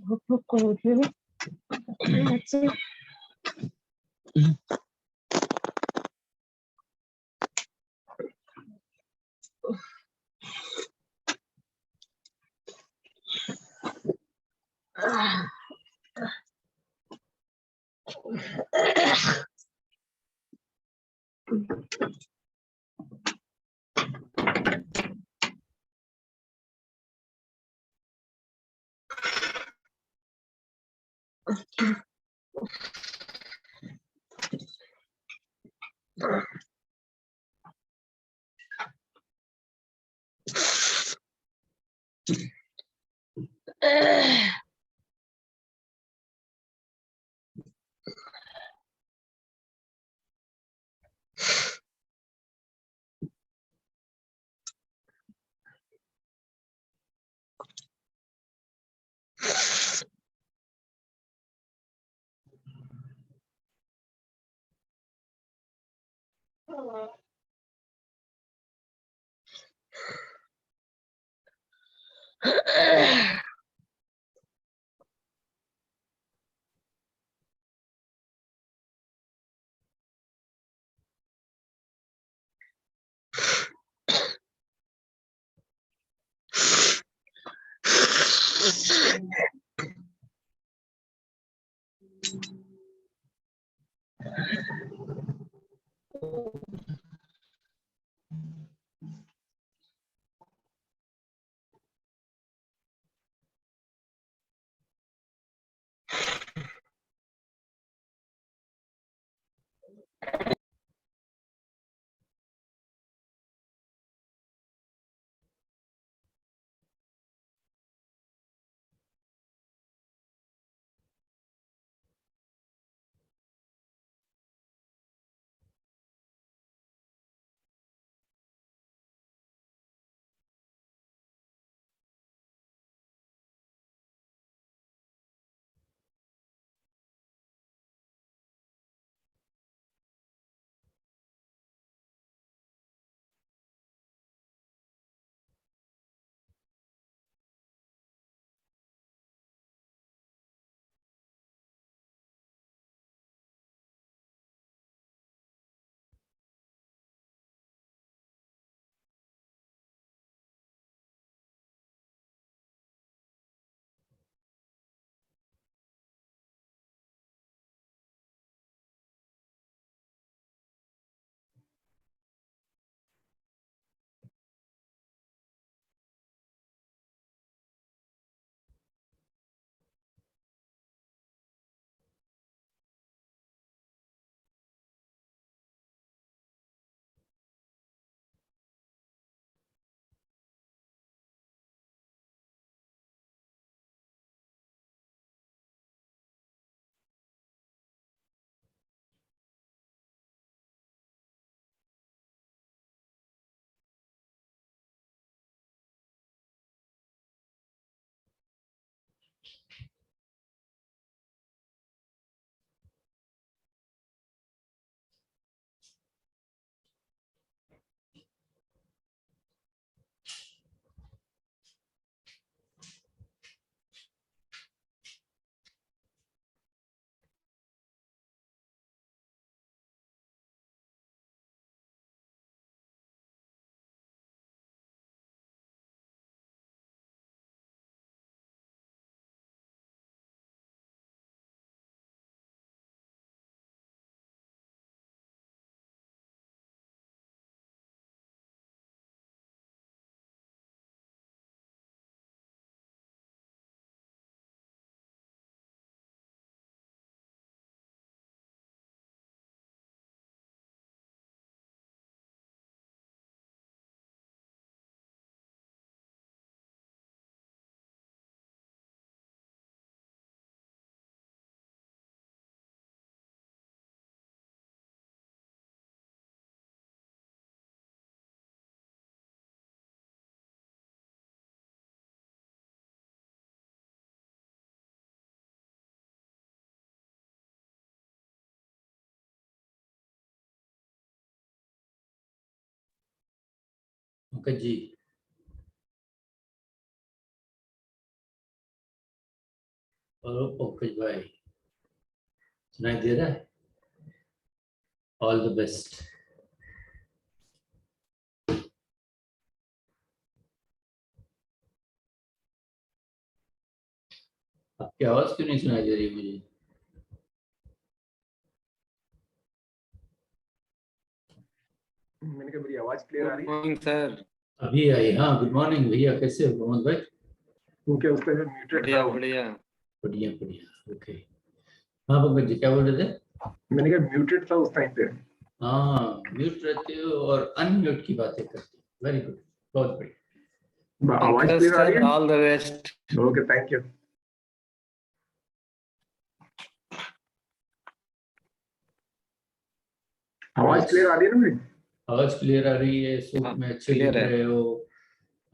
ভোগ ভোগ করে উঠবে হচ্ছে ओके जी। और पंकज भाई सुनाई दे रहा है? All the best. आपकी आवाज क्यों नहीं सुनाई दे रही मुझे? मैंने कहा मेरी आवाज क्लियर आ रही है? Good morning sir. अभी आई। हाँ, गुड मॉर्निंग भैया, कैसे हो मोहम्मद भाई? क्योंकि उस टाइम म्यूटेड बढ़िया था वो। बढ़िया। बढ़िया बढ़िया, ओके। हाँ पंकज जी, क्या बोल रहे थे? मैंने कहा म्यूटेड था उस टाइम पे। हाँ, म्यूट रहते हो और अनम्यूट की बातें करते हो। वेरी गुड, बहुत बढ़िया। आवाज पंकज क्लियर आ रही सर, है? All the best. Okay, thank you. आवाज क्लियर आ रही है ना मेरी? आवाज क्लियर आ रही है, सूट हाँ, में अच्छे clear दिख है। रहे हो।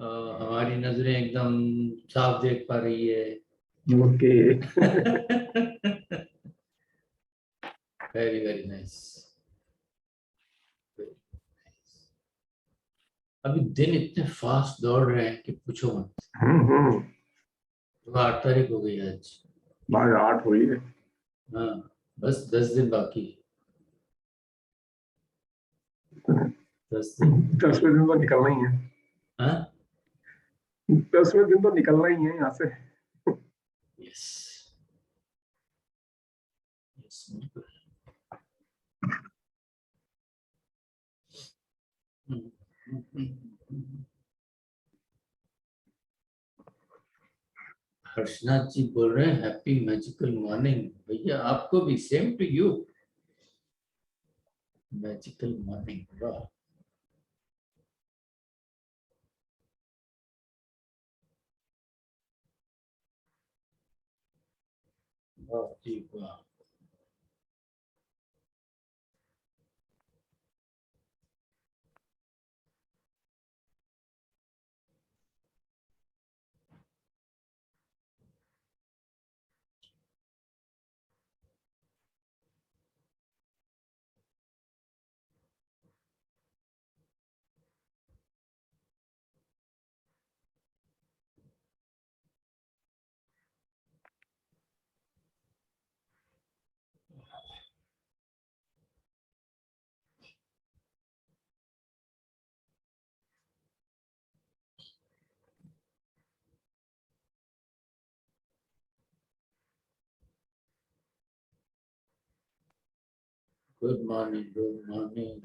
हमारी नजरें एकदम साफ देख पा रही है। ओके। Very very nice. अभी दिन इतने फास्ट दौड़ रहे हैं कि पूछो मत। तो 8 तारीख हो गई आज। आज 8 हुई है। हाँ, बस 10 दिन बाकी। 10 दिन। 10वें दिन तो निकलना ही है। हाँ, 10वें दिन तो निकलना ही है यहाँ से। यस यस, बिल्कुल। हर्षनाथ जी बोल रहे हैं हैप्पी मैजिकल मॉर्निंग। भैया आपको भी, same to you. Magical morning, वाह। वाह जी वाह। Good morning, good morning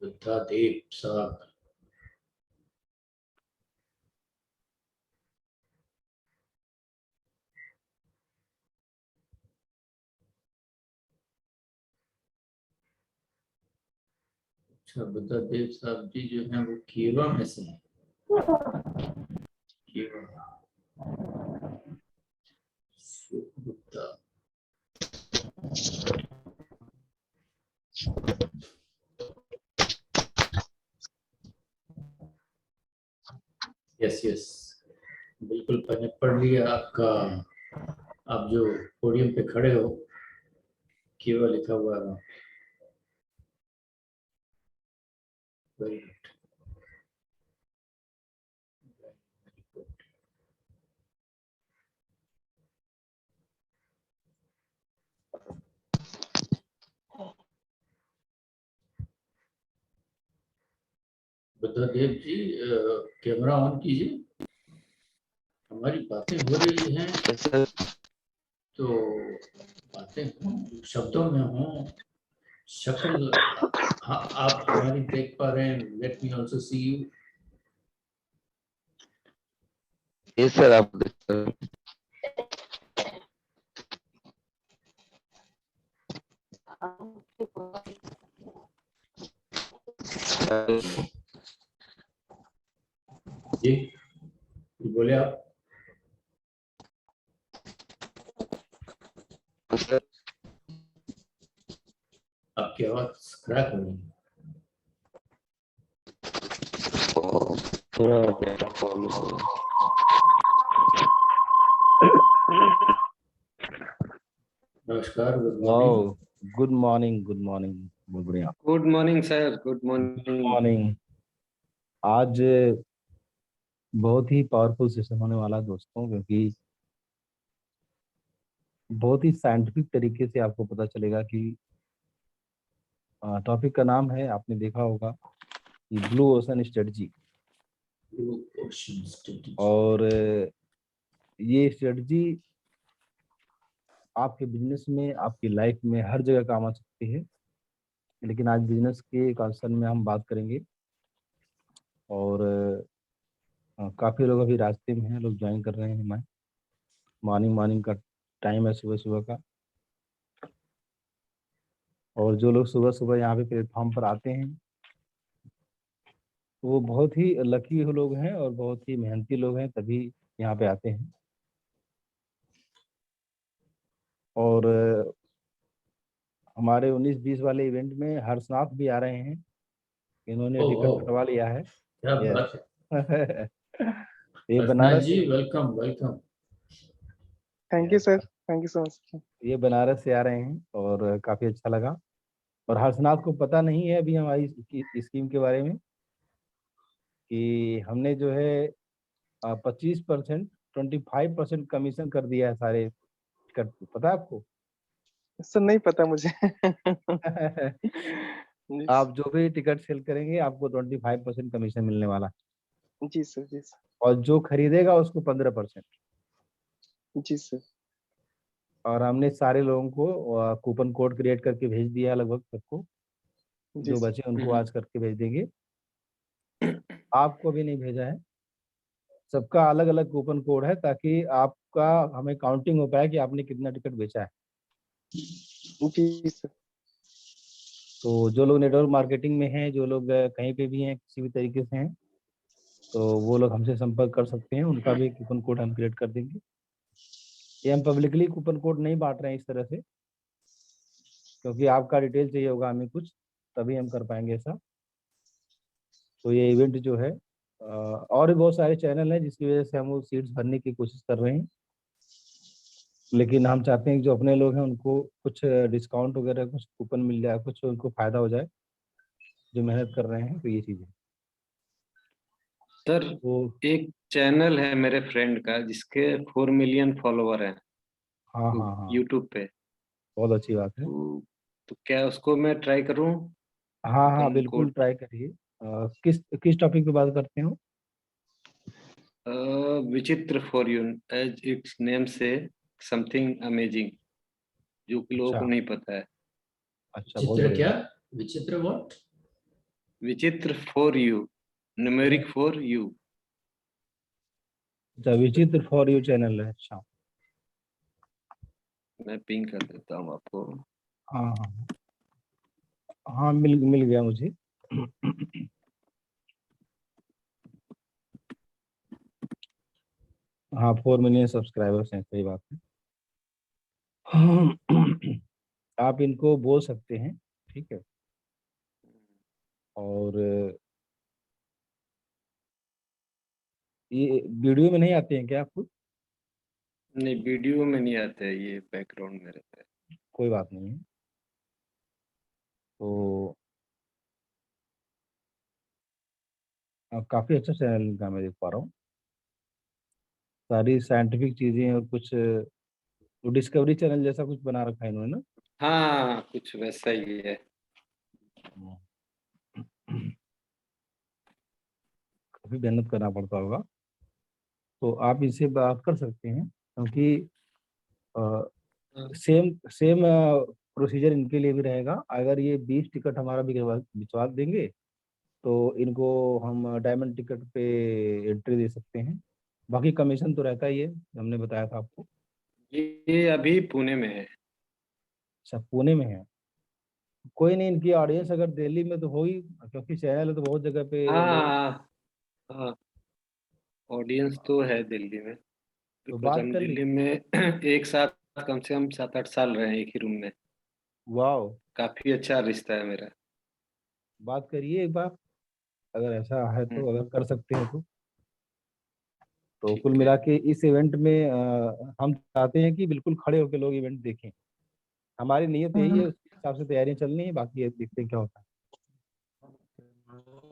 Buddhadev साहब। अच्छा, बुद्धादेव साहब जी जो हैं वो कीवा में से हैं। कीवा, गुप्ता। यस यस, बिल्कुल मैंने पढ़ लिया आपका। आप जो पोडियम पे खड़े हो, कीवा लिखा हुआ है। Very good. Buddhadev ji, camera on कीजिए। हमारी बातें हो रही हैं तो बातें हों, शब्दों में हों, शक्ल। हाँ, आप हमारी देख पा रहे हैं। Let me also see you. Yes sir, आप जी बोले आप। आपकी आवाज क्रैक हो रही है। थोड़ा नमस्कार, good morning. Good morning, good morning. बहुत बढ़िया, good morning sir, good good morning. Morning. आज बहुत ही पावरफुल सेशन होने वाला है दोस्तों, क्योंकि बहुत ही साइंटिफिक तरीके से आपको पता चलेगा कि टॉपिक का नाम है, आपने देखा होगा कि blue ocean strategy. Blue Ocean Strategy। और ये स्ट्रेटजी आपके बिजनेस में, आपकी लाइफ में हर जगह काम आ सकती है, लेकिन आज बिजनेस के कंसर्न में हम बात करेंगे। और काफ़ी लोग अभी रास्ते में हैं, लोग ज्वाइन कर रहे हैं हमारे। मॉर्निंग मॉर्निंग का टाइम है, सुबह सुबह का। और जो लोग सुबह सुबह यहाँ पे प्लेटफॉर्म पर आते हैं वो बहुत ही लकी लोग हैं और बहुत ही मेहनती लोग हैं, तभी यहाँ पे आते हैं। और हमारे 19-20 वाले इवेंट में हर्षनाथ भी आ रहे हैं, इन्होंने टिकट ओह, कटवा लिया है। क्या यस। बात है। ये Harshnath Banaras ji, welcome welcome. Thank you sir, thank you so much. ये बनारस से आ रहे हैं और काफ़ी अच्छा लगा। और हर्षनाथ को पता नहीं है अभी हमारी स्कीम के बारे में, कि हमने जो है 25%, 25% कमीशन कर दिया है सारे टिकट पे। पता है आपको? सर नहीं पता मुझे। जी आप जो भी टिकट सेल करेंगे आपको 25% कमीशन मिलने वाला है। जी सर, जी सर, और जो खरीदेगा उसको 15%। जी सर, और हमने सारे लोगों को कूपन कोड क्रिएट करके भेज दिया है लगभग सबको। जी जो सर। बचे उनको आज करके भेज देंगे। आपको भी नहीं भेजा है। सबका अलग अलग कूपन कोड है, ताकि आपका हमें काउंटिंग हो पाए कि आपने कितना टिकट बेचा है। जी सर। तो जो लोग नेटवर्क मार्केटिंग में हैं, जो लोग कहीं पे भी हैं, किसी भी तरीके से हैं, तो वो लोग हमसे संपर्क कर सकते हैं, उनका भी कूपन कोड हम क्रिएट कर देंगे। ये हम पब्लिकली कूपन कोड नहीं बांट रहे हैं इस तरह से, क्योंकि आपका डिटेल चाहिए होगा हमें कुछ, तभी हम कर पाएंगे ऐसा। तो ये इवेंट जो है और भी बहुत सारे चैनल हैं जिसकी वजह से हम वो सीट्स भरने की कोशिश कर रहे हैं, लेकिन हम चाहते हैं कि जो अपने लोग हैं उनको कुछ डिस्काउंट वगैरह, कुछ कूपन मिल जाए, कुछ उनको फायदा हो जाए जो मेहनत कर रहे हैं। तो ये चीज़ है। सर, तो एक चैनल है मेरे फ्रेंड का जिसके 4 मिलियन फॉलोवर हैं हाँ हाँ हाँ, यूट्यूब पे। बहुत अच्छी बात है। तो क्या उसको मैं ट्राई करूं? हाँ हाँ, कूपन बिल्कुल कोड ट्राई करिए। किस किस टॉपिक पे बात करते हो? विचित्र for you, as it's name से समथिंग अमेजिंग, जो कि लोगों को अच्छा नहीं पता है। अच्छा, बहुत चित्र बढ़िया। क्या? विचित्र व्हाट? विचित्र for you, numeric for you. अच्छा, विचित्र फॉर यू चैनल है। अच्छा, मैं पिंग कर देता हूँ आपको। हाँ हाँ हाँ, मिल मिल गया मुझे। हाँ, 4 मिलियन सब्सक्राइबर्स हैं, सही बात है। आप इनको बोल सकते हैं, ठीक है। और ये वीडियो में नहीं आते हैं क्या आपको? नहीं, वीडियो में नहीं आता है, ये बैकग्राउंड में रहता है। कोई बात नहीं है। तो काफ़ी अच्छा चैनल इनका मैं देख पा रहा हूँ। सारी साइंटिफिक चीज़ें और कुछ तो डिस्कवरी चैनल जैसा कुछ बना रखा है इन्होंने ना। हाँ, कुछ वैसा ही है। काफ़ी मेहनत करना पड़ता होगा। तो आप इनसे बात कर सकते हैं, क्योंकि सेम सेम प्रोसीजर इनके लिए भी रहेगा। अगर ये 20 टिकट हमारा भी भिजवा देंगे तो इनको हम डायमंड टिकट पे एंट्री दे सकते हैं। बाकी कमीशन तो रहता ही है, हमने बताया था आपको। ये अभी पुणे में है। अच्छा, पुणे में है। कोई नहीं, इनकी ऑडियंस अगर दिल्ली में तो होगी, क्योंकि चैनल है तो बहुत जगह पे लोग। हाँ हाँ, ऑडियंस तो है दिल्ली में, तो बिकॉज बात हम कर दिल्ली लीजिए। में एक साथ कम से कम 7-8 साल रहे हैं एक ही रूम में। वाह, काफी अच्छा रिश्ता है मेरा। बात करिए एक बार, अगर ऐसा है हम्म, तो, अगर कर सकते हैं तो कुल ठीक है। मिला के इस इवेंट में हम चाहते हैं कि बिल्कुल खड़े होकर लोग इवेंट देखें। हमारी नीयत यही है, उसके हिसाब से तैयारियां चलनी है, बाकी ये देखते हैं क्या होता है।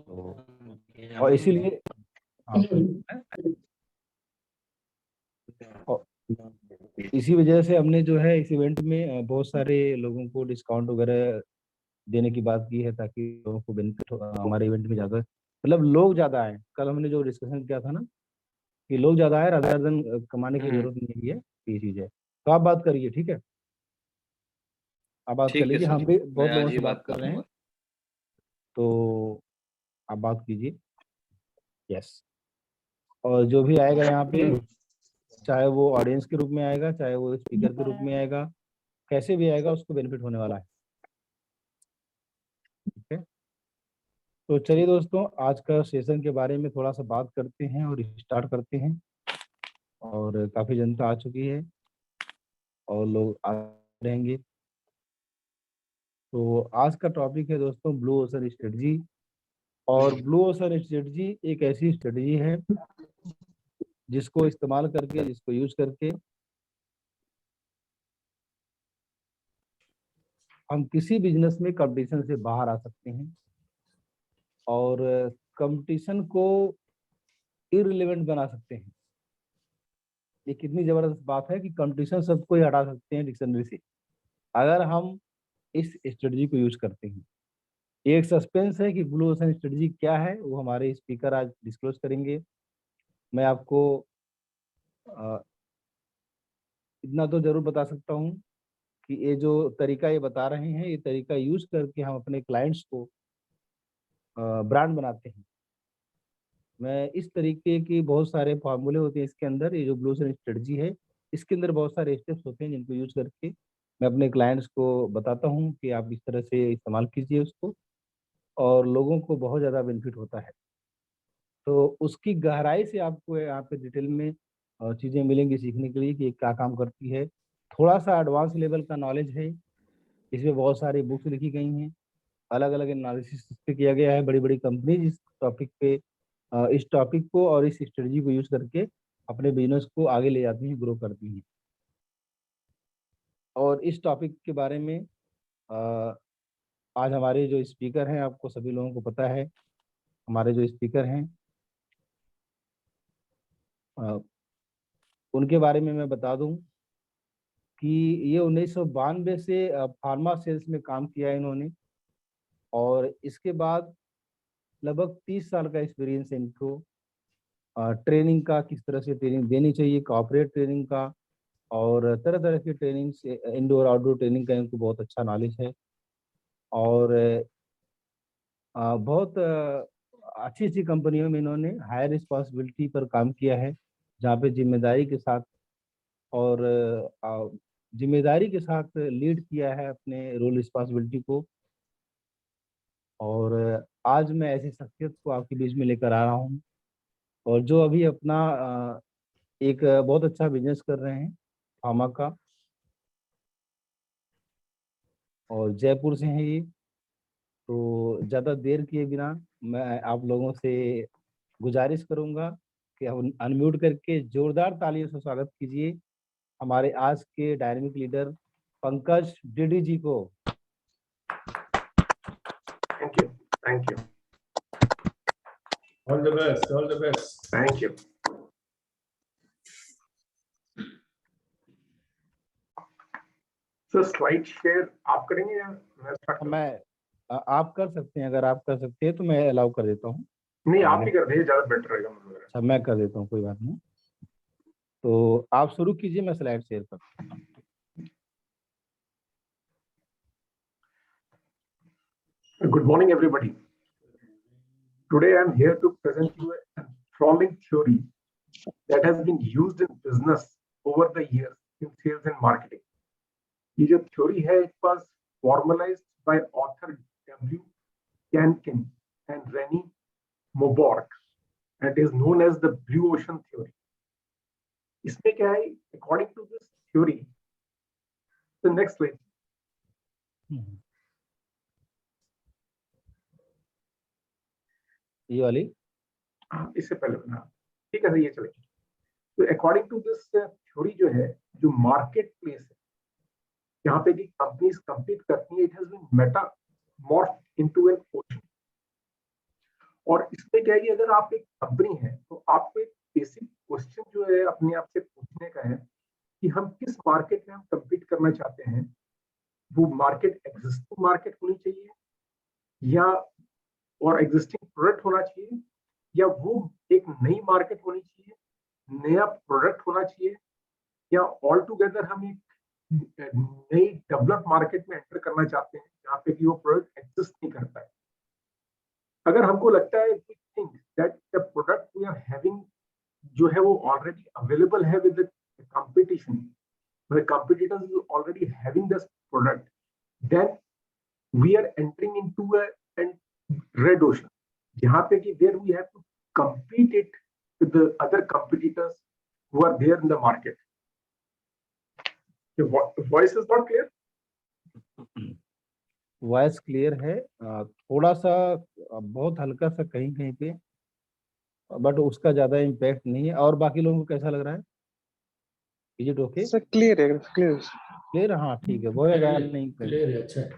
तो और इसीलिए हाँ, और इसी वजह से हमने जो है इस इवेंट में बहुत सारे लोगों को डिस्काउंट वगैरह देने की बात की है, ताकि लोगों को बेनिफिट हो हमारे इवेंट में ज़्यादा, मतलब लोग ज़्यादा आए। कल हमने जो डिस्कशन किया था ना कि लोग ज़्यादा आए, रादर देन कमाने की जरूरत नहीं है, ये चीज़ है। तो आप बात करिए, ठीक है, आप बात कर ठीक है लीजिए, हम सर, भी मैं बहुत आज लोगों ही से बात बात कर कर रहे हैं, लूंगा। तो आप बात कीजिए। यस, और जो भी आएगा यहाँ पे, चाहे वो ऑडियंस के रूप में आएगा, चाहे वो स्पीकर के रूप में आएगा, कैसे भी आएगा उसको बेनिफिट होने वाला है, ठीक है। तो चलिए दोस्तों, आज का सेशन के बारे में थोड़ा सा बात करते हैं और स्टार्ट करते हैं। और काफ़ी जनता आ चुकी है और लोग आ रहेंगे। तो आज का टॉपिक है दोस्तों ब्लू ओशन स्ट्रेटजी। और ब्लू ओशन स्ट्रेटजी एक ऐसी स्ट्रेटजी है जिसको इस्तेमाल करके, जिसको यूज करके हम किसी बिजनेस में कंपटीशन से बाहर आ सकते हैं और कंपटीशन को इररिलेवेंट बना सकते हैं। ये कितनी जबरदस्त बात है कि कंपटीशन सबको ही हटा सकते हैं डिक्शनरी से, अगर हम इस स्ट्रेटजी को यूज करते हैं। एक सस्पेंस है कि ब्लू ओशन स्ट्रेटजी क्या है, वो हमारे स्पीकर आज डिस्क्लोज करेंगे। मैं आपको इतना तो जरूर बता सकता हूँ कि ये जो तरीका ये बता रहे हैं, ये तरीका यूज करके हम अपने क्लाइंट्स को ब्रांड बनाते हैं। मैं इस तरीके की बहुत सारे फार्मूले होते हैं इसके अंदर, ये जो ब्लू ओशन स्ट्रेटजी है इसके अंदर बहुत सारे स्टेप्स होते हैं जिनको यूज करके मैं अपने क्लाइंट्स को बताता हूँ कि आप इस तरह से इस्तेमाल कीजिए उसको, और लोगों को बहुत ज़्यादा बेनिफिट होता है। तो उसकी गहराई से आपको यहाँ पे डिटेल में चीज़ें मिलेंगी सीखने के लिए कि ये क्या काम करती है। थोड़ा सा एडवांस लेवल का नॉलेज है, इसमें बहुत सारी बुक्स लिखी गई हैं, अलग अलग एनालिसिस पे किया गया है। बड़ी बड़ी कंपनीज इस टॉपिक पे इस टॉपिक को और इस स्ट्रेटजी को यूज करके अपने बिजनेस को आगे ले जाती हैं, ग्रो करती हैं। और इस टॉपिक के बारे में अ, आज हमारे जो स्पीकर हैं, आपको सभी लोगों को पता है, हमारे जो स्पीकर हैं अ, उनके बारे में मैं बता दूं कि ये 1992 से फार्मा सेल्स में काम किया है इन्होंने, और इसके बाद लगभग 30 साल का एक्सपीरियंस है इनको ट्रेनिंग का, किस तरह से ट्रेनिंग देनी चाहिए, कॉर्पोरेट ट्रेनिंग का और तरह तरह की ट्रेनिंग से, इंडोर आउटडोर ट्रेनिंग का इनको बहुत अच्छा नॉलेज है। और बहुत अच्छी अच्छी कंपनियों में इन्होंने हायर रिस्पॉन्सिबिलिटी पर काम किया है, जहाँ पे जिम्मेदारी के साथ और जिम्मेदारी के साथ लीड किया है अपने रोल रिस्पॉन्सिबिलिटी को। और आज मैं ऐसी शख्सियत को आपके बीच में लेकर आ रहा हूँ, और जो अभी अपना एक बहुत अच्छा बिजनेस कर रहे हैं फार्मा का, और जयपुर से हैं ये। तो ज़्यादा देर किए बिना मैं आप लोगों से गुजारिश करूंगा कि हम अनम्यूट करके जोरदार तालियों से स्वागत कीजिए हमारे आज के डायनेमिक लीडर पंकज डीडी जी को। Thank you. Thank you. All the best. All the best. Thank you. Sir slide share आप करेंगे या मैं start करूं? आप कर सकते हैं, अगर आप कर सकते हैं तो मैं अलाउ कर देता हूँ। नहीं आप ही कर दीजिए, ज्यादा बेटर रहेगा मुझे लग रहा अच्छा, मैं कर देता हूँ, कोई बात नहीं। तो आप शुरू कीजिए, मैं स्लाइड शेयर करता हूँ। है। Good morning everybody. Today I am here to present you a enthralling theory that has been used in business over the years in sales and marketing. ये जो थ्योरी है it was formalized by author W. Cankin and Rennie Moborg and is known as the blue ocean theory. इसमें क्या है, according to this theory, the next slide. ये वाली इससे पहले हाँ ठीक है, ये चले। तो अकॉर्डिंग टू दिस थ्योरी जो है, जो मार्केट प्लेस है यहाँ पे भी कंपनीज कंपीट करती है, it has been metamorphed into an ocean. और इसमें क्या है कि अगर आप एक कंपनी है तो आपको एक बेसिक क्वेश्चन जो है अपने आप से पूछने का है कि हम किस मार्केट में हम compete करना चाहते हैं, वो मार्केट एग्जिस्टिंग मार्केट होनी चाहिए या और एग्जिस्टिंग प्रोडक्ट होना चाहिए, या वो एक नई मार्केट होनी चाहिए, नया प्रोडक्ट होना चाहिए, या ऑल टुगेदर हम एक नई डेवलप मार्केट में एंटर करना चाहते हैं जहाँ पे कि वो प्रोडक्ट एग्जिस्ट नहीं करता है। अगर हमको लगता है we think that the product we are having जो है वो ऑलरेडी अवेलेबल है with the competition, the competitors is already having this product, then we are entering into a red ocean, jahan pe ki there we have to compete it with the other competitors who are there in the market. The voice is not clear? Voice clear है, थोड़ा सा बहुत हल्का सा कहीं कहीं पे, but उसका ज्यादा इम्पैक्ट नहीं है। और बाकी लोगों को कैसा लग रहा है? Is it okay? Sir clear है, क्लियर। क्लियर, हाँ ठीक है, बहुत ज्यादा नहीं क्लियर है, अच्छा है।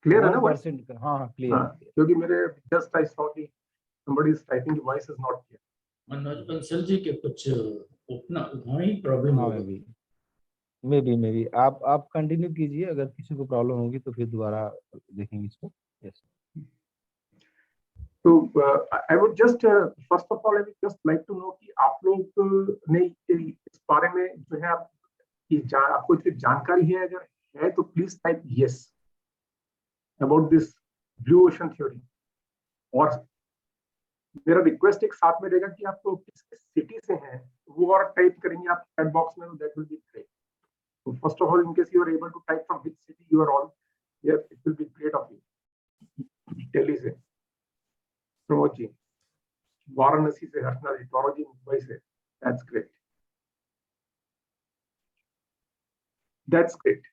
Clear है ना voice? 1% हाँ हाँ क्लियर। हाँ, क्योंकि मेरे just I saw कि somebody is typing the voice is not clear. Manoj Bansal जी के कुछ अपना वहीं प्रॉब्लम हाँ होगी। मे बी आप कंटिन्यू कीजिए, अगर किसी को प्रॉब्लम होगी तो फिर दोबारा देखेंगे इसको। यस। तो I would just first of all I would just like to know कि आप लोग ने इस बारे में जो है आपको इसकी जानकारी है, अगर है तो please type yes about this blue ocean theory. और मेरा रिक्वेस्ट एक साथ में रहेगा कि आप लोग किस सिटी से हैं वो और टाइप करेंगे आप चैट बॉक्स में, that will be great. So first of all, in case you are able to type from which city you are all, yeah, it will be great of you. Delhi से प्रमोद जी, वाराणसी से हर्षना जी, Toro जी मुंबई से, that's great. That's great.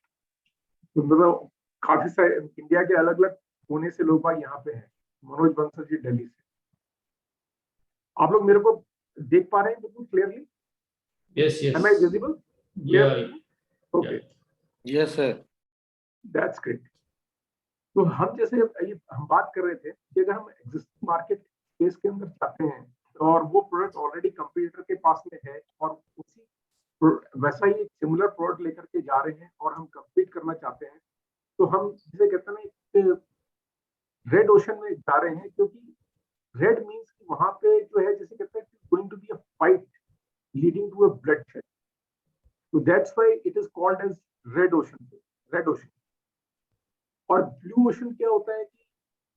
तो मतलब काफी सारे India के अलग अलग कोने से लोग भाई यहाँ पे हैं। मनोज बंसल जी दिल्ली से। आप लोग मेरे को देख पा रहे हैं बिल्कुल clearly? Yes yes. Am I visible? Okay. Yes sir. That's great. तो हम जैसे हम बात कर रहे थे कि अगर हम एग्जिस्टिंग मार्केट स्पेस के अंदर चाहते हैं और वो प्रोडक्ट ऑलरेडी कंपटीटर के पास में है और उसी वैसा ही एक सिमिलर प्रोडक्ट लेकर के जा रहे हैं और हम कंपीट करना चाहते हैं, तो हम जिसे कहते हैं ना एक रेड ओशन में जा रहे हैं, क्योंकि रेड मीन्स कि वहां पे जो है जैसे कहते हैं going to be a fight leading to a bloodshed, तो that's why it is called as red ocean. और ब्लू ओशन क्या होता है कि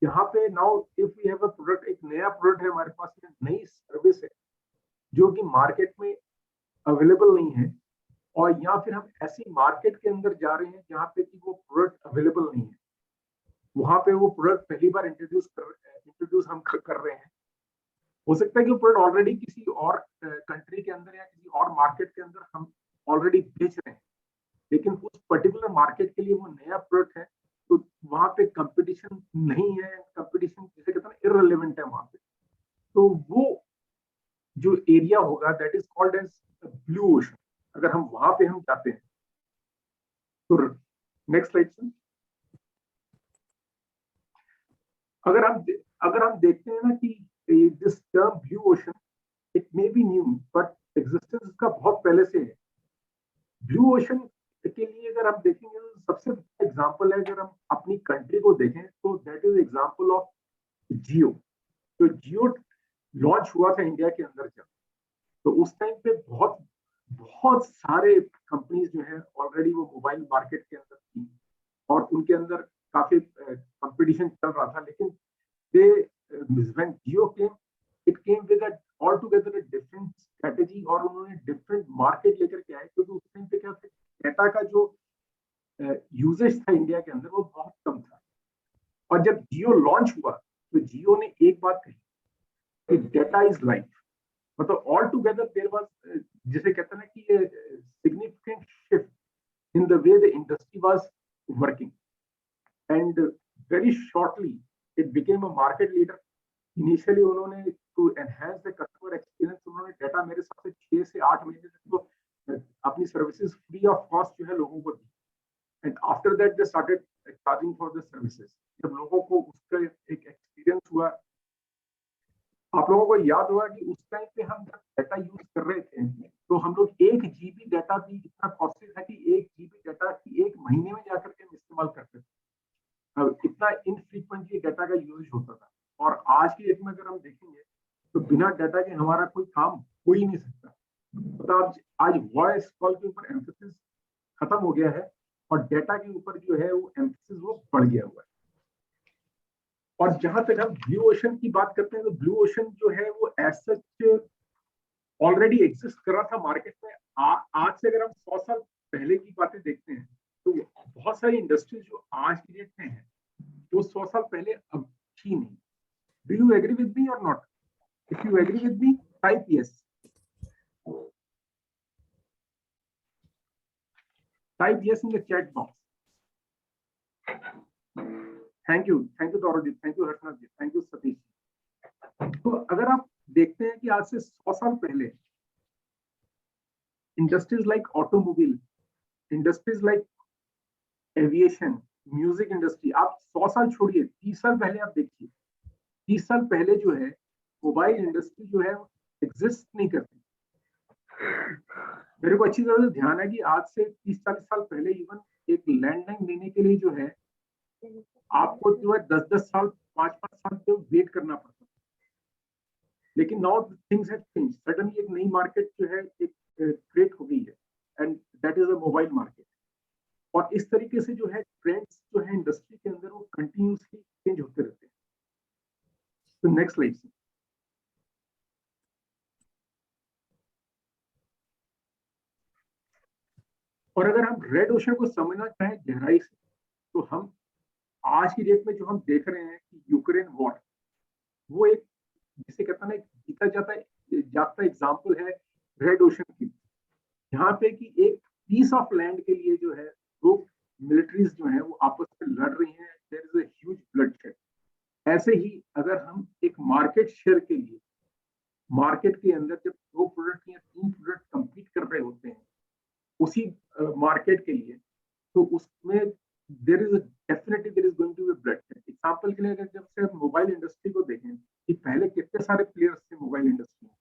यहाँ पे now if we have a product, एक नया प्रोडक्ट है हमारे पास में, नई सर्विस है जो कि मार्केट में अवेलेबल नहीं है, और या फिर हम ऐसी मार्केट के अंदर जा रहे हैं जहाँ पे कि वो प्रोडक्ट अवेलेबल नहीं है, वहां पे वो प्रोडक्ट पहली बार इंट्रोड्यूस हम कर रहे हैं। हो सकता है कि वो प्रोडक्ट ऑलरेडी किसी और कंट्री के अंदर या किसी और मार्केट के अंदर हम ऑलरेडी बेच रहे हैं, लेकिन उस पर्टिकुलर मार्केट के लिए वो नया प्रोडक्ट है, तो वहां पे कंपटीशन नहीं है, कंपटीशन जिसे कहते हैं इररिलेवेंट है वहां पे, तो वो जो एरिया होगा that is called as blue ocean. अगर हम वहां पे हम जाते हैं तो नेक्स्ट स्लाइड से अगर हम देखते हैं ना कि this term blue ocean it may be new but existence इसका बहुत पहले से है। ब्लू ओशन के लिए अगर आप देखेंगे तो सबसे एग्जांपल है, अगर हम अपनी कंट्री को देखें तो दैट इज एग्जांपल ऑफ जियो। तो जियो लॉन्च हुआ था इंडिया के अंदर जब, तो उस टाइम पे बहुत सारे कंपनीज जो है ऑलरेडी वो मोबाइल मार्केट के अंदर थी और उनके अंदर काफी कंपटीशन चल रहा था, लेकिन when Jio came it came with all together a different strategy और उन्होंने डिफरेंट मार्केट लेकर के आए, क्योंकि उस टाइम पे क्या था, डेटा का जो यूजेज था इंडिया के अंदर वो बहुत कम था। और जब जियो लॉन्च हुआ तो जियो ने एक बात कही कि डेटा इज लाइफ, मतलब ऑल टुगेदर देयर वाज जिसे कहते हैं ना कि significant shift in the way the industry was working and very shortly it became a market leader. Initially उन्होंने to enhance the customer experience उन्होंने डेटा मेरे हिसाब से 6 से 8 महीने तक तो अपनी सर्विसेज फ्री ऑफ कॉस्ट जो है लोगों को दी, and after that they started charging for the services. जब लोगों को उसका एक एक्सपीरियंस हुआ, आप लोगों को याद होगा कि उस टाइम पे हम डाटा यूज कर रहे थे तो हम लोग 1 GB डाटा भी इतना कॉस्टली था कि 1 GB डाटा की 1 महीने में जाकर के हम इस्तेमाल करते थे। अब इतना इनफ्रीक्वेंटली डाटा का यूज होता था। और आज की डेट में अगर हम देखेंगे तो बिना डाटा के हमारा कोई काम हो ही नहीं सकता। मतलब आज वॉइस कॉल के ऊपर एम्फेसिस खत्म हो गया है और डाटा के ऊपर जो है वो एम्फेसिस वो बढ़ गया हुआ है। और जहां तक हम ब्लू ओशन की बात करते हैं तो ब्लू ओशन जो है वो एज सच ऑलरेडी एग्जिस्ट कर रहा था मार्केट में। आज से अगर हम 100 साल पहले की बातें देखते हैं तो बहुत सारी इंडस्ट्रीज जो आज की डेट में है वो 100 साल पहले अब थी नहीं। Do you agree with me और not? If you agree with me type yes, type yes in the chat box. Thank you Daurdeep, thank you Harshnath ji, thank you Satish ji. तो अगर आप देखते हैं कि आज से 100 साल पहले industries like automobile, industries like aviation, music industry, आप 100 साल छोड़िए 30 साल पहले आप देखिए, 30 साल पहले जो है मोबाइल इंडस्ट्री जो है एग्जिस्ट नहीं करती। मेरे को अच्छी तरह से ध्यान है कि आज से 30-40 साल पहले इवन एक लैंडलाइन लेने के लिए जो है आपको जो है 10-10 साल 5-5 साल तो वेट करना पड़ता। लेकिन now things have change, suddenly एक नई मार्केट जो है एक क्रिएट हो गई है and that is a mobile market. और इस तरीके से जो है ट्रेंड्स जो है इंडस्ट्री के अंदर वो कंटिन्यूसली चेंज होते रहते हैं। तो नेक्स्ट स्लाइड से और अगर हम रेड ओशन को समझना चाहें गहराई से तो हम आज की डेट में जो हम देख रहे हैं कि यूक्रेन वॉर वो एक जिसे कहता है ना जीता जाता एग्जाम्पल है रेड ओशन की, यहाँ पे कि एक पीस ऑफ लैंड के लिए जो है दो मिलिट्रीज जो है वो आपस में लड़ रही हैं, there is a huge bloodshed. ऐसे ही अगर हम एक मार्केट शेयर के लिए मार्केट के अंदर जब 2 प्रोडक्ट या 3 प्रोडक्ट कंपीट कर रहे होते हैं उसी मार्केट के लिए तो उसमें there is definitely there is going to be bloodshed. Example के लिए अगर जब से मोबाइल इंडस्ट्री को देखें कि पहले कितने सारे प्लेयर्स थे मोबाइल इंडस्ट्री में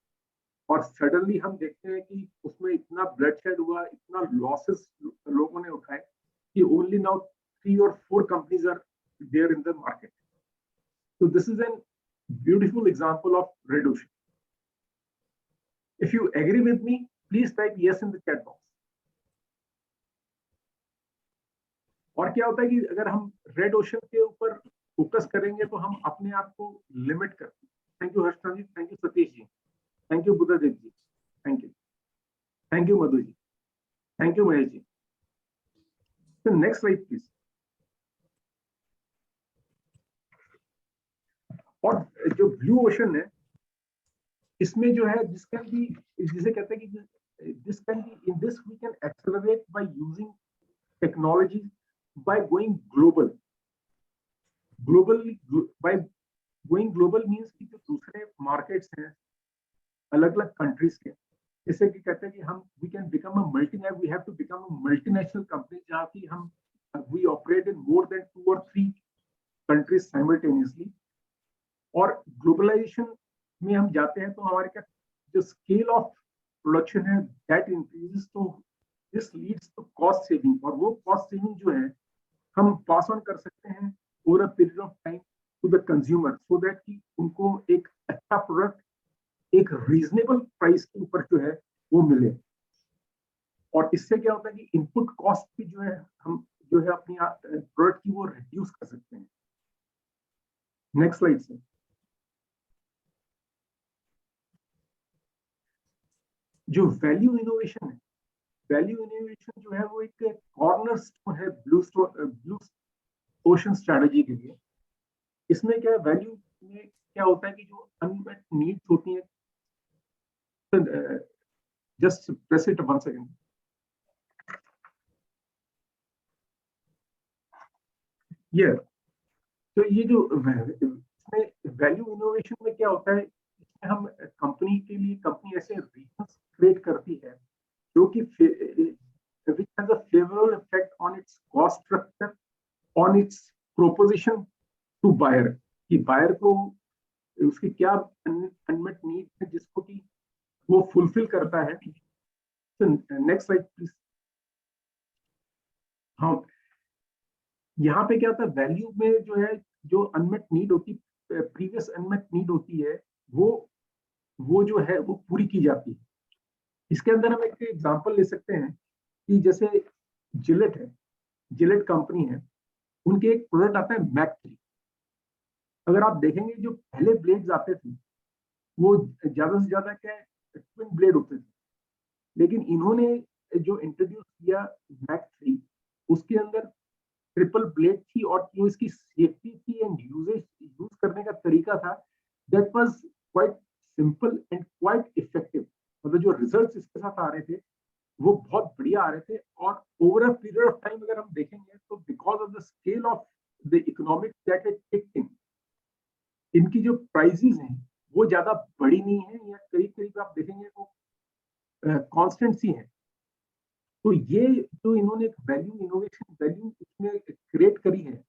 और सडनली हम देखते हैं कि उसमें इतना ब्लडशेड हुआ, इतना लॉसेस लोगों ने उठाए कि only now 3 or 4 companies are there in the market. So this is a beautiful example of red ocean. If you agree with me, please type yes in the chat box. और क्या होता है कि अगर हम रेड ओशन के ऊपर focus करेंगे तो हम अपने आप को लिमिट करते हैं। Thank you Harshnath ji, thank you Satish ji, thank you Buddhadev ji, thank you Madhu ji, thank you Mahesh ji. तो नेक्स्ट स्लाइड प्लीज। और जो ब्लू ओशन है इसमें जो है जिसे कहते हैं कि this can be in this we can accelerate by using technology by going global. By going global means कि जो दूसरे मार्केट्स हैं अलग अलग कंट्रीज के, जैसे कि कहते हैं कि हम we can become a we have to become a multinational company जहाँ की हम we operate in more than 2 or 3 countries simultaneously. और ग्लोबलाइजेशन में हम जाते हैं तो हमारे क्या जो स्केल ऑफ प्रोडक्शन है दैट इंक्रीजेस, तो this leads to cost saving. और वो कॉस्ट सेविंग जो है हम पास ऑन कर सकते हैं over a period of time to the consumer so that कि उनको एक अच्छा प्रोडक्ट एक रीजनेबल प्राइस के ऊपर जो है वो मिले। और इससे क्या होता है कि इनपुट कॉस्ट भी जो है हम जो है अपनी प्रोडक्ट की वो रिड्यूस कर सकते हैं। नेक्स्ट स्लाइड से। जो वैल्यू इनोवेशन है, वैल्यू इनोवेशन जो है वो एक कॉर्नरस्टोन है ब्लू ओशन स्ट्रेटजी के लिए। इसमें क्या है, वैल्यू में क्या होता है कि जो अनमेट नीड्स होती हैं, जस्ट प्रेस इट 1 सेकंड। ये तो ये जो इसमें वैल्यू इनोवेशन में क्या होता है, इसमें हम कंपनी के लिए कंपनी ऐसे रीजन्स क्रिएट करती है जो कि which has a favorable effect on its cost structure, on its proposition to buyer, कि बायर को उसकी क्या अनमेट नीड है जिसको कि वो फुलफिल करता है। Next slide please. हाँ, यहाँ पे क्या होता है, वैल्यू में जो है, जो अनमेट नीड होती, प्रीवियस अनमेट नीड होती है, वो जो है वो पूरी की जाती है। इसके अंदर हम एक एग्जांपल ले सकते हैं कि जैसे जिलेट है, जिलेट कंपनी है, उनके एक प्रोडक्ट आता है मैक 3। अगर आप देखेंगे जो पहले ब्लेड्स आते थे वो ज्यादा से ज्यादा क्या ट्विन ब्लेड होते थे, लेकिन इन्होंने जो इंट्रोड्यूस किया मैक 3, उसके अंदर ट्रिपल ब्लेड थी, और जो इसकी सेफ्टी थी एंड यूज करने का तरीका था, that was quite simple and quite effective. मतलब जो रिजल्ट्स इसके साथ आ रहे थे वो बहुत बढ़िया आ रहे थे। और over a period of time अगर हम देखेंगे तो because of the scale of the economic that it taked in, इनकी जो प्राइसेस हैं वो ज्यादा बड़ी नहीं है, या करीब करीब आप देखेंगे वो कांस्टेंट सी है। तो ये जो इन्होंने एक वैल्यू, इनोवेशन वैल्यू इसमें क्रिएट करी है,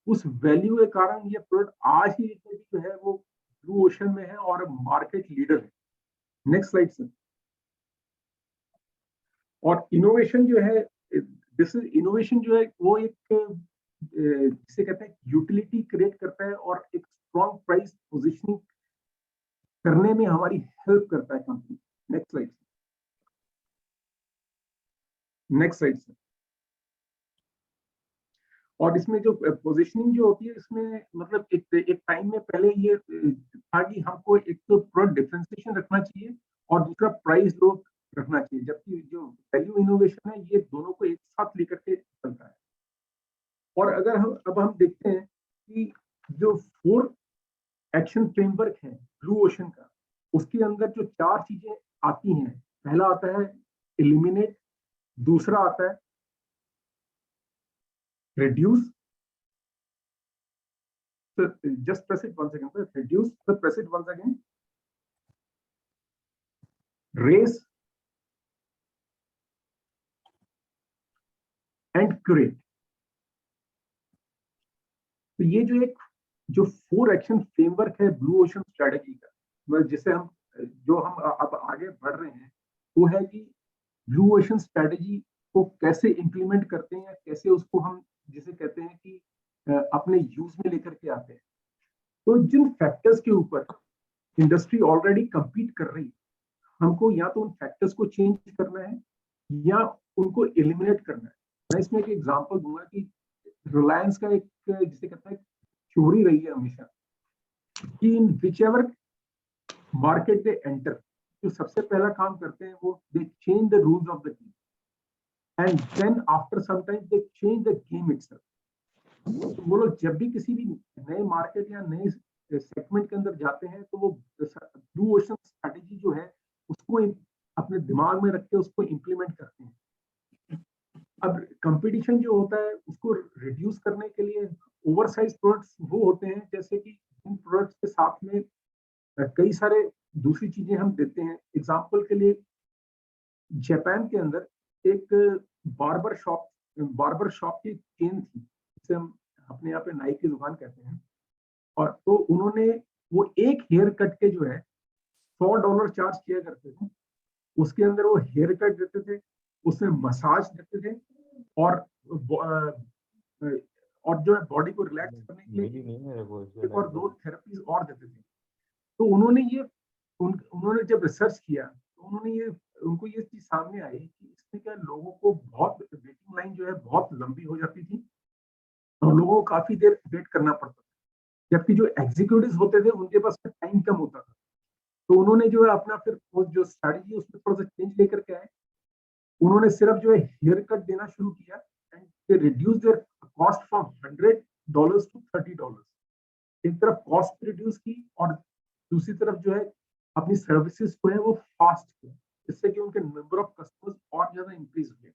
उस वैल्यू के कारण ये प्रोडक्ट आज ही जो है वो ब्लू ओशन में है और मार्केट लीडर है। Next slide sir. और इनोवेशन जो है, दिस इज इनोवेशन जो है वो एक जिसे कहते हैं यूटिलिटी क्रिएट करता है और एक स्ट्रॉन्ग प्राइस पोजीशनिंग करने में हमारी हेल्प करता है company. Next slide. Next slide sir. और इसमें जो पोजीशनिंग जो होती है, इसमें मतलब एक टाइम में पहले ये था कि हमको एक तो प्रोडक्ट डिफरेंशिएशन रखना चाहिए और दूसरा प्राइस ग्रोथ रखना चाहिए, जबकि जो वैल्यू इनोवेशन है ये दोनों को एक साथ लेकर के चलता है। और अगर हम देखते हैं कि जो 4 एक्शन फ्रेमवर्क है ब्लू ओशन का, उसके अंदर जो 4 चीजें आती हैं, पहला आता है एलिमिनेट, दूसरा आता है reduce, so just press it once again, sir. Reduce, so press it once again. Raise and create. तो ये जो 4 एक्शन फ्रेमवर्क है ब्लू ओशन स्ट्रेटेजी का, मतलब जिसे हम अब आगे बढ़ रहे हैं, वो है कि ब्लू ओशन स्ट्रेटेजी को कैसे इंप्लीमेंट करते हैं, कैसे उसको हम जिसे कहते हैं कि अपने यूज में लेकर के आते हैं। तो जिन फैक्टर्स के ऊपर इंडस्ट्री ऑलरेडी compete कर रही है, हमको या तो उन फैक्टर्स को चेंज करना है या उनको एलिमिनेट करना है। मैं इसमें एक एग्जांपल दूंगा कि रिलायंस का एक जिसे कहते हैं थ्योरी रही है हमेशा कि in which ever market they enter, जो सबसे पहला काम करते हैं वो they change the rules of the game and then after some time they change the game itself. वो लोग जब भी किसी भी नए मार्केट या नए सेगमेंट के अंदर जाते हैं तो वो ब्लू ओशन स्ट्रेटेजी जो है उसको अपने दिमाग में रख के उसको इम्प्लीमेंट करते हैं। अब कंपटीशन जो होता है उसको रिड्यूस करने के लिए ओवरसाइज प्रोडक्ट्स वो होते हैं, जैसे कि इन प्रोडक्ट्स के साथ में कई सारे दूसरी चीजें हम देते हैं। एग्जांपल के लिए जापान के अंदर एक बार्बर शॉप की चेन थी, जिसे हम अपने यहाँ पे नाई की दुकान कहते हैं। और तो उन्होंने वो एक हेयर कट के जो है $100 चार्ज किया करते थे। उसके अंदर वो हेयर कट देते थे, उसमें मसाज देते थे, और जो है बॉडी को रिलैक्स करने के लिए एक और 2 थेरेपीज और देते थे। तो उन्होंने जब रिसर्च किया तो उनको ये चीज सामने आई कि इससे क्या लोगों को बहुत वेटिंग लाइन जो है बहुत लंबी हो जाती थी और लोगों को काफी देर वेट करना पड़ता था, जबकि जो एग्जीक्यूटिव्स होते थे उनके पास टाइम कम होता था। तो उन्होंने जो है अपना फिर वो जो स्ट्रेटजी उसमें थोड़ा सा चेंज लेकर के आए। उन्होंने सिर्फ जो है हेयर कट देना शुरू किया and they reduce there cost from $100 to $30। एक तरफ कॉस्ट रिड्यूस की और दूसरी तरफ जो है अपनी सर्विसेज को है वो फास्ट किया, जिससे कि उनके नंबर ऑफ कस्टमर्स और ज्यादा इंक्रीज हुए।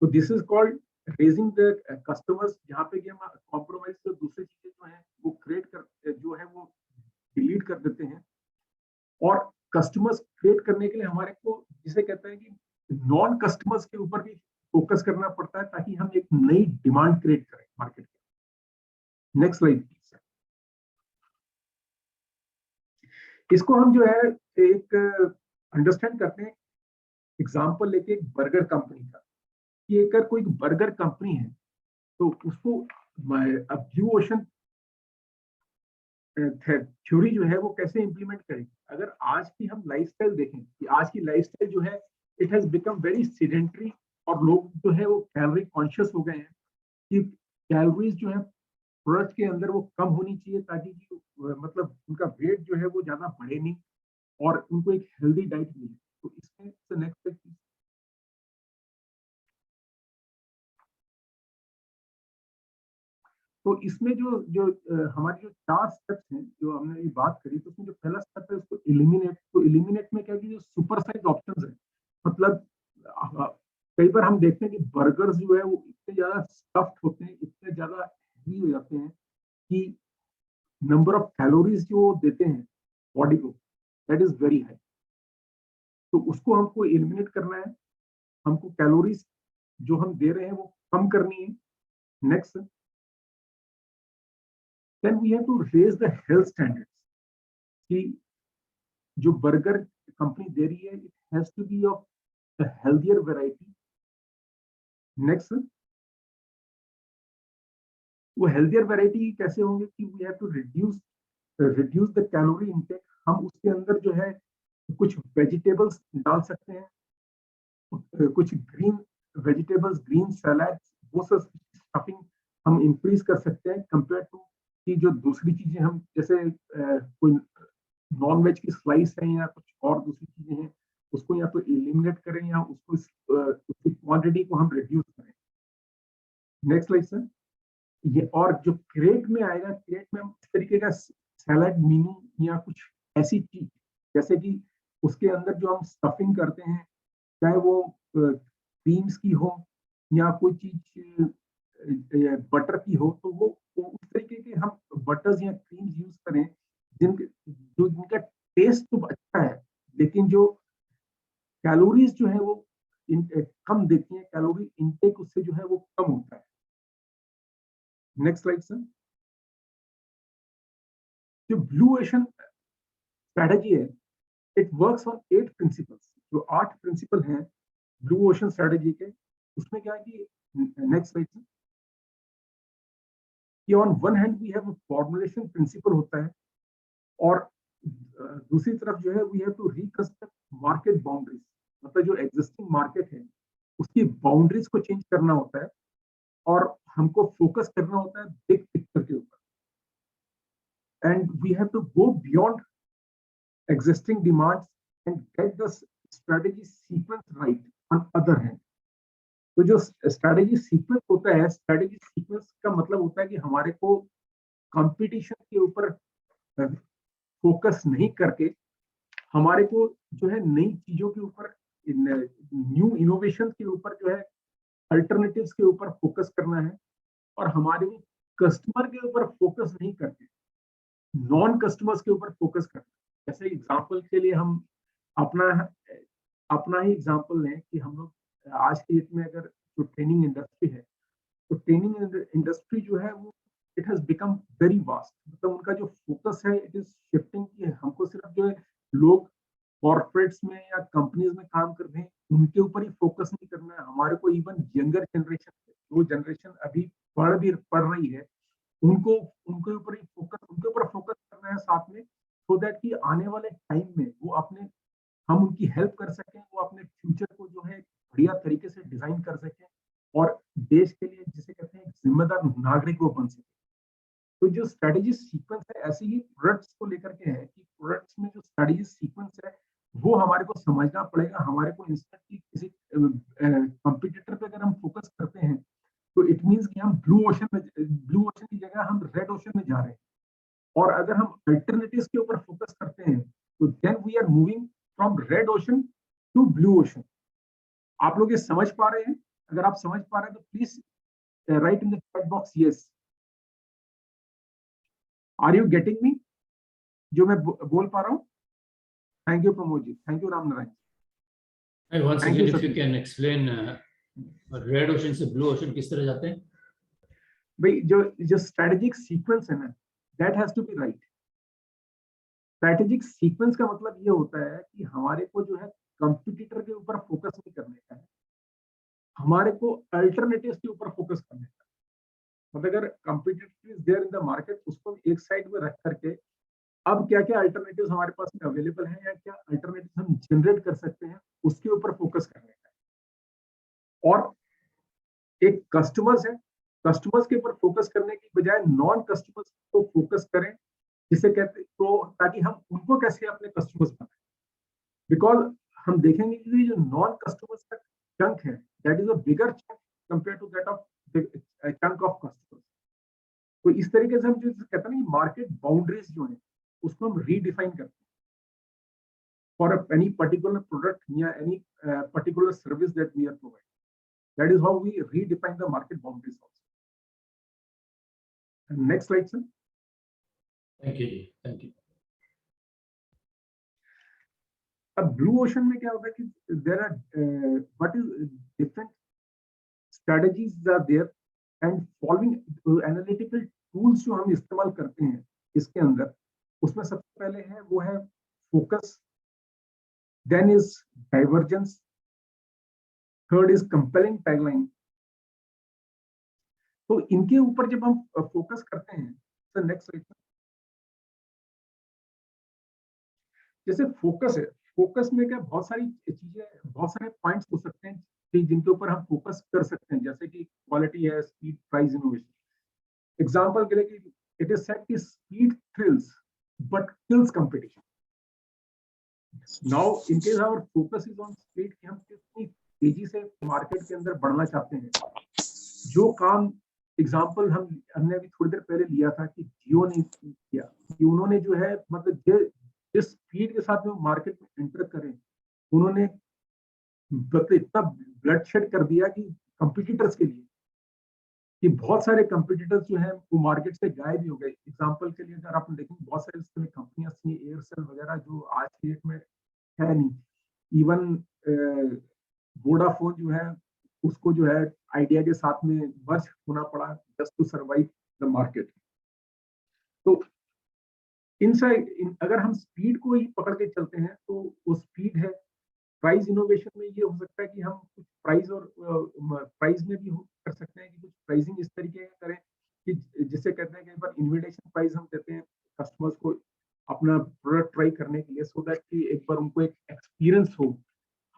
तो this is called raising the customers, जहाँ पे कि हम कॉम्प्रोमाइज से दूसरी चीजें जो है वो क्रिएट कर जो है वो डिलीट कर देते हैं। और कस्टमर्स क्रिएट करने के लिए हमारे को जिसे कहते हैं कि नॉन कस्टमर्स के ऊपर भी फोकस करना पड़ता है, ताकि हम एक नई डिमांड क्रिएट करें मार्केट में। Next slide please. इसको हम जो है एक अंडरस्टैंड करते हैं एग्जांपल लेके एक बर्गर कंपनी का, कि अगर कोई बर्गर कंपनी है तो उसको अब ब्लू ओशन थ्योरी जो है वो कैसे इंप्लीमेंट करेगी। अगर आज की हम लाइफस्टाइल देखें कि आज की लाइफस्टाइल जो है it has become very sedentary, और लोग जो है वो कैलोरी कॉन्शियस हो गए हैं कि कैलोरीज जो है प्रोडक्ट के अंदर वो कम होनी चाहिए, ताकि कि मतलब उनका वेट जो है वो ज्यादा बढ़े नहीं और उनको एक हेल्दी डाइट मिले। तो इसमें नेक्स्ट तो इसमें जो जो हमारी जो 4 स्टेप्स हैं जो हमने ये बात करी, तो उसमें जो पहला स्टेप है उसको एलिमिनेट। तो एलिमिनेट में क्या कि जो सुपर साइज ऑप्शंस है, मतलब कई बार हम देखते हैं कि बर्गर्स जो है वो इतने ज्यादा स्टफ्ड होते हैं, इतने ज्यादा हेवी हो जाते हैं कि नंबर ऑफ कैलोरीज जो वो देते हैं बॉडी को, दैट इज वेरी हाई। तो उसको हमको एलिमिनेट करना है, हमको कैलोरीज जो हम दे रहे हैं वो कम करनी है। Next, then we have to raise the health standards कि जो बर्गर कंपनी दे रही है, it has to be of a healthier variety. Next, वो healthier variety कैसे होंगे कि we have to reduce the calorie intake. हम उसके अंदर जो है कुछ वेजिटेबल्स डाल सकते हैं, कुछ ग्रीन वेजिटेबल्स, ग्रीन सैलाड, वो सब स्टफिंग हम इंक्रीज कर सकते हैं कंपेयर टू कि जो दूसरी चीजें हम जैसे कोई नॉन वेज की स्लाइस है या कुछ और दूसरी चीजें हैं, उसको या तो एलिमिनेट करें या उसको उसकी क्वांटिटी को हम रिड्यूस करें। Next slide sir. ये और जो क्रेट में आएगा, क्रेट में हम इस तरीके का सैलाड मेनू या कुछ ऐसी चीज, जैसे कि उसके अंदर जो हम स्टफिंग करते हैं, चाहे वो क्रीम्स की हो या कोई चीज बटर की हो, तो वो उस तरीके के हम बटर्स या क्रीम्स यूज करें जिनका टेस्ट तो अच्छा है, लेकिन जो कैलोरीज जो है वो कम देती है, कैलोरी इनटेक उससे जो है वो कम होता है। Next slide sir. जो ब्लू ओशन स्ट्रेटजी है, इट वर्क्स ऑन 8 प्रिंसिपल्स। जो 8 प्रिंसिपल हैं ब्लू ओशन स्ट्रेटजी के, उसमें क्या है कि नेक्स्ट स्लाइड सर, कि on one hand we have formulation principle होता है, और दूसरी तरफ जो है we have to reconstruct market boundaries, मतलब जो एग्जिस्टिंग मार्केट है उसकी बाउंड्रीज को चेंज करना होता है, और हमको फोकस करना होता है बिग पिक्चर के ऊपर, and we have to go beyond existing demands and get the strategy sequence right on other hand. तो जो strategy sequence होता है, strategy sequence का मतलब होता है कि हमारे को कंपटीशन के ऊपर फोकस नहीं करके हमारे को जो है नई चीजों के ऊपर, न्यू इनोवेशन के ऊपर जो है अल्टरनेटिव्स के ऊपर फोकस करना है, और हमारे कस्टमर के ऊपर फोकस नहीं करके नॉन कस्टमर्स के ऊपर फोकस करना। जैसे एग्जांपल के लिए हम अपना ही एग्जांपल लें कि हम लोग आज के डेट में अगर जो ट्रेनिंग इंडस्ट्री है, तो ट्रेनिंग इंडस्ट्री जो है वो it has become very vast. मतलब उनका जो फोकस है इट इज शिफ्टिंग कि हमको सिर्फ जो है लोग कॉर्पोरेट्स में या कंपनीज में काम कर रहे हैं उनके ऊपर ही फोकस नहीं करना है, हमारे को इवन यंगर जनरेशन, जो जनरेशन अभी पढ़ रही है, उनको उनके ऊपर ही फोकस करना है साथ में, सो दैट कि आने वाले टाइम में वो हम उनकी हेल्प कर सकें, वो अपने फ्यूचर को जो है बढ़िया तरीके से डिजाइन कर सकें और देश के लिए जिसे कहते हैं जिम्मेदार नागरिक वो बन सके। तो जो स्ट्रेटेजी सीक्वेंस है ऐसे ही प्रोडक्ट्स को लेकर के है कि प्रोडक्ट्स में जो स्ट्रेटेजी सीक्वेंस है वो हमारे को समझना पड़ेगा। हमारे को इंस्टेंटली किसी कंपटीटर पे अगर हम फोकस करते हैं तो इट मींस कि हम ब्लू ओशन की जगह हम रेड ओशन में जा रहे हैं, और अगर हम अल्टरनेटिव्स के ऊपर फोकस करते हैं तो then we are moving from red ocean to blue ocean. आप लोग ये समझ पा रहे हैं? अगर आप समझ पा रहे हैं तो please write in the chat box yes. Are you getting me जो मैं बोल पा रहा हूँ? Thank you Pramod ji, thank you Ram Narayan. once again if you can explain red ocean से ब्लू ओशन किस तरह जाते हैं? भाई जो स्ट्रेटेजिक सीक्वेंस है ना, that has to be right. Strategic sequence का मतलब ये होता है कि हमारे को जो है कंपटीटर के ऊपर फोकस नहीं करने का है, हमारे को अल्टरनेटिव्स के ऊपर फोकस करने का है। मतलब अगर competitor is there in the market, उसको एक साइड में रख करके अब क्या क्या अल्टरनेटिव्स हमारे पास में अवेलेबल हैं या क्या अल्टरनेटिव्स हम जनरेट कर सकते हैं, उसके ऊपर फोकस करने का है। और एक कस्टमर्स है, कस्टमर्स के ऊपर फोकस करने की बजाय नॉन कस्टमर्स को फोकस करें, जिसे कहते तो ताकि हम उनको कैसे अपने कस्टमर्स बनाए। बिकॉज हम देखेंगे कि जो नॉन कस्टमर्स का चंक है, that is a bigger chunk compare to that of chunk of customers. तो इस तरीके से हम जो कहते हैं ना, मार्केट बाउंड्रीज जो है उसको हम रीडिफाइन करते हैं फॉर एनी पर्टिकुलर प्रोडक्ट या any particular service that we are providing. That is how we redefine the market boundaries also. And next slide, sir. Thank you जी, थैंक यू। अब blue ocean में क्या होता है कि there are what is different strategies are there and following analytical tools जो हम इस्तेमाल करते हैं इसके अंदर, उसमें सबसे पहले है वो है focus, then is divergence, third is compelling tagline. तो इनके ऊपर जब हम फोकस करते हैं, तो नेक्स्ट स्लाइड, जैसे फोकस है, फोकस में क्या बहुत सारी चीजें, बहुत सारे पॉइंट्स हो सकते हैं कि जिनके ऊपर हम फोकस कर सकते हैं, जैसे कि क्वालिटी है, स्पीड, प्राइस, इनोवेशन। एग्जांपल के लिए कि इट इज सेड कि speed thrills but kills competition. Now in case our focus is on speed, कि हम कितनी तेजी से मार्केट के अंदर बढ़ना चाहते हैं। जो काम एग्जांपल हमने अभी थोड़ी देर पहले लिया था कि जियो ने किया, कि उन्होंने जो है मतलब जिस स्पीड के साथ में मार्केट में एंटर करें, उन्होंने इतना ब्लड शेड कर दिया कि कंपटीटर्स के लिए, कि बहुत सारे कंपटीटर्स जो हैं वो मार्केट से गायब ही हो गए। एग्जांपल के लिए अगर आप देखेंगे, बहुत सारे इसमें कंपनियां थी, एयरसेल वगैरह, जो आज की डेट में है नहीं। इवन वोडाफोन जो है, उसको जो है आइडिया के साथ में मर्ज होना पड़ा just to survive the market. तो अगर हम स्पीड को ही पकड़ के चलते हैं तो वो स्पीड है। प्राइस इनोवेशन में ये हो सकता है कि हम कुछ प्राइस और प्राइस में भी कर सकते हैं कि कुछ प्राइसिंग इस तरीके का करें कि जिसे कहते हैं कि एक बार इन्विटेशन प्राइस हम देते हैं कस्टमर्स को अपना प्रोडक्ट ट्राई करने के लिए, सो दैट कि एक बार उनको एक एक्सपीरियंस हो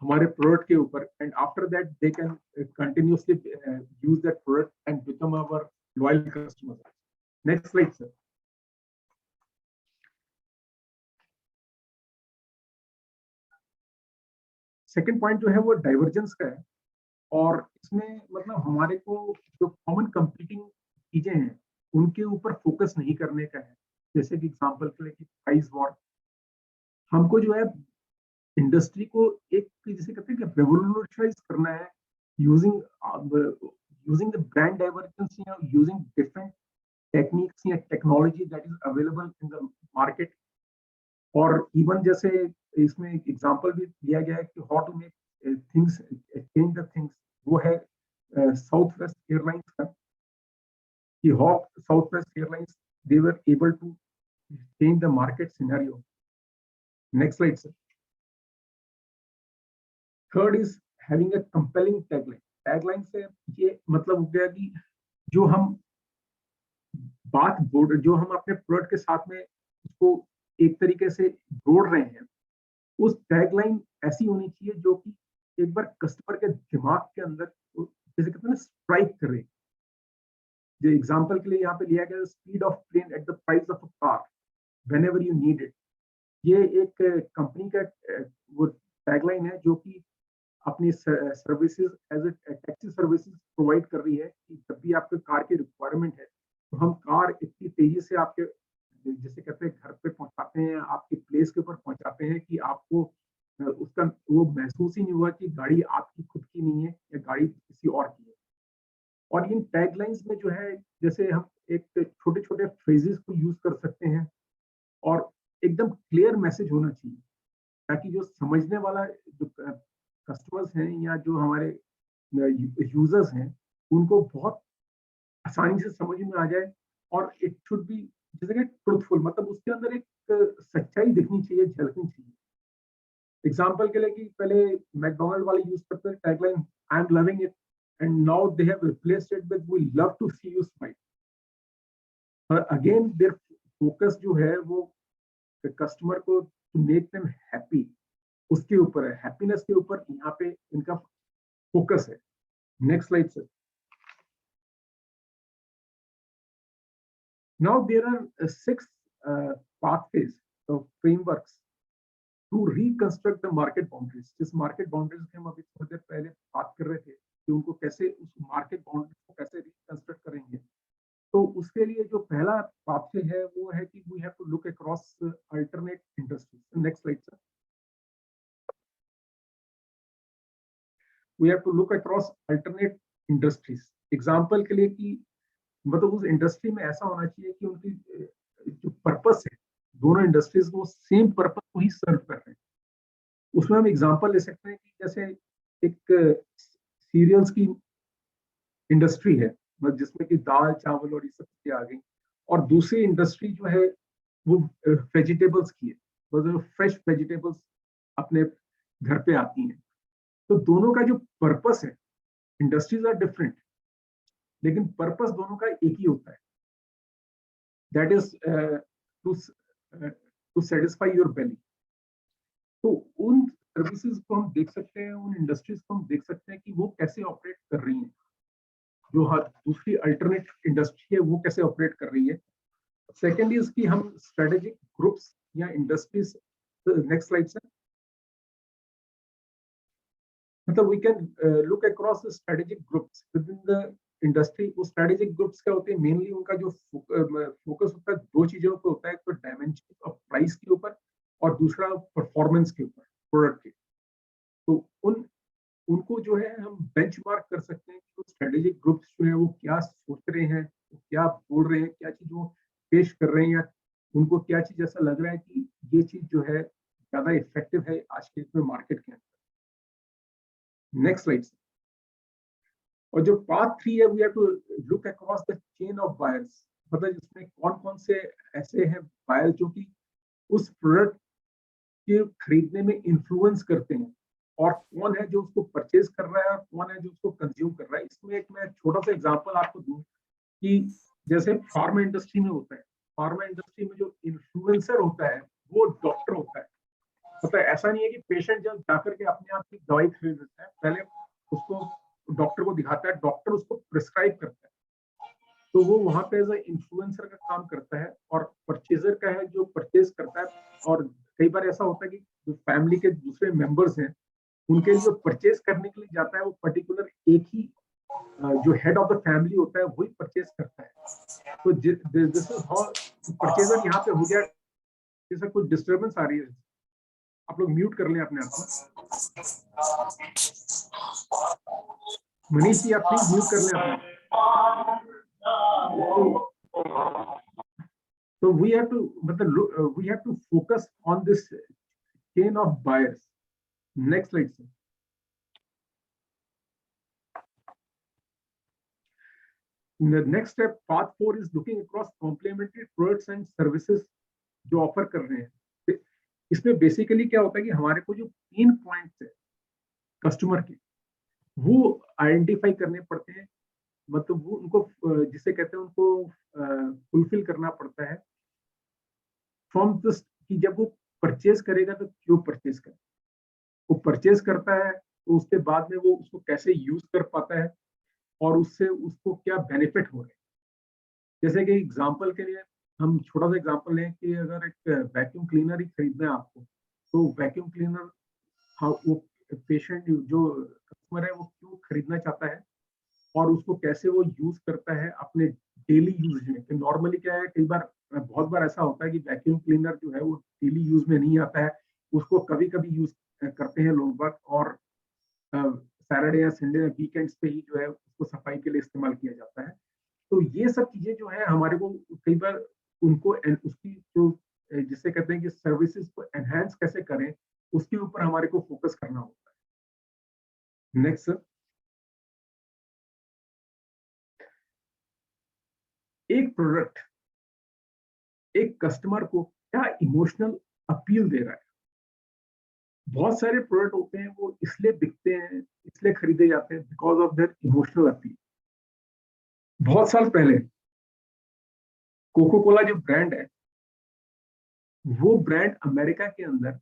हमारे प्रोडक्ट के ऊपर, and after that they can continuously use that product and become our loyal customer. Next slide sir. Second point जो है वो डाइवर्जेंस का है, और इसमें मतलब हमारे को जो कॉमन कंपीटिंग चीजें हैं उनके ऊपर फोकस नहीं करने का है। जैसे कि एग्जांपल के लिए कि प्राइस वॉर, हमको जो है इंडस्ट्री को एक जिसे कहते हैं कि रेवोल्यूशनाइज करना है यूजिंग द ब्रांड डाइवर्जेंस या यूजिंग डिफरेंट टेक्निक्स या technology that is available in the market. और इवन जैसे इसमें एग्जांपल भी दिया गया है कि how to make things change the things, वो है साउथ वेस्ट एयरलाइंस का, कि how Southwest Airlines they were able to change the market scenario. Next slide sir. Third is having a compelling tagline. Tagline से ये मतलब हो गया कि जो हम जो हम अपने प्रोडक्ट के साथ में उसको एक तरीके से जोड़ रहे हैं, उस टैगलाइन ऐसी होनी चाहिए जो कि एक बार कस्टमर के दिमाग के अंदर जैसे कहते हैं ना स्ट्राइक करे। जो एग्जांपल के लिए यहाँ पे लिया गया, speed of plane at the price of a car whenever you need it. ये एक कंपनी का वो टैगलाइन है जो कि अपनी services as a taxi services provide कर रही है कि जब भी आपके कार की रिक्वायरमेंट है तो हम कार इतनी तेजी से आपके जैसे कहते हैं घर पे पहुंचाते हैं, आपके प्लेस के ऊपर पहुंचाते हैं कि आपको उसका वो महसूस ही नहीं हुआ कि गाड़ी आपकी खुद की नहीं है या गाड़ी किसी और की है। और इन टैगलाइंस में जो है, जैसे हम एक छोटे छोटे फ्रेजेस को यूज कर सकते हैं और एकदम क्लियर मैसेज होना चाहिए, ताकि जो समझने वाला जो कस्टमर्स हैं या जो हमारे यूजर्स हैं उनको बहुत आसानी से समझ में आ जाए। और इट शुड बी जैसे कि ट्रूथफुल, मतलब उसके अंदर एक सच्चाई दिखनी चाहिए, झलकनी चाहिए। एग्जाम्पल के लिए कि पहले मैकडोनल्ड वाले यूज करते थे tagline I am loving it, and now they have replaced it with we love to see you smile. Again their focus जो है वो कस्टमर को टू मेक देम हैप्पी, उसके ऊपर है, हैप्पीनेस के ऊपर यहाँ पे इनका फोकस है। Next slide sir. Now there are 6 pathways of frameworks to reconstruct the market boundaries. जिस market boundaries की हम अभी थोड़ी देर पहले बात कर रहे थे कि उनको कैसे, उस market boundaries को कैसे reconstruct करेंगे, तो उसके लिए जो पहला पाथवे है वो है कि we have to look across alternate industries. Next slide sir. We have to look across alternate industries. Example के लिए कि मतलब उस इंडस्ट्री में ऐसा होना चाहिए कि उनकी जो पर्पस है, दोनों इंडस्ट्रीज को सेम पर्पस को ही सर्व कर रहे हैं। उसमें हम एग्जांपल ले सकते हैं कि जैसे एक सीरियल्स की इंडस्ट्री है, मतलब जिसमें कि दाल चावल और ये सब चीजें आ गई, और दूसरी इंडस्ट्री जो है वो वेजिटेबल्स की है, मतलब फ्रेश वेजिटेबल्स अपने घर पे आती हैं। तो दोनों का जो पर्पस है, इंडस्ट्रीज आर डिफरेंट, लेकिन पर्पस दोनों का एक ही होता है, that is to satisfy your belly. तो उन सर्विसेज को हम देख सकते हैं, उन इंडस्ट्रीज को हम देख सकते हैं कि वो कैसे ऑपरेट कर रही हैं, जो हर दूसरी अल्टरनेट इंडस्ट्री है वो कैसे ऑपरेट कर रही है। सेकेंड इज कि हम स्ट्रेटेजिक ग्रुप्स या इंडस्ट्रीज, नेक्स्ट स्लाइड सर, मतलब we can look across the strategic groups within the industry. वो स्ट्रेटेजिक ग्रुप्स क्या होते हैं, मेनली उनका जो फोकस होता है दो चीजों पे होता है, एक तो डायमेंशन ऑफ प्राइस के ऊपर और दूसरा परफॉर्मेंस के ऊपर, प्रोडक्ट के। तो उनको जो है हम बेंचमार्क कर सकते हैं कि स्ट्रेटेजिक ग्रुप्स जो है वो क्या सोच रहे हैं, वो क्या बोल रहे हैं, क्या चीज वो पेश कर रहे हैं, या उनको क्या चीज ऐसा लग रहा है कि ये चीज जो है ज्यादा इफेक्टिव है आज के इसमें मार्केट के अंदर। Next slide. और जो पार्ट 3 है, we have to look across the chain of buyers, मतलब इसमें कौन कौन से ऐसे हैं बायर जो कि उस प्रोडक्ट के खरीदने में इन्फ्लुएंस करते हैं, और कौन है जो उसको परचेज कर रहा है और कौन है जो उसको कंज्यूम कर रहा है। इसमें एक मैं छोटा सा एग्जांपल आपको दूं कि जैसे फार्मा इंडस्ट्री में होता है, फार्मा इंडस्ट्री में जो इन्फ्लुएंसर होता है वो डॉक्टर होता है। मतलब ऐसा नहीं है कि पेशेंट जब जाकर के अपने आप की दवाई खरीद लेता है, पहले उसको डॉक्टर को दिखाता है, डॉक्टर उसको प्रिस्क्राइब करता है, तो वो वहां पे एज इन्फ्लुएंसर का काम करता है, और परचेजर का है जो परचेज करता है। और कई बार ऐसा होता है कि जो फैमिली के दूसरे मेंबर्स हैं उनके लिए जो परचेज करने के लिए जाता है वो पर्टिकुलर एक ही जो हेड ऑफ द फैमिली होता है वही परचेज करता है। तो दिस इज हाउ परचेजर यहाँ पे हो गया। जैसे कुछ डिस्टर्बेंस आ रही है, आप लोग म्यूट कर लें अपने आप को। मनीष जी आप प्लीज म्यूट कर लें अपने। So we have to, मतलब we have to focus on this chain of buyers. Next slide, sir. The next step, path 4 is looking across complementary products and services जो ऑफर कर रहे हैं। इसमें बेसिकली क्या होता है कि हमारे को जो 3 पॉइंट्स है कस्टमर के, वो आइडेंटिफाई करने पड़ते हैं, मतलब वो उनको जिसे कहते हैं उनको फुलफिल करना पड़ता है फ्रॉम दिस, कि जब वो परचेज करेगा तो क्यों परचेज करे, वो परचेज करता है तो उसके बाद में वो उसको कैसे यूज कर पाता है और उससे उसको क्या बेनिफिट हो रहे हैं। जैसे कि एग्जांपल के लिए हम छोटा सा एग्जांपल लें कि अगर एक वैक्यूम क्लीनर ही खरीदना है आपको, तो वैक्यूम क्लीनर वो पेशेंट जो कस्टमर है वो क्यों खरीदना चाहता है और उसको कैसे वो यूज करता है अपने डेली यूज में। नॉर्मली क्या है, कई बार बहुत बार ऐसा होता है कि वैक्यूम क्लीनर जो है वो डेली यूज में नहीं आता है, उसको कभी कभी यूज करते हैं लोग बाग, और सैटरडे या संडे या वीकेंड्स पे ही जो है उसको सफाई के लिए इस्तेमाल किया जाता है। तो ये सब चीजें जो है हमारे को कई बार उनको उसकी जो जिसे कहते हैं कि सर्विसेज को एनहांस कैसे करें, उसके ऊपर हमारे को फोकस करना होता है। Next sir. एक प्रोडक्ट एक कस्टमर को क्या इमोशनल अपील दे रहा है। बहुत सारे प्रोडक्ट होते हैं वो इसलिए बिकते हैं, इसलिए खरीदे जाते हैं because of their emotional appeal. बहुत साल पहले कोको कोला जो ब्रांड है, वो ब्रांड अमेरिका के अंदर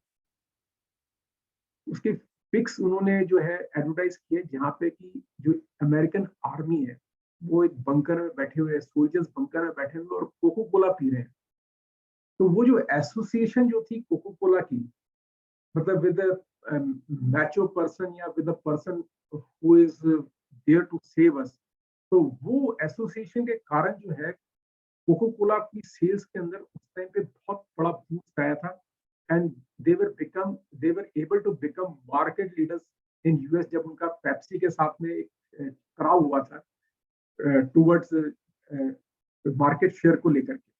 उसके पिक्स उन्होंने जो है एडवर्टाइज किए, जहाँ पे कि जो अमेरिकन आर्मी है वो एक बंकर में बैठे हुए हैं, सोल्जर्स बंकर में बैठे हुए और कोको कोला पी रहे हैं। तो वो जो एसोसिएशन जो थी कोको कोला की, मतलब विद मैचो पर्सन या with a person who is there to save us, तो वो एसोसिएशन के कारण जो है कोको कोला की सेल्स के अंदर उस टाइम पे बहुत बड़ा बूस्ट आया था। And they were able to become market leaders in US, जब उनका पेप्सी के साथ में एक करार हुआ था टुवर्ड्स मार्केट शेयर को लेकर के।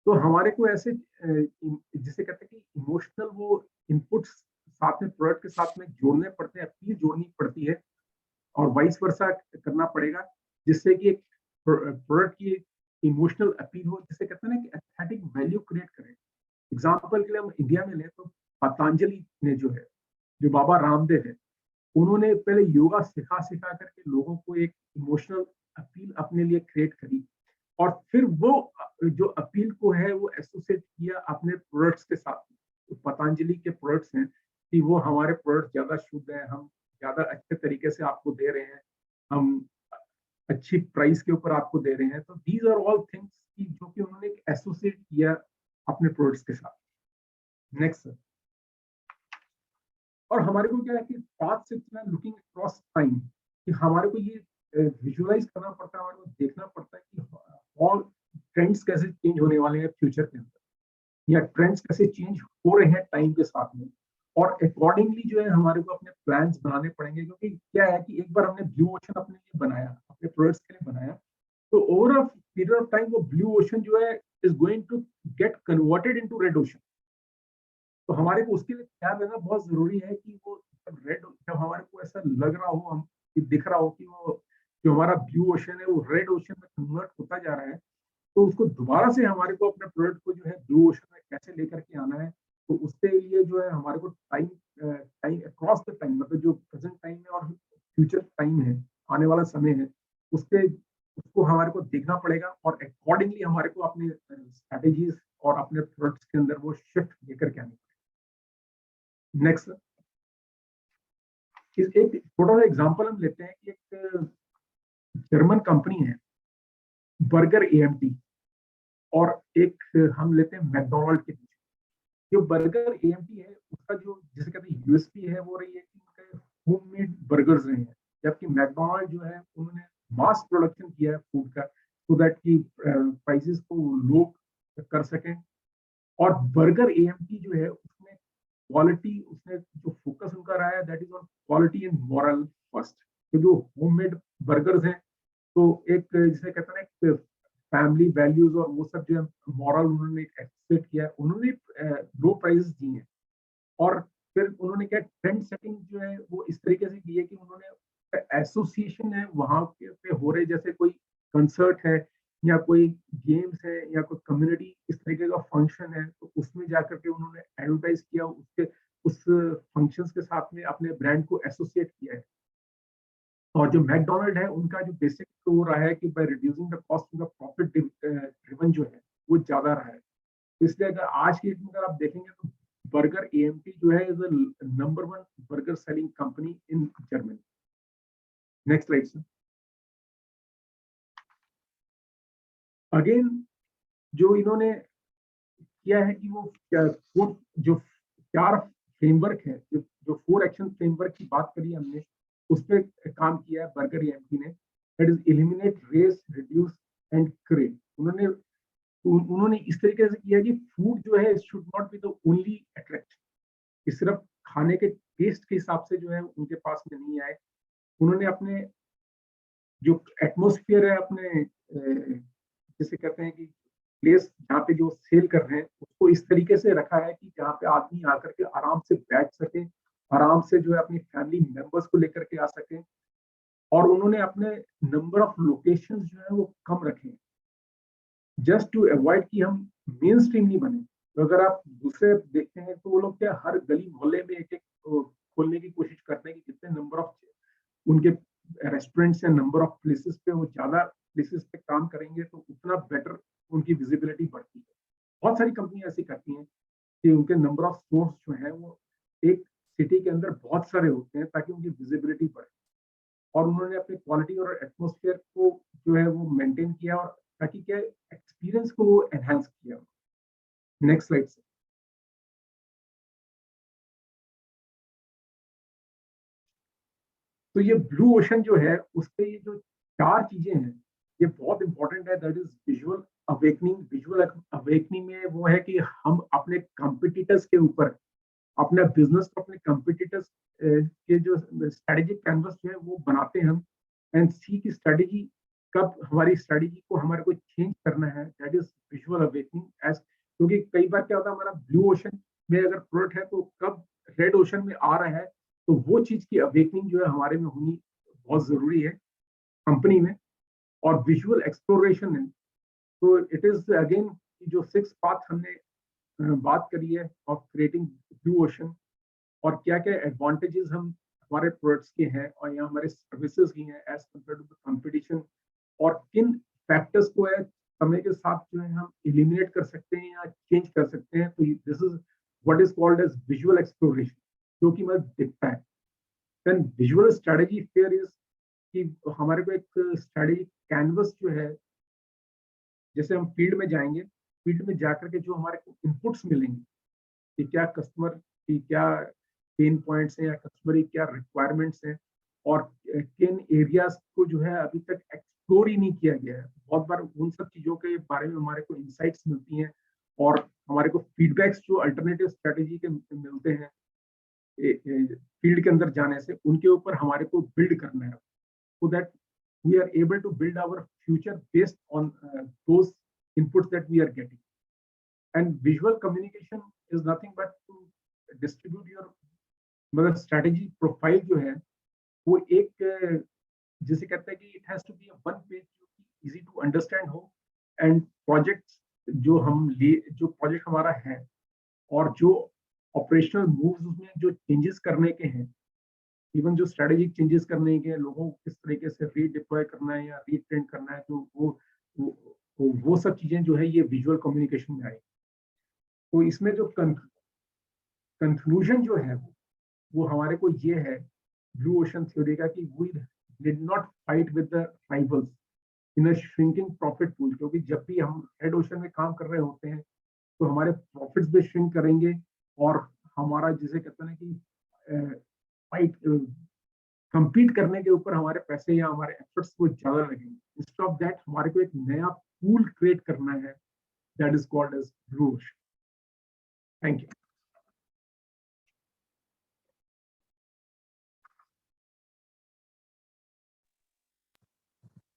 तो हमारे को ऐसे जिसे कहते हैं कि इमोशनल वो इनपुट्स साथ में प्रोडक्ट के साथ में जोड़ने पड़ते हैं, अपील जोड़नी पड़ती है और वाइस वर्सा करना पड़ेगा, जिससे कि एक प्रोडक्ट की इमोशनल अपील हो, जिसे कहते हैं ना कि एस्थेटिक वैल्यू क्रिएट करें। एग्जाम्पल के लिए हम इंडिया में लें तो पतंजलि ने जो है, जो बाबा रामदेव है, उन्होंने पहले योगा सिखा करके लोगों को एक इमोशनल अपील अपने लिए क्रिएट करी और फिर वो जो अपील को है वो एसोसिएट किया अपने प्रोडक्ट्स के साथ। तो पतंजलि के प्रोडक्ट्स हैं कि वो हमारे प्रोडक्ट ज्यादा शुद्ध है, हम ज्यादा अच्छे तरीके से आपको दे रहे हैं, हम अच्छी प्राइस के ऊपर आपको दे रहे हैं। तो दीज आर ऑल थिंग्स की जो कि उन्होंने एसोसिएट किया अपने प्रोडक्ट्स के साथ। Next sir. और हमारे को क्या है कि पाथ से लुकिंग अक्रॉस टाइम, कि हमारे को ये विजुअलाइज करना पड़ता है, हमारे को देखना पड़ता है कि ऑल ट्रेंड्स कैसे चेंज होने वाले हैं फ्यूचर के अंदर, या ट्रेंड्स कैसे चेंज हो रहे हैं टाइम के साथ में, और अकॉर्डिंगली जो है हमारे को अपने प्लान्स बनाने पड़ेंगे। क्योंकि क्या है कि एक बार हमने ब्लू ओशन अपने लिए बनाया, अपने प्रोडक्ट्स के लिए बनाया, तो over a period of time वो ब्लू ओशन जो है is going to get converted into red ocean. तो हमारे को उसके लिए तैयार रहना बहुत जरूरी है कि वो रेड, जब हमारे को ऐसा लग रहा हो, हम दिख रहा हो कि वो जो हमारा ब्लू ओशन है वो रेड ओशन में कन्वर्ट होता जा रहा है, तो उसको दोबारा से हमारे को अपने प्रोडक्ट को जो है ब्लू ओशन में कैसे लेकर के आना है। तो उसके लिए जो है हमारे को टाइम अक्रॉस द टाइम, मतलब जो प्रेजेंट टाइम है और फ्यूचर टाइम है, आने वाला समय है, उसको हमारे को देखना पड़ेगा और अकॉर्डिंगली हमारे को अपने स्ट्रेटेजीज और अपने प्रोडक्ट्स के अंदर वो शिफ्ट लेकर के आने पड़ेगा। नेक्स्ट, एक छोटा सा एग्जांपल हम लेते हैं कि एक जर्मन कंपनी है बर्गर एएमटी, और एक हम लेते हैं मैकडोनल्ड के पीछे। जो बर्गर एएमटी है उसका जो जिसे कहते हैं यूएसपी है वो रही है कि उनके होममेड बर्गर्स रहे हैं, जबकि मैकडोनल्ड जो है उन्होंने मास प्रोडक्शन किया है फूड का, सो दैट की प्राइसेस को लो कर सकें। और बर्गर एएमटी जो है उसमें क्वालिटी, उसने जो फोकस उनका रहा है that is on quality and moral first. तो जो होममेड बर्गर्स हैं, तो एक जिसे कहते हैं ना फैमिली वैल्यूज और वो सब जो है मॉरल उन्होंने एक्सेप्ट किया, उन्होंने लो प्राइसेस दिए हैं। और फिर उन्होंने क्या ट्रेंड सेटिंग जो है वो इस तरीके से की है कि उन्होंने एसोसिएशन है वहां पे हो रहे, जैसे कोई कंसर्ट है या कोई गेम्स है या कोई कम्युनिटी इस तरीके का फंक्शन है, तो उसमें जाकर के उन्होंने एडवर्टाइज किया, उसके उस फंक्शंस के साथ में अपने ब्रांड को एसोसिएट किया है। और जो मैकडोनल्ड है उनका जो बेसिक तो वो रहा है कि by reducing the cost to the profit driven जो है वो ज्यादा रहा है। तो इसलिए अगर आज की डेट में अगर आप देखेंगे तो बर्गर एएमटी जो है is the number 1 burger selling company in Germany. Next slide sir. Again जो इन्होंने किया है कि वो जो 4 फ्रेमवर्क है, जो 4 एक्शन फ्रेमवर्क की बात करी हमने, उस पर काम किया है बर्गर एएमटी ने, that is eliminate, raise, reduce and create. उन्होंने इस तरीके से किया कि फूड जो है should not be the only attract, कि सिर्फ खाने के टेस्ट के हिसाब से जो है उनके पास में नहीं आए। उन्होंने अपने जो एटमोस्फियर है, अपने जिसे कहते हैं कि प्लेस जहाँ पे जो सेल कर रहे हैं उसको इस तरीके से रखा है कि जहाँ पे आदमी आकर के आराम से बैठ सके, आराम से जो है अपनी फैमिली मेंबर्स को लेकर के आ सके। और उन्होंने अपने नंबर ऑफ लोकेशंस जो है वो कम रखे हैं, जस्ट टू अवॉइड कि हम मेन स्ट्रीम नहीं बने। तो अगर आप दूसरे देखते हैं तो वो लोग क्या हर गली मोहल्ले में एक एक खोलने की कोशिश करते हैं कि कितने नंबर ऑफ उनके रेस्टोरेंट्स या नंबर ऑफ प्लेसेस पे वो ज्यादा प्लेसेस पे काम करेंगे तो उतना बेटर उनकी विजिबिलिटी बढ़ती है। बहुत सारी कंपनियां ऐसी करती हैं कि उनके नंबर ऑफ स्टोर्स जो है वो एक सिटी के अंदर बहुत सारे होते हैं ताकि उनकी विजिबिलिटी बढ़े, और उन्होंने अपनी क्वालिटी और एटमोसफियर को जो है वो मेंटेन किया, और ताकि क्या एक्सपीरियंस को वो एनहांस किया। नेक्स्ट स्लाइड से। तो ये ब्लू ओशन जो है उस पे ये जो 4 चीजें हैं ये बहुत इंपॉर्टेंट है। That is visual awakening. Visual awakening में वो है कि हम अपने कॉम्पिटिटर्स के ऊपर अपना बिजनेस को अपने कॉम्पिटिटर्स के जो स्ट्रेटेजिक कैनवस जो है वो बनाते हैं हम, एंड सी की स्ट्रेटेजी कब हमारी स्ट्रेटेजी को हमारे को चेंज करना है, that is visual awakening. As क्योंकि कई बार क्या होता है हमारा ब्लू ओशन में अगर प्रोडक्ट है तो कब रेड ओशन में आ रहा है, तो वो चीज की अवेकनिंग जो है हमारे में होनी बहुत जरूरी है कंपनी में। और विजुअल एक्सप्लोरेशन है तो इट इज अगेन जो 6 पाथ हमने बात करी है ऑफ क्रिएटिंग ब्लू ओशन, और क्या क्या एडवांटेजेस हम हमारे प्रोडक्ट्स के हैं और या हमारे सर्विसेज की हैं as compare to the competition, और किन फैक्टर्स को है समय के साथ जो है हम एलिमिनेट कर सकते हैं या चेंज कर सकते हैं। तो this is what is called as visual exploration, जो कि मतलब दिखता है। Then visual strategy fair is कि हमारे को एक स्ट्रेटेजी कैनवस जो है, जैसे हम फील्ड में जाएंगे, फील्ड में जाकर के जो हमारे को इनपुट्स मिलेंगे कि क्या कस्टमर की क्या पेन पॉइंट्स हैं या कस्टमर की क्या रिक्वायरमेंट्स हैं, और किन एरियाज को जो है अभी तक एक्सप्लोर ही नहीं किया गया है। बहुत बार उन सब चीज़ों के बारे में हमारे को इंसाइट्स मिलती हैं, और हमारे को फीडबैक्स जो अल्टरनेटिव स्ट्रेटेजी के मिलते हैं फील्ड के अंदर जाने से, उनके ऊपर हमारे को बिल्ड करना है, so that we are able to build our future based on those inputs that we are getting. And visual communication is nothing but to distribute your मतलब strategy profile जो है वो एक जिसे कहते हैं कि it has to be a one page जो कि easy to understand हो, and projects जो जो project हमारा है और जो operational moves उसमें जो changes करने के हैं, इवन जो स्ट्रेटेजिक चेंजेस करने के लोगों को किस तरीके से रीडिप्लॉय करना है या रीट्रेन करना है, तो वो सब चीजें जो है ये विजुअल कम्युनिकेशन में आएगी। तो इसमें जो कंक्लूजन जो है वो हमारे को ये है ब्लू ओशन थ्योरी का कि we did not fight with the rivals in a shrinking profit pool, क्योंकि जब भी हम रेड ओशन में काम कर रहे होते हैं तो हमारे प्रॉफिट्स भी श्रिंक करेंगे, और हमारा जिसे कहते हैं कि फाइट compete करने के ऊपर हमारे पैसे या हमारे एफर्ट्स को ज्यादा लगेंगे। इंस्टेड ऑफ दैट हमारे को एक नया पूल क्रिएट करना है, that is called as blue ocean. Thank you.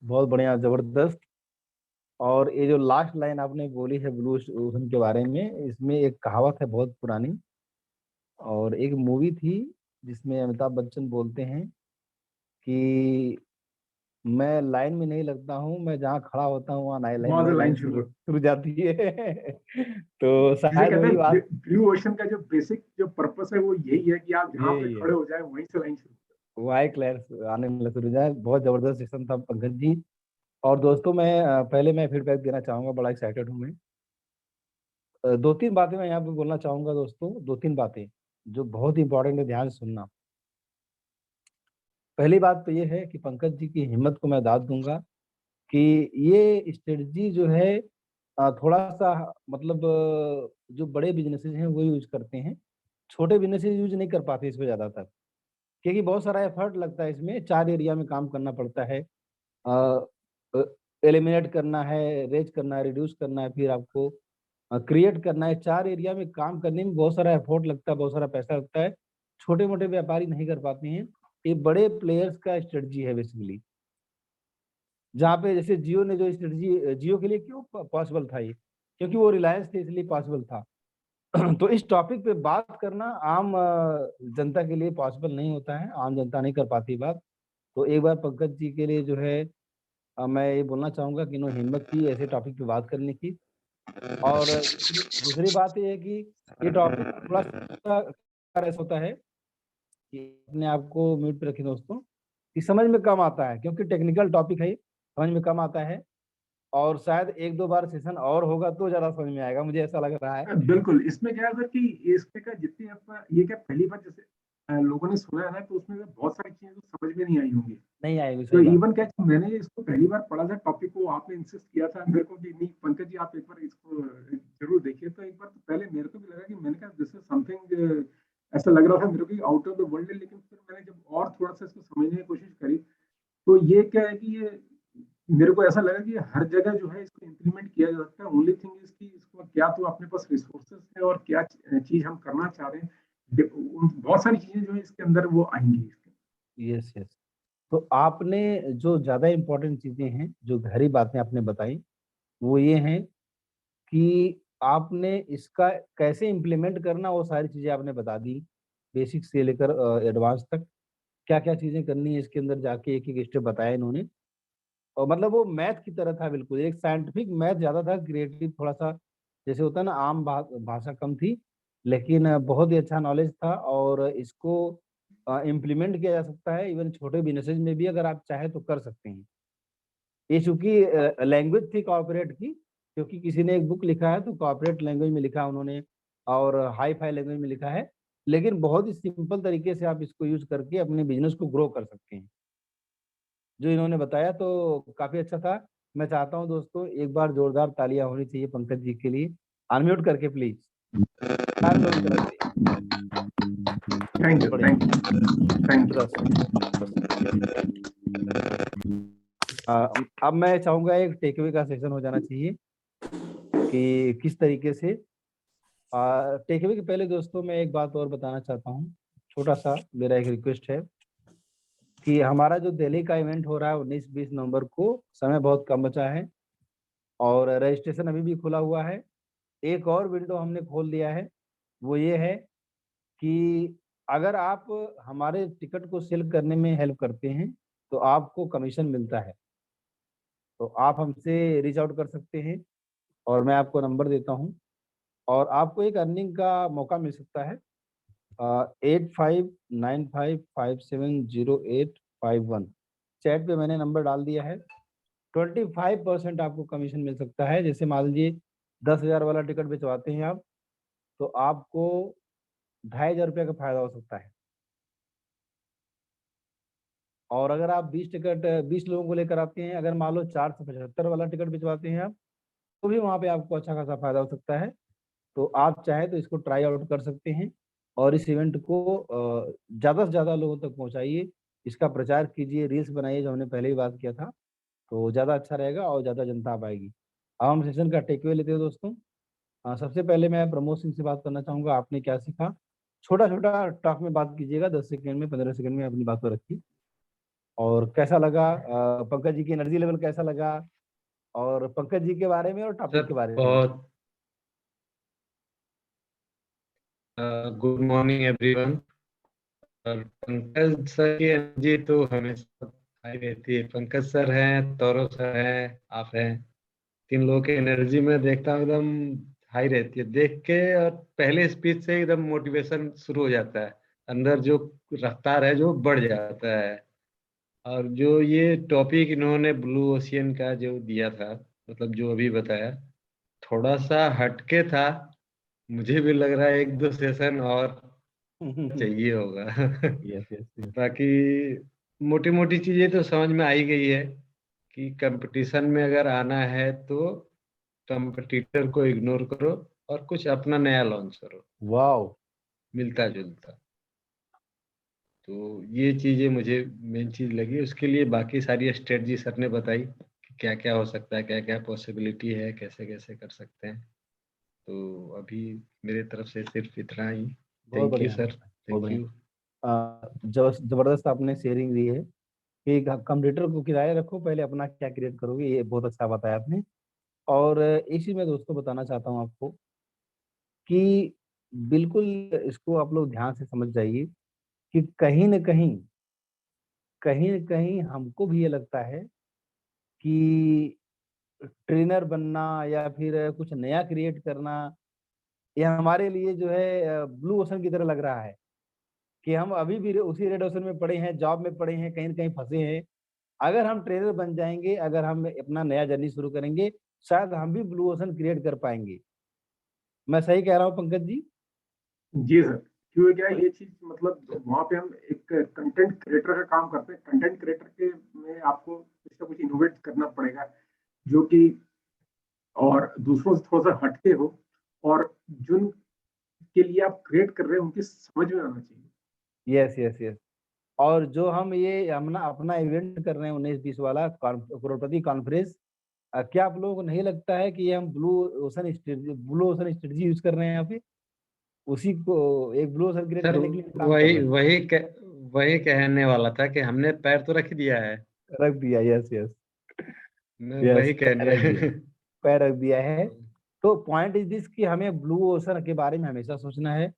बहुत बढ़िया, जबरदस्त। और ये जो लास्ट लाइन आपने बोली है ब्लू ओशन के बारे में, इसमें एक कहावत है बहुत पुरानी, और एक मूवी थी जिसमें अमिताभ बच्चन बोलते हैं कि मैं लाइन में नहीं लगता हूँ, मैं जहाँ खड़ा होता हूँ वहाँ लाइन शुरू जाती है। तो शायद वही बात, ब्लू ओशन का जो बेसिक जो पर्पस है वो यही है कि आप जहाँ पे खड़े हो जाए वहीं से लाइन शुरू, वही क्लियर आने में शुरू जाए। बहुत जबरदस्त सेशन था पंकज जी। और दोस्तों मैं पहले मैं फीडबैक देना चाहूंगा, बड़ा एक्साइटेड हूँ मैं। 2-3 बातें मैं यहाँ पे बोलना चाहूंगा दोस्तों, 2-3 बातें जो बहुत ही इंपॉर्टेंट है, ध्यान से सुनना। पहली बात तो ये है कि पंकज जी की हिम्मत को मैं दाद दूंगा कि ये स्ट्रेटजी जो है थोड़ा सा मतलब जो बड़े बिजनेसेस हैं वो यूज करते हैं, छोटे बिजनेसेस यूज नहीं कर पाते इसमें ज़्यादातर, क्योंकि बहुत सारा एफर्ट लगता है इसमें। 4 एरिया में काम करना पड़ता है, एलिमिनेट करना है, रेज करना है, रिड्यूस करना है, फिर आपको क्रिएट करना है। 4 एरिया में काम करने में बहुत सारा एफर्ट लगता है, बहुत सारा पैसा लगता है। छोटे मोटे व्यापारी नहीं कर पाते हैं, ये बड़े प्लेयर्स का स्ट्रेटजी है बेसिकली। जहाँ पे जैसे जियो ने जो स्ट्रेटजी, जियो के लिए क्यों पॉसिबल था ये, क्योंकि वो रिलायंस थे इसलिए पॉसिबल था। तो इस टॉपिक पे बात करना आम जनता के लिए पॉसिबल नहीं होता है, आम जनता नहीं कर पाती बात। तो एक बार पंकज जी के लिए जो है मैं ये बोलना चाहूँगा कि इन्होंने हिम्मत की ऐसे टॉपिक पे बात करने की। और दूसरी बात ये है कि ये टॉपिक थोड़ा-सा ऐसा होता है कि अपने आप को म्यूट पे रखें दोस्तों, कि समझ में कम आता है क्योंकि टेक्निकल टॉपिक है ये, समझ में कम आता है और शायद 1-2 बार सेशन और होगा तो ज़्यादा समझ में आएगा, मुझे ऐसा लग रहा है। बिल्कुल, इसमें क्या है सर कि इसमें क्या जितनी आप ये क्या पहली बार जैसे लोगों ने सुना है ना, तो उसमें बहुत सारी चीज़ें तो समझ में नहीं आई होंगी। नहीं आएगी, तो सही बात। इवन क्या है, मैंने इसको पहली बार पढ़ा था टॉपिक को, आपने इंसिस्ट किया था मेरे को कि नहीं पंकज जी आप एक बार इसको ज़रूर देखिए। तो एक बार तो पहले मेरे को भी लगा कि मैंने कहा दिस इज़ समथिंग ऐसा लग रहा था मेरे को कि आउट ऑफ द वर्ल्ड है, लेकिन फिर मैंने जब और थोड़ा-सा इसको समझने की कोशिश करी, तो ये क्या है कि ये मेरे को ऐसा लगा कि हर जगह जो है इसको इम्प्लीमेंट किया जा सकता है। ओनली थिंग इज़ कि इसको क्या तो अपने पास रिसोर्सेज़ है और क्या चीज़ हम करना चाह रहे हैं। बहुत सारी चीज़ें जो है इसके अंदर वो आएँगी। Yes, yes. तो आपने जो ज़्यादा इम्पोर्टेंट चीज़ें हैं, जो गहरी बातें आपने बताई, वो ये हैं कि आपने इसका कैसे इम्प्लीमेंट करना वो सारी चीज़ें आपने बता दी, बेसिक से लेकर एडवांस तक। क्या-क्या चीज़ें करनी है इसके अंदर जाके एक-एक स्टेप बताया इन्होंने। और मतलब वो मैथ की तरह था बिल्कुल, एक साइंटिफिक मैथ ज़्यादा था, क्रिएटिव थोड़ा-सा जैसे होता है ना आम भाषा कम थी, लेकिन बहुत ही अच्छा नॉलेज था और इसको इम्प्लीमेंट किया जा सकता है, इवन छोटे बिज़नेसेस में भी अगर आप चाहें तो कर सकते हैं। ये चूँकि लैंग्वेज थी कॉर्पोरेट की, क्योंकि किसी ने एक बुक लिखा है तो कॉर्पोरेट लैंग्वेज में लिखा उन्होंने और हाई-फाई लैंग्वेज में लिखा है, लेकिन बहुत ही सिंपल तरीके से आप इसको यूज़ करके अपने बिज़नेस को ग्रो कर सकते हैं। जो इन्होंने बताया तो काफ़ी अच्छा था। मैं चाहता हूँ दोस्तों एक बार जोरदार तालियाँ होनी चाहिए पंकज जी के लिए। अनम्यूट करके प्लीज़। आप लोगों की तरफ से। थैंक यू, बढ़िया। Thank you. अब मैं चाहूँगा एक टेक अवे का सेशन हो जाना चाहिए कि किस तरीके से टेक अवे के पहले दोस्तों मैं एक बात और बताना चाहता हूँ। छोटा-सा मेरा एक रिक्वेस्ट है कि हमारा जो दिल्ली का इवेंट हो रहा है 19-20 नवंबर को, समय बहुत कम बचा है और रजिस्ट्रेशन अभी भी खुला हुआ है। एक और विंडो हमने खोल दिया है, वो ये है कि अगर आप हमारे टिकट को सेल करने में हेल्प करते हैं, तो आपको कमीशन मिलता है। तो आप हमसे रीच आउट कर सकते हैं और मैं आपको नंबर देता हूँ और आपको एक अर्निंग का मौका मिल सकता है 8595570851 चैट पे मैंने नंबर डाल दिया है। 25% आपको कमीशन मिल सकता है। जैसे मान लीजिए 10,000 वाला टिकट बेचवाते हैं आप, तो आपको ₹2,500 का फ़ायदा हो सकता है। और अगर आप 20 लोगों को लेकर आते हैं, अगर मान लो 4 से 75 वाला टिकट भिजवाते हैं आप, तो भी वहाँ पे आपको अच्छा खासा फ़ायदा हो सकता है। तो आप चाहें तो इसको ट्राई आउट कर सकते हैं और इस इवेंट को ज़्यादा से ज़्यादा लोगों तक पहुँचाइए, इसका प्रचार कीजिए, रील्स बनाइए जो हमने पहले ही बात किया था, तो ज़्यादा अच्छा रहेगा और ज़्यादा जनता आ पाएगी। अब हम सेशन का टेक अवे लेते हैं दोस्तों। सबसे पहले मैं प्रमोद सिंह से बात करना चाहूँगा, आपने क्या सीखा? छोटा-छोटा टॉक में बात कीजिएगा, 10 सेकंड में, 15 सेकंड में अपनी बात को रखिए। और कैसा लगा पंकज जी की एनर्जी लेवल कैसा लगा? और पंकज जी के बारे में और टॉपिक सर के बारे में? बहुत गुड मॉर्निंग एवरीवन। और पंकज सर की एनर्जी तो हमेशा हाई रहती है। पंकज सर हैं, तौरव सर हैं, आप हैं, तीन लोगों की एनर्जी में देखता हूँ एकदम हाई रहती है देख के। और पहले स्पीच से एकदम मोटिवेशन शुरू हो जाता है, अंदर जो रफ्तार है जो बढ़ जाता है। और जो ये टॉपिक इन्होंने ब्लू ओशियन का जो दिया था, मतलब जो अभी बताया, थोड़ा सा हटके था। मुझे भी लग रहा है एक दो सेशन और चाहिए होगा। Yes, yes, yes. बाकी मोटी मोटी चीजें तो समझ में आई गई है कि कंपटीशन में अगर आना है तो कंपटीटर को इग्नोर करो और कुछ अपना नया लॉन्च करो, वाओ! मिलता जुलता। तो ये चीजें मुझे मेन चीज लगी। उसके लिए बाकी सारी स्ट्रेटजी सर ने बताई कि क्या क्या हो सकता है, क्या क्या पॉसिबिलिटी है, कैसे कैसे कर सकते हैं। तो अभी मेरे तरफ से सिर्फ इतना ही। बहुत थैंक यू बढ़िया, सर, बहुत थैंक बढ़िया। यू। ज़बरदस्त आपने शेयरिंग दी है कि कंप्यूटर को किराए रखो, पहले अपना क्या क्रिएट करोगे, ये बहुत अच्छा बताया आपने। और इसी में दोस्तों बताना चाहता हूँ आपको कि बिल्कुल इसको आप लोग ध्यान से समझ जाइए कि कहीं न कहीं हमको भी ये लगता है कि ट्रेनर बनना या फिर कुछ नया क्रिएट करना, ये हमारे लिए जो है ब्लू ओशन की तरह लग रहा है कि हम अभी भी उसी रेड ओशन में पड़े हैं, जॉब में पड़े हैं, कहीं न कहीं फंसे हैं। अगर हम ट्रेनर बन जाएंगे, अगर हम अपना नया जर्नी शुरू करेंगे, शायद हम भी ब्लू ओशन क्रिएट कर पाएंगे। मैं सही कह रहा हूँ पंकज जी? जी सर, क्योंकि क्या है, ये चीज मतलब वहाँ पे हम एक कंटेंट क्रिएटर का काम करते हैं। कंटेंट क्रिएटर के में आपको कुछ ना कुछ इनोवेट करना पड़ेगा, जो कि और दूसरों से थोड़ा सा हटके हो, और जिन के लिए आप क्रिएट कर रहे हैं उनकी समझ में आना चाहिए। Yes yes yes. और जो हम ये अपना अपना इवेंट कर रहे हैं 19-20 वाला करोड़पति कॉन्फ्रेंस, क्या आप लोगों को नहीं लगता है कि ये हम ब्लू ओशन स्ट्रेटजी यूज कर रहे हैं यहाँ पे? उसी को एक ब्लू ओशन क्रिएट सर करने के लिए काम कर रहे हैं। वही कहने वाला था कि हमने पैर तो रख दिया है। रख दिया, यस यस मैं वही पैर रख दिया, कहने पैर रख दिया है। तो पॉइंट इज दिस कि हमें ब्लू ओशन के बारे में हमेशा सोचना है।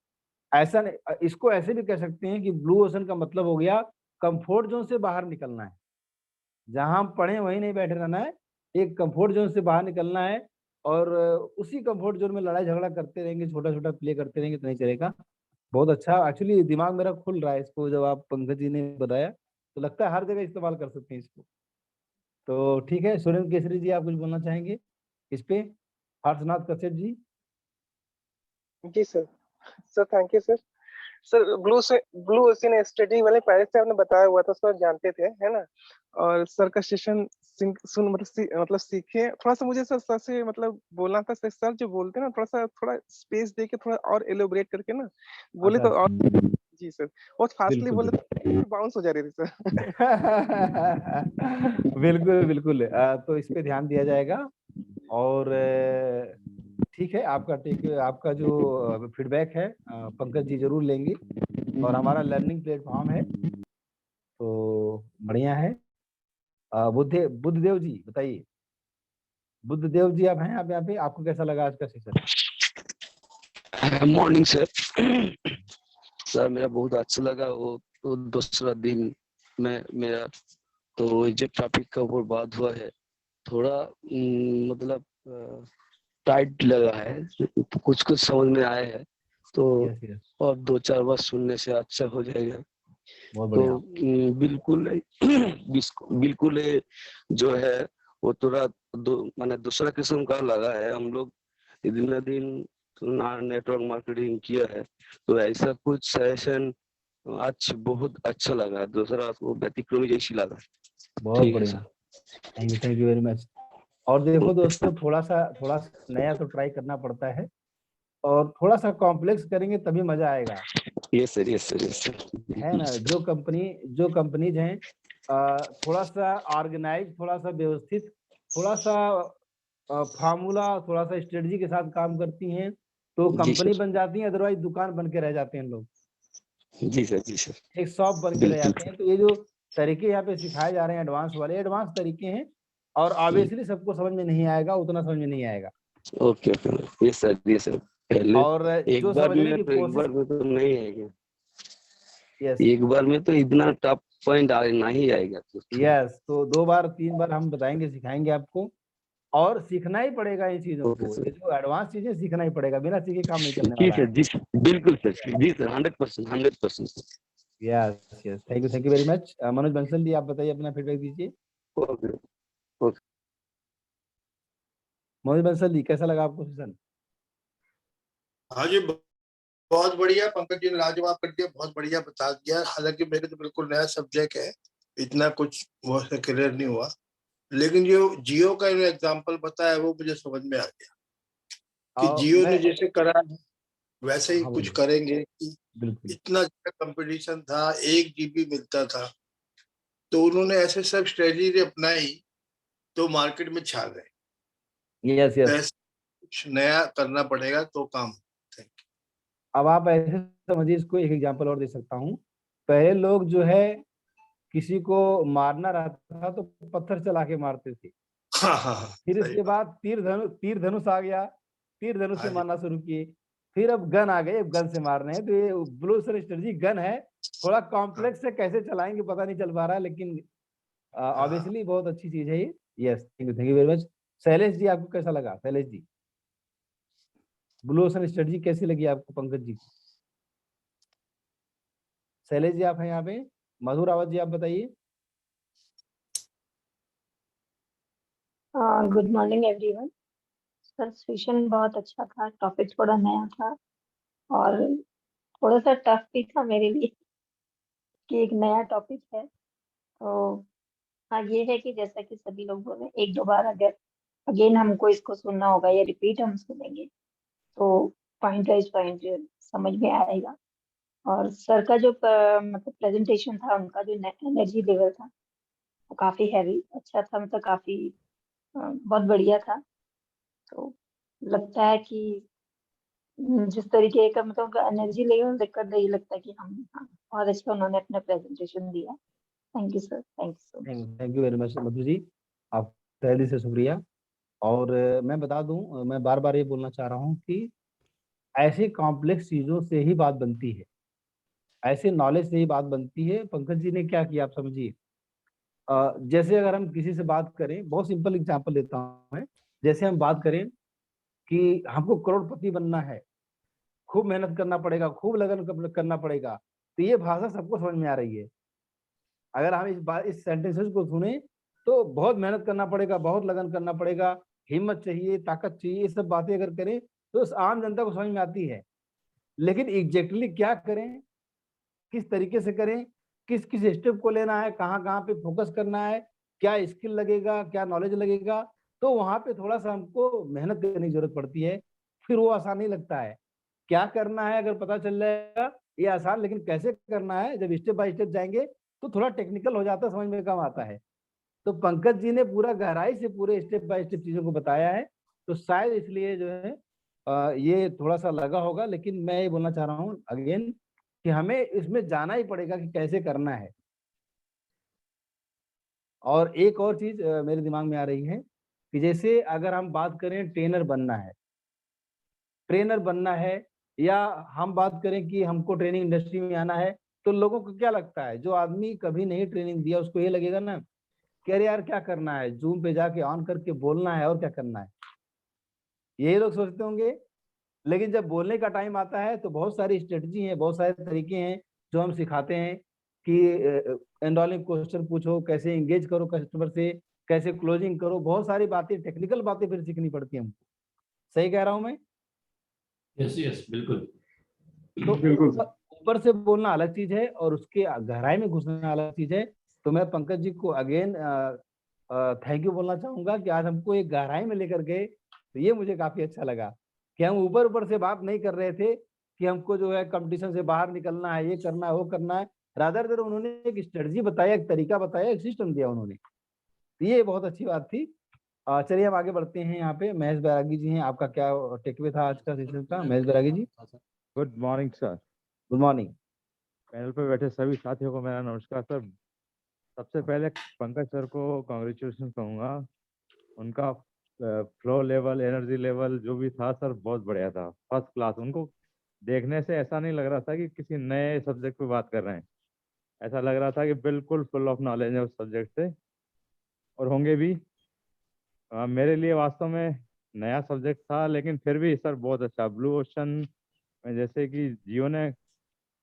ऐसा नहीं, इसको ऐसे भी कह सकते हैं कि ब्लू ओशन का मतलब हो गया कंफर्ट जोन से बाहर निकलना है। जहां हम पढ़े वहीं नहीं बैठे रहना है, एक कंफर्ट जोन से बाहर निकलना है। और उसी कंफर्ट जोन में लड़ाई झगड़ा करते रहेंगे, छोटा छोटा प्ले करते रहेंगे तो नहीं चलेगा। बहुत अच्छा, एक्चुअली दिमाग मेरा खुल रहा है इसको जब आप पंकज जी ने बताया, तो लगता है हर जगह इस्तेमाल कर सकते हैं इसको। तो ठीक है, सुरेंद्र केसरी जी आप कुछ बोलना चाहेंगे इस पे? हर्षनाथ कश्यप जी। जी sir. Sir thank you sir. Sir blue ocean study वाले पहले से आपने बताया हुआ था, सर जानते थे, है ना? और सर का सेशन सुन मतलब सीखे। थोड़ा सा मुझे सर से मतलब बोलना था। सर जो बोलते हैं ना, थोड़ा स्पेस दे के थोड़ा और एलोबरेट करके ना बोले अच्छा तो और। जी सर, बहुत फास्टली बिल्कुल बोले बिल्कुल। तो बाउंस हो जा रही थी सर। बिल्कुल बिल्कुल, तो इस पे ध्यान दिया जाएगा। और ठीक है, आपका जो फीडबैक है पंकज जी जरूर लेंगे, और हमारा लर्निंग प्लेटफॉर्म है तो बढ़िया है। बुद्धदेव जी बताइए। बुद्धदेव जी आप हैं आप यहाँ पे, आपको कैसा लगा आज का सेशन? Morning sir. सर मेरा बहुत अच्छा लगा वो दूसरा दिन में मेरा, तो जो टॉपिक का ऊपर बात हुआ है थोड़ा मतलब टाइट लगा है, कुछ कुछ समझ में आया है, तो यस यस, और 2-4 बार सुनने से अच्छा हो जाएगा। बहुत तो बढ़िया। बिल्कुल ये जो है वो थोड़ा माने दूसरा किस्म का लगा है। हम लोग दिन दिन नेटवर्क मार्केटिंग किया है, तो ऐसा कुछ सेशन आज बहुत अच्छा लगा, दूसरा वो व्यतिक्रमी जैसी लगा। बहुत ठीक है बढ़िया, sir. Thank you very much. और देखो दोस्तों, थोड़ा सा नया तो ट्राई करना पड़ता है, और थोड़ा सा कॉम्प्लेक्स करेंगे तभी मजा आएगा, yes sir, yes sir, yes है ना? सर। जो कंपनीज हैं थोड़ा सा ऑर्गेनाइज, थोड़ा सा व्यवस्थित, थोड़ा सा फार्मूला, थोड़ा सा स्ट्रेटजी के साथ काम करती हैं तो जी कंपनी सर, बन जाती है, अदरवाइज दुकान बन के रह जाते हैं लोग, जी सर, जी सर, एक शॉप बन के रह बिल्कुल। जाते हैं। तो ये जो तरीके यहाँ पे सिखाए जा रहे हैं एडवांस वाले, एडवांस तरीके हैं, और ऑब्वियसली सबको समझ में नहीं आएगा, उतना समझ में नहीं आएगा। Okay okay, yes sir, yes sir. पहले और जो समझने की एक कोशिश, बार में तो नहीं आएगा, यस एक बार में तो इतना टफ पॉइंट नहीं आएगा तो थोड़ा। यस, तो 2 बार 3 बार हम बताएंगे, सिखाएंगे आपको, और सीखना ही पड़ेगा इन चीजों ओके को। सर। ये जो एडवांस चीजें सीखना ही पड़ेगा, बिना सीखे काम नहीं चलने जी वाला सर, है। जी सर, बिल्कुल सर, जी sir, 100%, 100%। Yes yes, thank you very much. Manoj Bansal ji आप बताइए, अपना फीडबैक दीजिए। ओके। मनोज बंसल जी कैसा लगा आपको सेशन? हाँ जी, बहुत बढ़िया। पंकज जी ने लाजवाब कर दिया, बहुत बढ़िया बता दिया। हालांकि मेरे तो बिल्कुल नया सब्जेक्ट है, इतना कुछ वो क्लियर नहीं हुआ, लेकिन जो जियो का एग्जांपल बताया वो मुझे समझ में आ गया कि और जियो मैं, ने जैसे करा है वैसे ही हाँ कुछ बोलिए। करेंगे कि बिल्कुल, इतना ज्यादा कंपटीशन था, 1 GB मिलता था, तो उन्होंने ऐसे सब स्ट्रेटजी अपनाई तो मार्केट में छा गए। यस तो यस। ऐसा कुछ नया करना पड़ेगा तो काम। थैंक अब आप ऐसे समझिए इसको, एक एग्जांपल और दे सकता हूँ। पहले लोग जो है किसी को मारना रहता था तो पत्थर चला के मारते थे, यू। हाँ हाँ हाँ, फिर सही इसके बात। बाद तीर धनुष आ गया, तीर धनुष से हाँ जी, मारना शुरू किए, फिर अब गन आ गए, अब गन से मार रहे हैं। तो ये ब्लू स्ट्रेटजी गन है, थोड़ा हाँ कॉम्प्लेक्स है, कैसे चलाएंगे पता नहीं चल पा रहा है, लेकिन हाँ ऑब्वियसली बहुत अच्छी चीज है ये। Yes, thank you very much. Shailesh ji, आपको कैसा लगा? Shailesh ji, blue ocean strategy कैसी लगी आपको पंकज जी? शैलेश जी आप हैं यहाँ पे? मधुर आवाज जी आप बताइए। Good morning everyone. Sir session बहुत अच्छा था, टॉपिक थोड़ा नया था और थोड़ा सा टफ भी था मेरे लिए कि एक नया टॉपिक है। तो हाँ, ये है कि जैसा कि सभी लोग बोले, एक दो बार अगर अगेन हमको इसको सुनना होगा या रिपीट हम सुनेंगे तो पॉइंट वाइज पॉइंट समझ में आएगा। और सर का जो मतलब प्रेजेंटेशन था, उनका जो एनर्जी लेवल था वो काफी हैवी अच्छा था, मतलब काफी बहुत बढ़िया था। तो लगता है कि जिस तरीके का मतलब एनर्जी लेवल देखकर तो ये लगता है कि हम, हाँ, बहुत अच्छा उन्होंने अपना प्रेजेंटेशन दिया। Thank you sir, thank you so much. Thank you very much Madhu ji, आप तहे दिल से शुक्रिया। और मैं बता दूं, मैं बार बार ये बोलना चाह रहा हूँ कि ऐसी कॉम्प्लेक्स चीजों से ही बात बनती है, ऐसे नॉलेज से ही बात बनती है। पंकज जी ने क्या किया आप समझिए। जैसे अगर हम किसी से बात करें, बहुत सिंपल एग्जांपल देता हूँ मैं। जैसे हम बात करें कि हमको करोड़पति बनना है, खूब मेहनत करना पड़ेगा, खूब लगन करना पड़ेगा, तो ये भाषा सबको समझ में आ रही है। अगर हम इस सेंटेंसेस को सुने तो बहुत मेहनत करना पड़ेगा, बहुत लगन करना पड़ेगा, हिम्मत चाहिए, ताकत चाहिए, ये सब बातें अगर करें तो आम जनता को समझ में आती है। लेकिन एग्जैक्टली क्या करें, किस तरीके से करें, किस किस स्टेप को लेना है, कहाँ कहाँ पे फोकस करना है, क्या स्किल लगेगा, क्या नॉलेज लगेगा, तो वहां पे थोड़ा सा हमको मेहनत करने की जरूरत पड़ती है। फिर वो आसान नहीं लगता है। क्या करना है अगर पता चल जाएगा ये आसान, लेकिन कैसे करना है जब स्टेप बाय स्टेप जाएंगे तो थोड़ा टेक्निकल हो जाता है, समझ में कम आता है। तो पंकज जी ने पूरा गहराई से पूरे स्टेप बाय स्टेप चीजों को बताया है, तो शायद इसलिए जो है ये थोड़ा सा लगा होगा। लेकिन मैं ये बोलना चाह रहा हूँ अगेन कि हमें इसमें जाना ही पड़ेगा कि कैसे करना है। और एक और चीज मेरे दिमाग में आ रही है कि जैसे अगर हम बात करें ट्रेनर बनना है, या हम बात करें कि हमको ट्रेनिंग इंडस्ट्री में आना है, तो लोगों को क्या लगता है, जो आदमी कभी नहीं ट्रेनिंग दिया उसको ये लगेगा ना कि अरे यार क्या करना है, जूम पे जाके ऑन करके बोलना है और क्या करना है, यही लोग सोचते होंगे। लेकिन जब बोलने का टाइम आता है तो बहुत सारी स्ट्रेटजी हैं, बहुत सारे तरीके हैं जो हम सिखाते हैं कि एनरोलिंग क्वेश्चन पूछो, कैसे एंगेज करो कस्टमर से, कैसे क्लोजिंग करो, बहुत सारी बातें, टेक्निकल बातें फिर सीखनी पड़ती है हमको। सही कह रहा हूं मैं? यस यस, बिल्कुल तो बिल्कुल ऊपर ऊपर से बोलना अलग चीज है और उसके गहराई में घुसना अलग चीज है। तो मैं पंकज जी को अगेन थैंक यू बोलना चाहूंगा कि आज हमको एक गहराई में लेकर गए, तो ये मुझे काफी अच्छा लगा कि हम ऊपर ऊपर से बात नहीं कर रहे थे कि हमको जो है कंपटीशन से बाहर निकलना है, ये करना है, वो करना है। रादर देर उन्होंने एक स्ट्रेटजी बताया, एक तरीका बताया, एक सिस्टम दिया उन्होंने, तो ये बहुत अच्छी बात थी। चलिए हम आगे बढ़ते हैं। यहाँ पे महेश बैरागी जी हैं, आपका क्या टेकअवे था आज का सेशन का? Mahesh Bairagi ji, good morning sir. Good morning. Panel पर बैठे सभी साथियों को मेरा नमस्कार सर। सबसे पहले पंकज सर को कॉन्ग्रेचुलेशन कहूँगा। उनका फ्लो लेवल, एनर्जी लेवल जो भी था सर, बहुत बढ़िया था, फर्स्ट क्लास। उनको देखने से ऐसा नहीं लग रहा था कि किसी नए सब्जेक्ट पे बात कर रहे हैं, ऐसा लग रहा था कि बिल्कुल फुल ऑफ नॉलेज है उस सब्जेक्ट से, और होंगे भी। मेरे लिए वास्तव में नया सब्जेक्ट था, लेकिन फिर भी सर बहुत अच्छा। ब्लू ओशन में जैसे कि जियो ने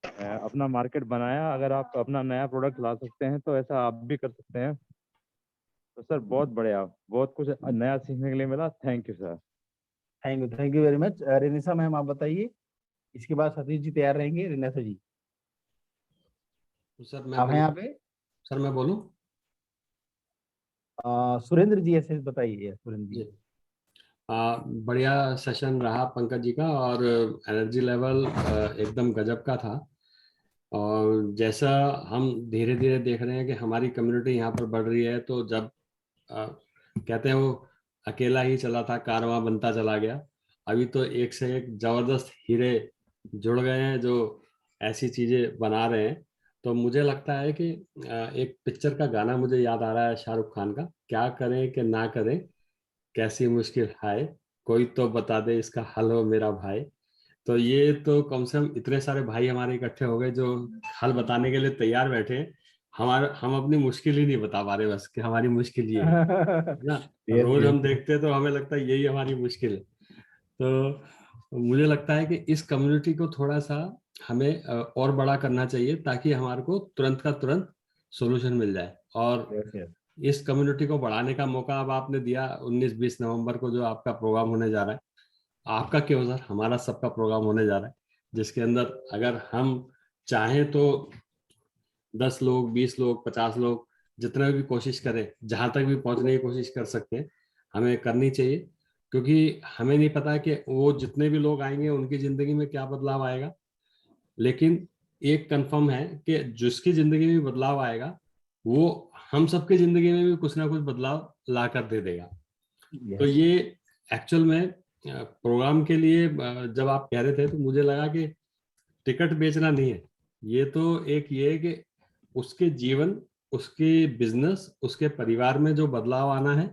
अपना मार्केट बनाया, अगर आप अपना नया प्रोडक्ट ला सकते हैं तो ऐसा आप भी कर सकते हैं। तो सर बहुत बढ़िया, बहुत कुछ नया सीखने के लिए मिला। Thank you sir. Thank you very much. Rinisha ma'am आप बताइए, इसके बाद सतीश जी तैयार रहेंगे। रिनिशा जी सर मैं आप हैं बोलूं? यहाँ पे? सर मैं बोलूं? सुरेंद्र जी ऐसे बताइए, सुरेंद्र जी। जी। बढ़िया सेशन रहा पंकज जी का, और एनर्जी लेवल एकदम गजब का था। और जैसा हम धीरे धीरे देख रहे हैं कि हमारी कम्युनिटी यहाँ पर बढ़ रही है, तो जब कहते हैं वो अकेला ही चला था, कारवां बनता चला गया। अभी तो एक से एक जबरदस्त हीरे जुड़ गए हैं जो ऐसी चीजें बना रहे हैं। तो मुझे लगता है कि एक पिक्चर का गाना मुझे याद आ रहा है शाहरुख खान का, क्या करें कि ना करें, कैसी मुश्किल है, कोई तो बता दे इसका हल हो मेरा भाई। तो ये तो कम से कम इतने सारे भाई हमारे इकट्ठे हो गए जो हल बताने के लिए तैयार बैठे हैं। हम अपनी मुश्किल ही नहीं बता पा रहे बस कि हमारी मुश्किल ये है ना। Yes, रोज yes. हम देखते हैं तो हमें लगता है यही हमारी मुश्किल है। तो मुझे लगता है कि इस कम्युनिटी को थोड़ा सा हमें और बड़ा करना चाहिए ताकि हमारे को तुरंत का तुरंत सॉल्यूशन मिल जाए। और Yes, yes. इस कम्युनिटी को बढ़ाने का मौका अब आपने दिया 19-20 नवंबर को जो आपका प्रोग्राम होने जा रहा है। आपका क्यों सर, हमारा सबका प्रोग्राम होने जा रहा है, जिसके अंदर अगर हम चाहें तो 10 लोग, 20 लोग, 50 लोग, जितना भी कोशिश करें, जहां तक भी पहुंचने की कोशिश कर सकते हैं, हमें करनी चाहिए। क्योंकि हमें नहीं पता कि वो जितने भी लोग आएंगे उनकी जिंदगी में क्या बदलाव आएगा, लेकिन एक कंफर्म है कि जिसकी जिंदगी में बदलाव आएगा वो हम सबकी जिंदगी में भी कुछ ना कुछ बदलाव ला कर दे देगा। तो Yes. ये एक्चुअल में प्रोग्राम के लिए जब आप कह रहे थे तो मुझे लगा कि टिकट बेचना नहीं है, ये तो एक ये है कि उसके जीवन, उसके बिजनेस, उसके परिवार में जो बदलाव आना है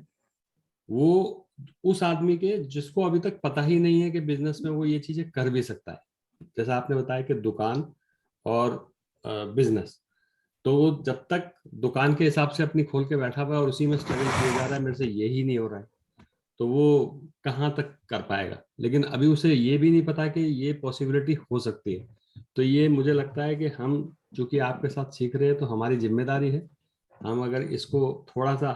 वो उस आदमी के जिसको अभी तक पता ही नहीं है कि बिजनेस में वो ये चीजें कर भी सकता है। जैसा आपने बताया कि दुकान और बिजनेस, तो वो जब तक दुकान के हिसाब से अपनी खोल के बैठा हुआ है और उसी में स्ट्रगल किया जा रहा है, मेरे से यही नहीं हो रहा है, तो वो कहाँ तक कर पाएगा। लेकिन अभी उसे ये भी नहीं पता कि ये पॉसिबिलिटी हो सकती है। तो ये मुझे लगता है कि हम चूंकि आपके साथ सीख रहे हैं तो हमारी जिम्मेदारी है, हम अगर इसको थोड़ा सा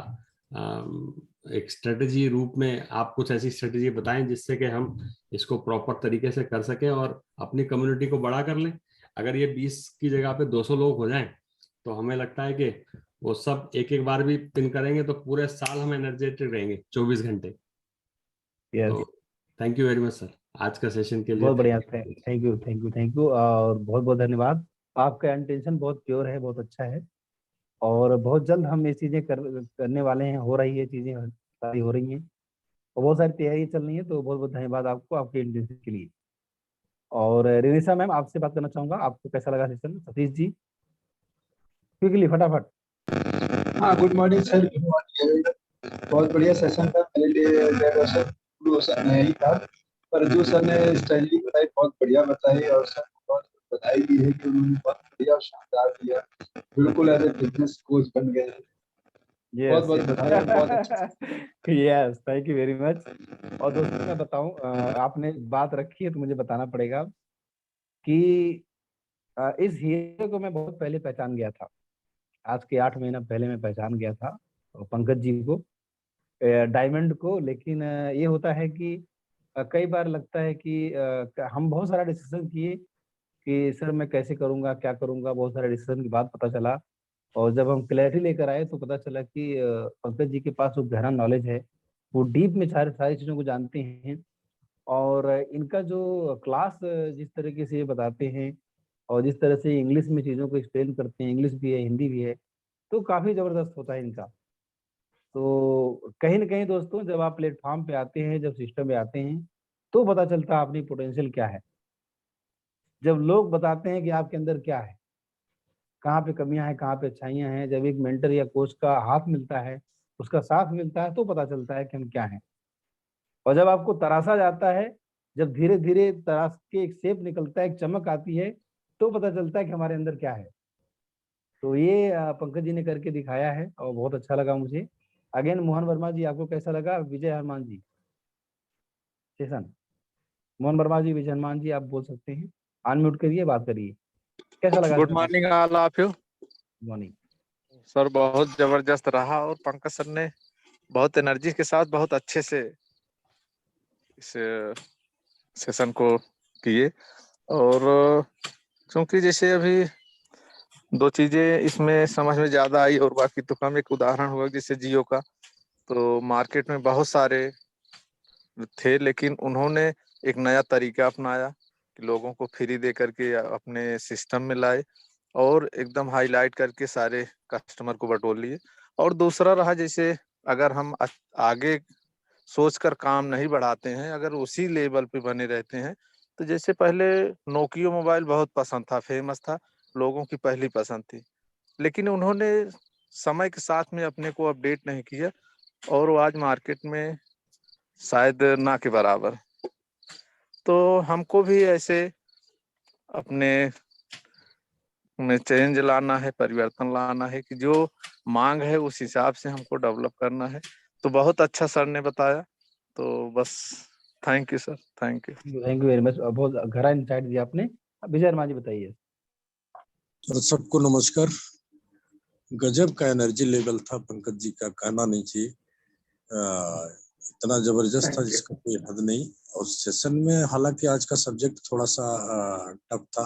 एक स्ट्रेटजी रूप में आप कुछ ऐसी स्ट्रेटजी बताएं जिससे कि हम इसको प्रॉपर तरीके से कर सकें और अपनी कम्युनिटी को बड़ा कर लें। अगर ये 20 की जगह पे 200 लोग हो जाएं तो हमें लगता है कि वो सब एक एक बार भी पिन करेंगे तो पूरे साल हम एनर्जेटिक रहेंगे 24 घंटे। Yes. तो thank you very much sir, आज का सेशन के लिए बहुत बढ़िया, thank you. Thank you, thank you, thank you, और बहुत बहुत धन्यवाद। आपका इंटेंशन बहुत प्योर है, बहुत अच्छा है, और बहुत जल्द हम ये चीज़ें करने वाले हैं, हो रही है चीज़ें, सारी हो रही हैं, और बहुत सारी तैयारी चल रही है। तो बहुत बहुत धन्यवाद आपको, आपके इंटेंशन के लिए। और रिनिशा मैम, आपसे बात करना चाहूंगा, आपको कैसा लगा सेशन? सतीश जी, क्विकली, फटाफट। हाँ, good morning sir, good morning. बहुत बढ़िया सेशन था मेरे लिए। क्वेश्चन नहीं था, पर जो सर ने स्ट्रेटजी बताई बहुत बढ़िया बताई, और सर को बहुत बधाई दी है कि उन्होंने बहुत बढ़िया और शानदार दिया। बिल्कुल एज ए बिजनेस कोच बन गए। बहुत बहुत बधाई, बहुत अच्छा। Yes, thank you very much. और दोस्तों मैं बताऊं, आपने बात रखी है तो मुझे बताना पड़ेगा कि इस हीरो को मैं बहुत पहले पहचान गया था। आज के 8 महीना पहले मैं पहचान गया था पंकज जी को, डायमंड को। लेकिन ये होता है कि कई बार लगता है कि हम बहुत सारा डिसीजन किए कि सर मैं कैसे करूंगा, क्या करूंगा, बहुत सारे डिसीजन के बाद पता चला, और जब हम क्लैरिटी लेकर आए तो पता चला कि पंकज जी के पास वो गहरा नॉलेज है, वो डीप में सारी सारी चीज़ों को जानते हैं। और इनका जो क्लास जिस तरीके से ये बताते हैं, और जिस तरह से इंग्लिश में चीज़ों को एक्सप्लेन करते हैं, इंग्लिश भी है, हिंदी भी है, तो काफ़ी ज़बरदस्त होता है इनका। तो कहीं ना कहीं दोस्तों, जब आप प्लेटफॉर्म पे आते हैं, जब सिस्टम में आते हैं, तो पता चलता है अपनी पोटेंशियल क्या है। जब लोग बताते हैं कि आपके अंदर क्या है, कहाँ पे कमियां हैं, कहाँ पे अच्छाइयाँ हैं, जब एक मेंटर या कोच का हाथ मिलता है, उसका साथ मिलता है, तो पता चलता है कि हम क्या हैं। और जब आपको तराशा जाता है, जब धीरे धीरे तराश के एक शेप निकलता है, एक चमक आती है, तो पता चलता है कि हमारे अंदर क्या है। तो ये पंकज जी ने करके दिखाया है, और बहुत अच्छा लगा मुझे। अगेन मोहन वर्मा जी, आपको कैसा लगा? विजय हनुमान जी सेशन, मोहन वर्मा जी, विजय हनुमान जी, आप बोल सकते हैं, अनम्यूट करिए, बात करिए, कैसा लगा? Good morning all of you. Morning sir बहुत जबरदस्त रहा, और पंकज सर ने बहुत एनर्जी के साथ बहुत अच्छे से इस सेशन को किए। और क्योंकि जैसे अभी 2 चीजें इसमें समझ में ज्यादा आई, और बाकी तो कम। एक उदाहरण हुआ जैसे जियो का, तो मार्केट में बहुत सारे थे, लेकिन उन्होंने एक नया तरीका अपनाया कि लोगों को फ्री दे करके अपने सिस्टम में लाए, और एकदम हाईलाइट करके सारे कस्टमर को बटोर लिए। और दूसरा रहा, जैसे अगर हम आगे सोचकर काम नहीं बढ़ाते हैं, अगर उसी लेवल पे बने रहते हैं, तो जैसे पहले नोकियो मोबाइल बहुत पसंद था, फेमस था, लोगों की पहली पसंद थी, लेकिन उन्होंने समय के साथ में अपने को अपडेट नहीं किया, और वो आज मार्केट में शायद ना के बराबर। तो हमको भी ऐसे अपने में चेंज लाना है, परिवर्तन लाना है कि जो मांग है उस हिसाब से हमको डेवलप करना है। तो बहुत अच्छा सर ने बताया, तो बस thank you sir, thank you. Thank you very much, बहुत गहरा इंसाइट दिया आपने। विजय वर्मा जी बताइए। सर सबको नमस्कार। गजब का एनर्जी लेवल था पंकज जी का, कहना नहीं चाहिए। इतना जबरदस्त था जिसका कोई हद नहीं। और सेशन में हालांकि आज का सब्जेक्ट थोड़ा सा टफ था,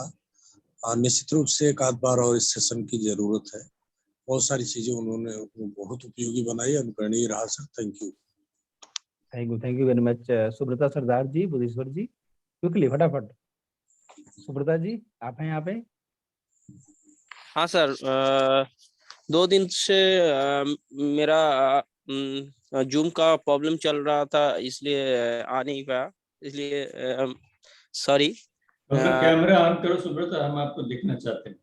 निश्चित रूप से एक आध बार और इस सेशन की जरूरत है। बहुत सारी चीजें उन्होंने बहुत उपयोगी बनाई, अनुकरणीय रहा सर। Thank you very much. Subrata Sardar ji, Budheshwar ji, quickly फटाफट। सुब्रता जी आप हैं यहाँ पे? हाँ सर, 2 दिन से मेरा जूम का प्रॉब्लम चल रहा था, इसलिए आ नहीं पाया, इसलिए सॉरी। अपना कैमरा ऑन करो सुब्रता, हम आपको दिखना चाहते हैं।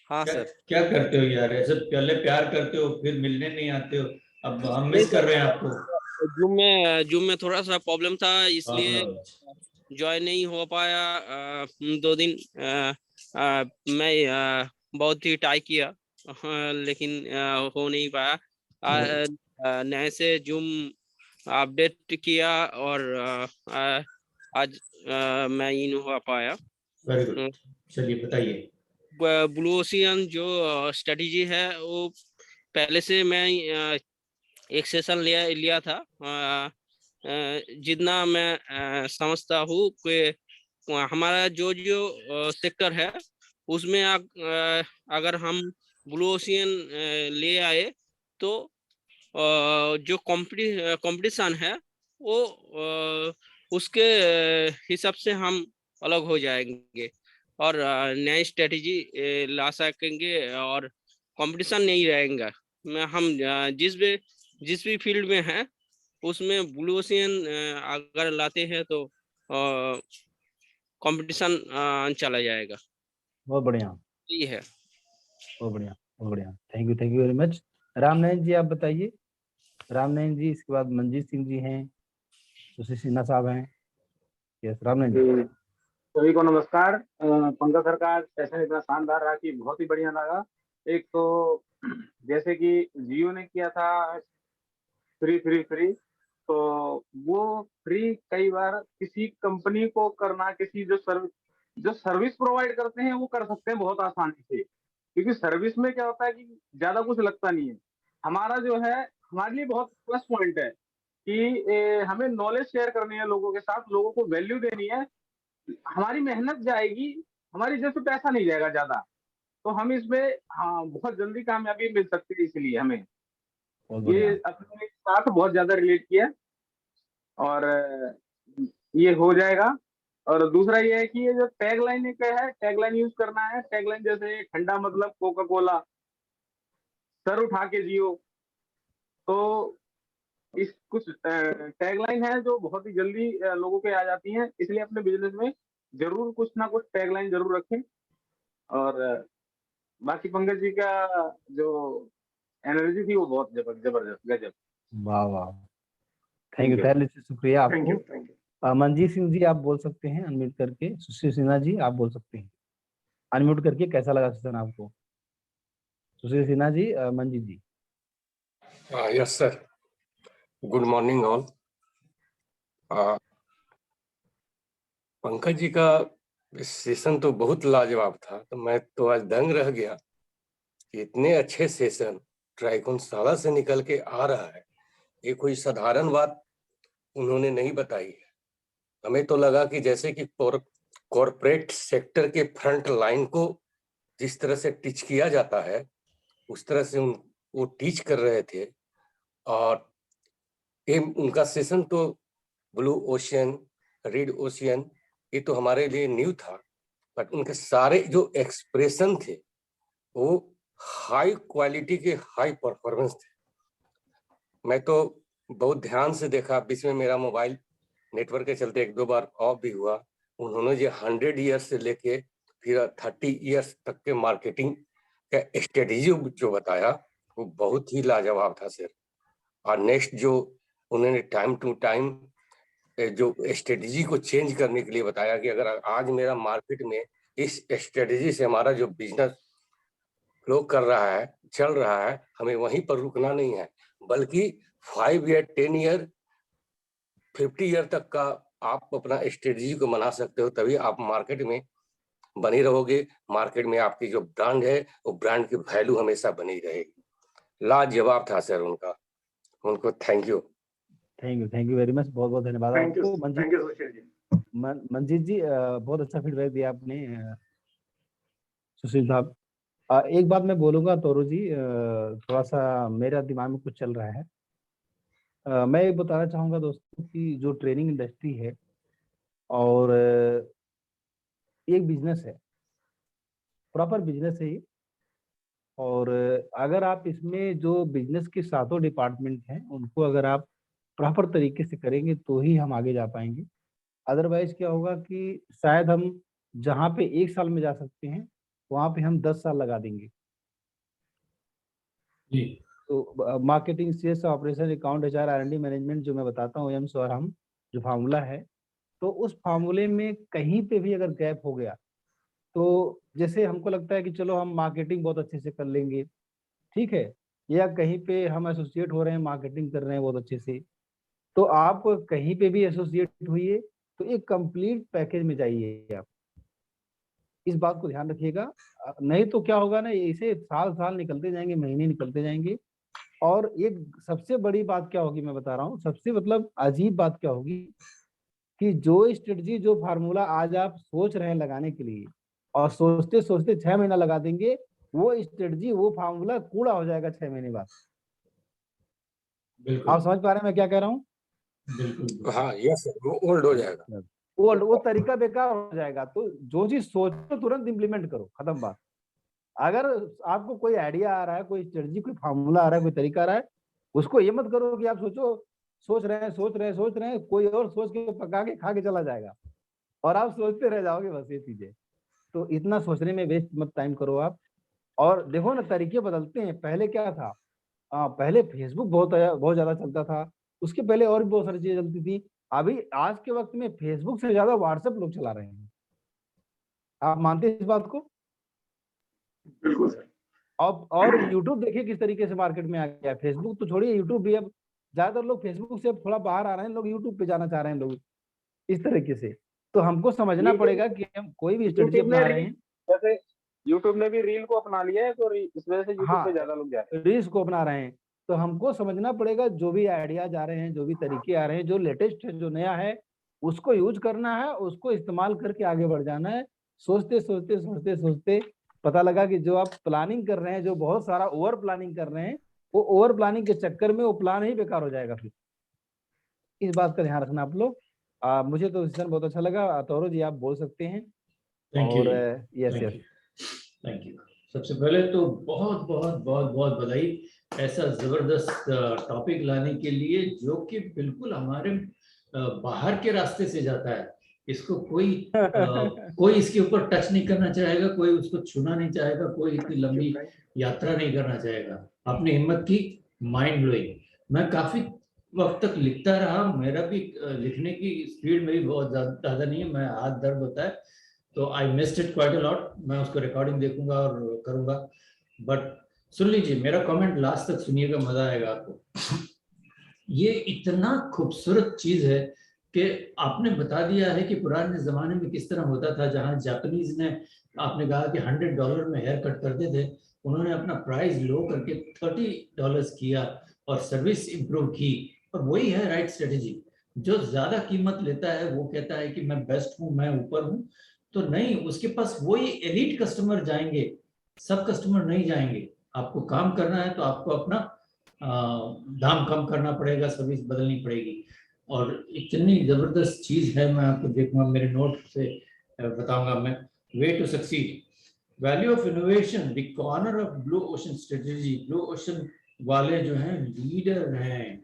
हाँ क्या, सर। क्या करते हो यार, ऐसे पहले प्यार करते हो फिर मिलने नहीं आते हो, अब हम मिस कर रहे हैं आपको। जूम में थोड़ा सा प्रॉब्लम था, इसलिए ज्वाइन नहीं हो पाया 2 दिन। मैं बहुत ही ट्राई किया, लेकिन हो नहीं पाया। नए से जूम अपडेट किया और आज मैं इन हो पाया। वेरी गुड, चलिए बताइए। ब्लू ओशियन जो स्ट्रेटेजी है वो पहले से मैं एक सेशन लिया था। जितना मैं समझता हूँ कि हमारा जो सेक्टर है उसमें अगर हम ब्लू ओशियन ले आए तो जो कंपटीशन है वो उसके हिसाब से हम अलग हो जाएंगे और नई स्ट्रेटेजी ला सकेंगे और कंपटीशन नहीं रहेगा। हम जिस भी फील्ड में है उसमें ब्लू ओशियन अगर लाते हैं तो कंपटीशन चला जाएगा। बहुत बढ़िया, ये है। बहुत बढ़िया, बहुत बढ़िया। Thank you very much. Ramnayan ji आप बताइए। रामनयन जी, इसके बाद मंजीत सिंह जी हैं, सुशील सिन्हा साहब हैं। यस रामनयन जी। सभी को नमस्कार। पंकज सर का सेशन इतना शानदार रहा कि बहुत ही बढ़िया लगा। एक तो जैसे कि जियो ने किया था फ्री फ्री फ्री, तो वो फ्री कई बार किसी कंपनी को करना, किसी जो सर्विस प्रोवाइड करते हैं वो कर सकते हैं बहुत आसानी से, क्योंकि सर्विस में क्या होता है कि ज्यादा कुछ लगता नहीं है। हमारा जो है हमारे लिए बहुत प्लस पॉइंट है कि हमें नॉलेज शेयर करनी है लोगों के साथ, लोगों को वैल्यू देनी है। हमारी मेहनत जाएगी, हमारी जैसे पैसा नहीं जाएगा ज्यादा, तो हम इसमें हाँ बहुत जल्दी कामयाबी मिल सकती है। इसलिए हमें ये अपने साथ बहुत ज्यादा रिलेट किया और ये हो जाएगा। और दूसरा ये है कि ये जो टैगलाइन क्या है, टैगलाइन यूज करना है। टैगलाइन जैसे ठंडा मतलब कोका कोला, सर उठा के जियो, तो इस कुछ टैगलाइन है जो बहुत ही जल्दी लोगों के आ जाती हैं। इसलिए अपने बिजनेस में जरूर कुछ ना कुछ टैगलाइन जरूर रखें। और बाकी पंकज जी का जो एनर्जी थी वो बहुत जबरदस्त, गजब। वाह वाह, थैंक यू, तहले से शुक्रिया आपको। मंजीत सिंह जी आप बोल सकते हैं अनम्यूट करके। सुशील सिन्हा जी आप बोल सकते हैं अनम्यूट करके। कैसा लगा सेशन आपको? Sushil Sinha ji, Manjeet ji. Yes sir, good morning all. Pankaj ji का सेशन तो बहुत लाजवाब था, तो मैं तो आज दंग रह गया कि इतने अच्छे सेशन ट्राइकोनशाला से निकल के आ रहा है। ये कोई साधारण बात उन्होंने नहीं बताई है। हमें तो लगा कि जैसे कि कॉर्पोरेट सेक्टर के फ्रंट लाइन को जिस तरह से टीच किया जाता है उस तरह से वो टीच कर रहे थे। और ये उनका सेशन तो ब्लू ओशियन, रेड ओशियन, ये तो हमारे लिए न्यू था, बट उनके सारे जो एक्सप्रेशन थे वो हाई क्वालिटी के, हाई परफॉर्मेंस थे। मैं तो बहुत ध्यान से देखा, बीच में मेरा मोबाइल नेटवर्क के चलते 1-2 बार ऑफ भी हुआ। उन्होंने जो 100 ईयर्स से लेके फिर 30 ईयर्स तक के मार्केटिंग का स्ट्रेटेजी जो बताया वो बहुत ही लाजवाब था सर। और नेक्स्ट जो उन्होंने टाइम टू टाइम जो स्ट्रेटेजी को चेंज करने के लिए बताया कि अगर आज मेरा मार्केट में इस स्ट्रेटेजी से हमारा जो बिजनेस फ्लो कर रहा है, चल रहा है, हमें वहीं पर रुकना नहीं है, बल्कि 5 ईयर, 10 ईयर, 50 ईयर तक का आप अपना स्ट्रेटेजी को बना सकते हो। तभी आप मार्केट में बनी रहोगे। मार्केट में आपकी जो ब्रांड है वो ब्रांड की वैल्यू हमेशा बनी रहेगी। लाजवाब था सर उनको थैंक यू वेरी मच। बहुत बहुत धन्यवाद आपको थैंक यू सुशील जी। मंजीत जी, बहुत अच्छा फीडबैक दिया आपने। सुशील साहब, एक बात मैं बोलूंगा तोरू जी, थोड़ा सा मेरा दिमाग में कुछ चल रहा है। मैं ये बताना चाहूंगा दोस्तों कि जो ट्रेनिंग इंडस्ट्री है और एक बिजनेस है, प्रॉपर बिजनेस है ये। और अगर आप इसमें जो बिजनेस के सातों डिपार्टमेंट हैं उनको अगर आप प्रॉपर तरीके से करेंगे तो ही हम आगे जा पाएंगे। अदरवाइज क्या होगा कि शायद हम जहाँ पे 1 साल में जा सकते हैं वहाँ पे हम 10 साल लगा देंगे। तो marketing, sales, operation, account, HR, R&D management जो मैं बताता हूँ, एम्स और हम जो फार्मूला है, तो उस फार्मूले में कहीं पे भी अगर गैप हो गया तो जैसे हमको लगता है कि चलो हम मार्केटिंग बहुत अच्छे से कर लेंगे, ठीक है, या कहीं पे हम एसोसिएट हो रहे हैं, मार्केटिंग कर रहे हैं बहुत अच्छे से, तो आप कहीं पे भी एसोसिएट हुइए तो एक कंप्लीट पैकेज में जाइए आप। इस बात को ध्यान रखिएगा, नहीं तो क्या होगा ना, इसे साल निकलते जाएंगे, महीने निकलते जाएंगे। और एक सबसे बड़ी बात क्या होगी मैं बता रहा हूँ, सबसे मतलब अजीब बात क्या होगी कि जो स्ट्रेटजी, जो फार्मूला आज आप सोच रहे हैं लगाने के लिए और सोचते सोचते 6 महीना लगा देंगे, वो स्ट्रेटजी, वो फार्मूला कूड़ा हो जाएगा 6 महीने बाद। आप समझ पा रहे हैं मैं क्या कह रहा हूँ? बिल्कुल। हाँ, यस, वो ओल्ड हो जाएगा, वो तरीका बेकार हो जाएगा। तो जो चीज सोचो तुरंत इंप्लीमेंट करो, खत्म बात। अगर आपको कोई आइडिया आ रहा है, कोई स्ट्रेटजी, कोई फार्मूला आ रहा है, कोई तरीका आ रहा है, उसको ये मत करो कि आप सोच रहे हैं, कोई और सोच के पका के खा के चला जाएगा और आप सोचते रह जाओगे बस ये चीजें। तो इतना सोचने में वेस्ट मत टाइम करो आप। और देखो ना, तरीके बदलते हैं। पहले क्या था, पहले फेसबुक बहुत ज्यादा चलता था, उसके पहले और भी बहुत सारी चीजें चलती थी। अभी आज के वक्त में फेसबुक से ज्यादा व्हाट्सएप लोग चला रहे हैं। आप मानते हैं इस बात को? बिल्कुल सर। अब और यूट्यूब देखिए किस तरीके से मार्केट में आ गया। फेसबुक तो छोड़िए, यूट्यूब भी अब ज्यादातर लोग फेसबुक से थोड़ा बाहर आ रहे हैं, लोग यूट्यूब पे जाना चाह रहे हैं लोग इस तरीके से। तो हमको समझना पड़ेगा कि हम कोई भी स्ट्रेटजी अपना रहे हैं। जैसे यूट्यूब ने भी रील को अपना लिया है, तो इस वजह से यूट्यूब पे ज्यादा लोग जा रहे हैं, रील्स को अपना रहे हैं। तो हमको समझना पड़ेगा, जो भी आइडियाज आ रहे हैं, जो भी तरीके आ रहे हैं, जो लेटेस्ट है, जो नया है, उसको यूज करना है, उसको इस्तेमाल करके आगे बढ़ जाना है। सोचते पता लगा कि जो आप प्लानिंग कर रहे हैं, जो बहुत सारा ओवर प्लानिंग कर रहे हैं, वो ओवर प्लानिंग के चक्कर में वो प्लान ही बेकार हो जाएगा फिर। इस बात का ध्यान रखना आप लोग। मुझे तो सेशन बहुत अच्छा लगा। तौरो जी, आप बोल सकते हैं। और यस। Thank you. सबसे पहले तो बहुत बहुत बहुत बहुत बधाई ऐसा जबरदस्त टॉपिक लाने के लिए, जो कि बिल्कुल हमारे बाहर के रास्ते से जाता है। इसको कोई इसके ऊपर टच नहीं करना चाहेगा, कोई उसको छूना नहीं चाहेगा, कोई इतनी लंबी यात्रा नहीं करना चाहेगा। आपने हिम्मत की, माइंड ब्लोइंग। मैं काफी वक्त तक लिखता रहा, मेरा भी लिखने की स्पीड मेरी बहुत ज्यादा नहीं है, मैं हाथ दर्द होता है, तो I missed it quite a lot. मैं उसको रिकॉर्डिंग देखूंगा और करूंगा। बट सुन लीजिए, मेरा कमेंट लास्ट तक सुनिएगा, मजा आएगा आपको। ये इतना खूबसूरत चीज है कि आपने बता दिया है कि पुराने जमाने में किस तरह होता था, जहां जापानीज ने, आपने कहा कि $100 में हेयर कट करते थे, उन्होंने अपना प्राइस लो करके $30 किया और सर्विस इंप्रूव की। और वही है राइट स्ट्रेटेजी। जो ज्यादा कीमत लेता है वो कहता है कि मैं बेस्ट हूं, मैं ऊपर हूं, तो नहीं, उसके पास वही एलीट कस्टमर जाएंगे, सब कस्टमर नहीं जाएंगे। आपको काम करना है तो आपको अपना दाम कम करना पड़ेगा, सर्विस बदलनी पड़ेगी। और इतनी जबरदस्त चीज है, मैं आपको देखूंगा, मेरे नोट से बताऊंगा मैं। Way to succeed, value of innovation, the corner of blue ocean strategy. Blue ocean वाले जो हैं लीडर हैं,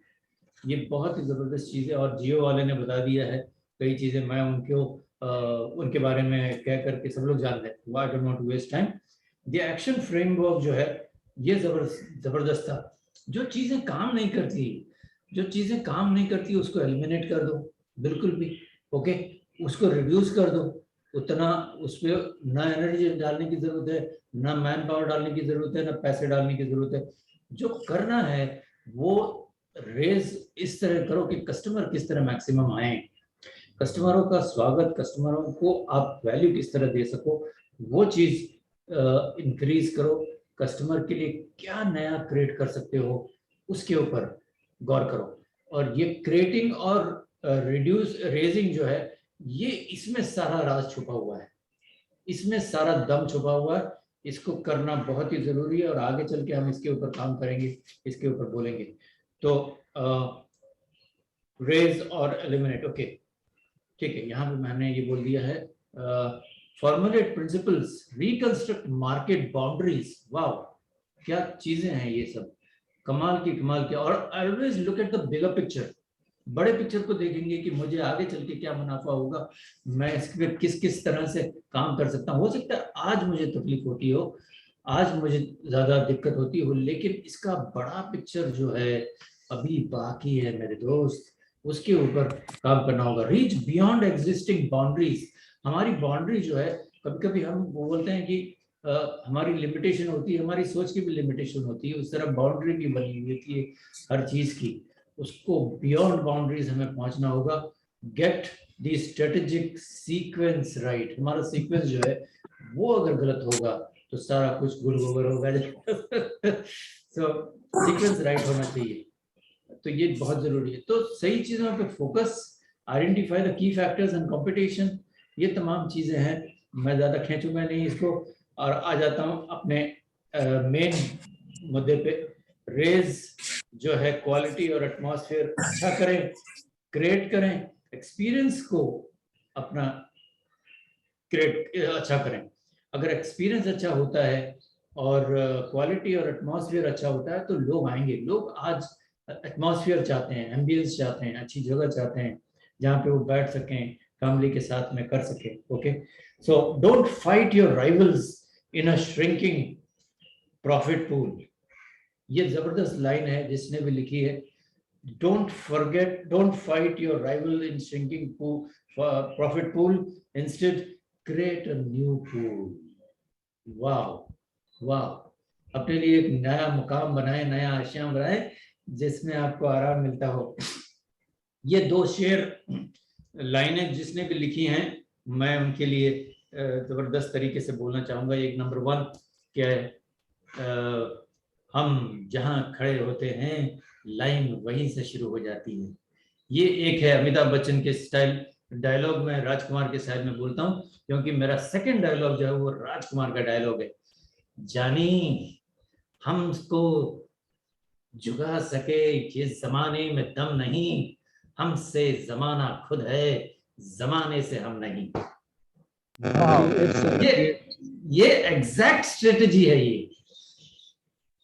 ये बहुत ही जबरदस्त चीज है। और जियो वाले ने बता दिया है कई चीजें, मैं उनके बारे में कह करके सब लोग जान लें, why don't want to waste time. The action framework जो है ये जबरदस्त था। जो चीजें काम नहीं करती उसको एलिमिनेट कर दो, बिल्कुल भी, ओके, उसको रिड्यूस कर दो। उतना उसमें ना एनर्जी डालने की जरूरत है, ना मैन पावर डालने की जरूरत है, ना पैसे डालने की जरूरत है। जो करना है वो रेज इस तरह करो कि कस्टमर किस तरह मैक्सिमम आए, कस्टमरों का स्वागत, कस्टमरों को आप वैल्यू किस तरह दे सको, वो चीज इंक्रीज करो। कस्टमर के लिए क्या नया क्रिएट कर सकते हो उसके ऊपर गौर करो। और ये क्रिएटिंग और रिड्यूस रेजिंग जो है, ये इसमें सारा राज छुपा हुआ है, इसमें सारा दम छुपा हुआ है। इसको करना बहुत ही जरूरी है और आगे चल के हम इसके ऊपर काम करेंगे, इसके ऊपर बोलेंगे। तो रेज और एलिमिनेट, ओके ठीक है, यहाँ पे मैंने ये बोल दिया है। Formulate principles, reconstruct market boundaries, वाह क्या चीजें हैं ये सब, कमाल की कमाल की। और always look at the bigger picture, बड़े पिक्चर को देखेंगे कि मुझे आगे चल के क्या मुनाफा होगा, मैं इसके किस किस तरह से काम कर सकता हूँ। हो सकता है आज मुझे तकलीफ होती हो, आज मुझे ज्यादा दिक्कत होती हो, लेकिन इसका बड़ा पिक्चर जो है अभी बाकी है मेरे दोस्त, उसके ऊपर काम करना होगा। रीच बियॉन्ड एग्जिस्टिंग बाउंड्रीज, हमारी बाउंड्री जो है, कभी कभी हम बोलते हैं कि हमारी लिमिटेशन होती है, हमारी सोच की भी लिमिटेशन होती है, उस तरह बाउंड्री भी बनी हुई होती है हर चीज की, उसको बियॉन्ड बाउंड्रीज हमें पहुंचना होगा। Get the strategic sequence right, हमारा सीक्वेंस जो है वो अगर गलत होगा तो सारा कुछ गुल गोबर होगा। सो सीक्वेंस राइट होना चाहिए, तो ये बहुत जरूरी है। तो सही चीजों पे focus, identify the key factors and competition, ये तमाम चीजें हैं। मैं ज्यादा खींचूंगा नहीं इसको और आ जाता हूँ अपने मेन मुद्दे पे। रेज जो है क्वालिटी और एटमॉस्फेयर अच्छा करें, क्रिएट करें, एक्सपीरियंस को अपना क्रिएट अच्छा करें। अगर एक्सपीरियंस अच्छा होता है और क्वालिटी और एटमॉस्फेयर अच्छा होता है तो लोग आएंगे। लोग आज एटमॉस्फेयर चाहते हैं, एम्बियंस चाहते हैं, अच्छी जगह चाहते हैं जहाँ पे वो बैठ सकें, फैमिली के साथ में कर सकें। Okay, so don't fight your rivals in a shrinking profit pool. ये जबरदस्त लाइन है जिसने भी लिखी है। Don't fight your rival in shrinking profit pool, instead create a new pool. वाह वाह, अपने लिए एक नया मुकाम बनाए, नया आशियां बनाए जिसमें आपको आराम मिलता हो। ये दो शेर लाइनें जिसने भी लिखी हैं, मैं उनके लिए जबरदस्त तरीके से बोलना चाहूंगा। एक नंबर 1 क्या है, हम जहां खड़े होते हैं लाइन वहीं से शुरू हो जाती है। ये एक है अमिताभ बच्चन के स्टाइल डायलॉग में, राजकुमार के स्टाइल में बोलता हूं क्योंकि मेरा सेकंड डायलॉग जो है वो राजकुमार का डायलॉग है। जानी हमको झुका सके ये जमाने में दम नहीं, हमसे जमाना खुद है, जमाने से हम नहीं। ये एग्जैक्ट स्ट्रेटेजी है,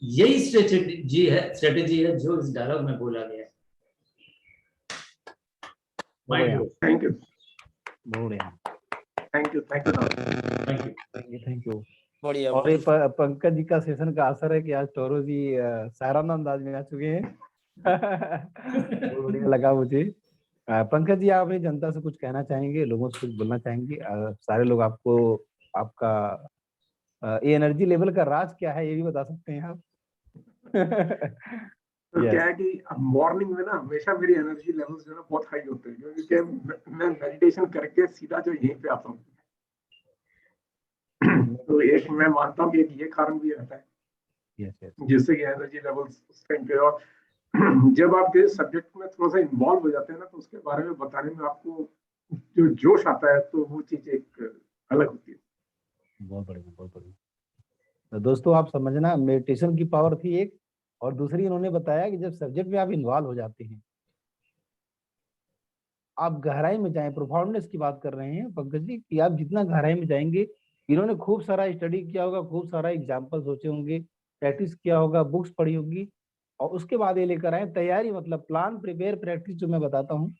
यही स्ट्रेटेजी है जो इस डायलॉग में बोला गया है। थैंक यू बढ़िया, thank you thank you thank you. बढ़िया। और ये पंकज जी का सेशन का असर है कि आज टोरो जी सायराना अंदाज में आ चुके हैं। बहुत बढ़िया लगा मुझे। पंकज जी, आप अपनी जनता से कुछ कहना चाहेंगे, लोगों से कुछ बोलना चाहेंगे? सारे लोग आपको, आपका ये एनर्जी लेवल का राज क्या है ये भी बता सकते हैं आप? तो क्या है कि मॉर्निंग में ना हमेशा मेरी एनर्जी लेवल्स जो है बहुत हाई होते हैं, क्योंकि मैं मेडिटेशन करके सीधा जो यहीं पे आता हूँ। तो एक मैं मानता हूँ कि एक ये कारण भी रहता है जिससे कि एनर्जी लेवल्स उस टाइम पे। और जब आप इस सब्जेक्ट में थोड़ा सा इन्वॉल्व हो जाते हैं ना, तो उसके बारे में बताने में आपको जो जोश आता है, तो वो चीज एक अलग होती है। बहुत बढ़िया, बहुत बढ़िया। तो दोस्तों आप समझना, मेडिटेशन की पावर थी एक, और दूसरी इन्होंने बताया कि जब सब्जेक्ट में आप इन्वॉल्व हो जाते हैं, आप गहराई में जाएं, प्रोफाउंडनेस की बात कर रहे हैं पंकज जी, कि आप जितना गहराई में जाएंगे, इन्होंने खूब सारा स्टडी किया होगा, खूब सारा एग्जाम्पल सोचे होंगे, प्रैक्टिस किया होगा, बुक्स पढ़ी होगी, और उसके बाद ये लेकर आए तैयारी, मतलब प्लान, प्रिपेयर, प्रैक्टिस जो मैं बताता हूँ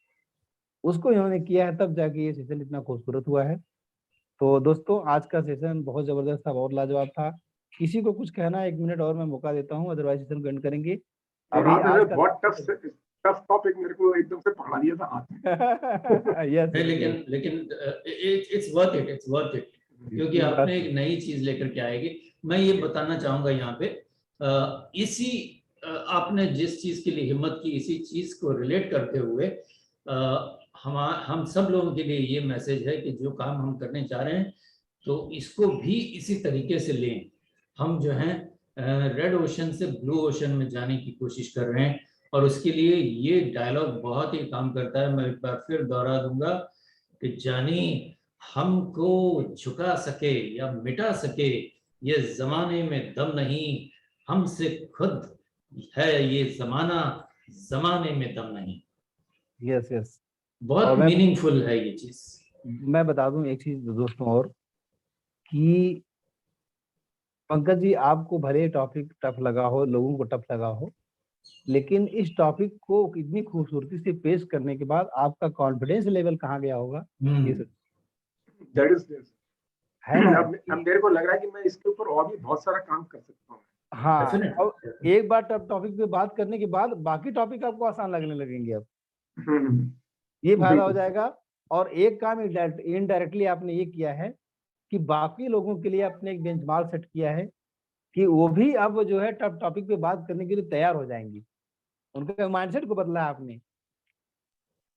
उसको इन्होंने किया है, तब जाके ये सेशन इतना खूबसूरत हुआ है। तो दोस्तों आज का सेशन बहुत जबरदस्त था, बहुत लाजवाब था। किसी को कुछ कहना है? 1 मिनट और मैं मौका देता हूँ, अदरवाइज सेशन को एंड करेंगे। अभी आज का बहुत टफ टफ टॉपिक मेरे को एकदम से पकड़ा दिया था हाथ में। यस नहीं, लेकिन इट्स वर्थ इट क्योंकि आपने एक नई चीज लेकर के आएगी। मैं ये बताना चाहूंगा यहाँ पे आपने जिस चीज के लिए हिम्मत की, इसी चीज को रिलेट करते हुए हम सब लोगों के लिए ये मैसेज है कि जो काम हम करने जा रहे हैं तो इसको भी इसी तरीके से लें। हम जो हैं रेड ओशन से ब्लू ओशन में जाने की कोशिश कर रहे हैं और उसके लिए ये डायलॉग बहुत ही काम करता है। मैं एक बार फिर दोहरा दूंगा कि जानी हमको झुका सके या मिटा सके ये जमाने में दम नहीं, हमसे खुद है ये जमाना, जमाने में दम नहीं। यस यस, बहुत मीनिंगफुल है ये चीज। मैं बता दूं एक चीज दोस्तों और कि पंकज जी, आपको भले टॉपिक टफ लगा हो, लोगों को टफ लगा हो, लेकिन इस टॉपिक को इतनी खूबसूरती से पेश करने के बाद आपका कॉन्फिडेंस लेवल कहाँ गया होगा ये दैट इज है ना। अब मेरे को लग रहा है कि मैं इसके ऊपर और भी बहुत सारा काम कर सकता हूँ। हाँ, और एक बार टफ टॉपिक पे बात करने के बाद बाकी टॉपिक आपको आसान लगने लगेंगे। अब ये फायदा हो जाएगा। और एक काम इनडायरेक्टली आपने ये किया है कि बाकी लोगों के लिए आपने एक बेंचमार्क सेट किया है कि वो भी अब जो है टफ टॉपिक पे बात करने के लिए तैयार हो जाएंगे। उनके माइंडसेट को बदला है आपने।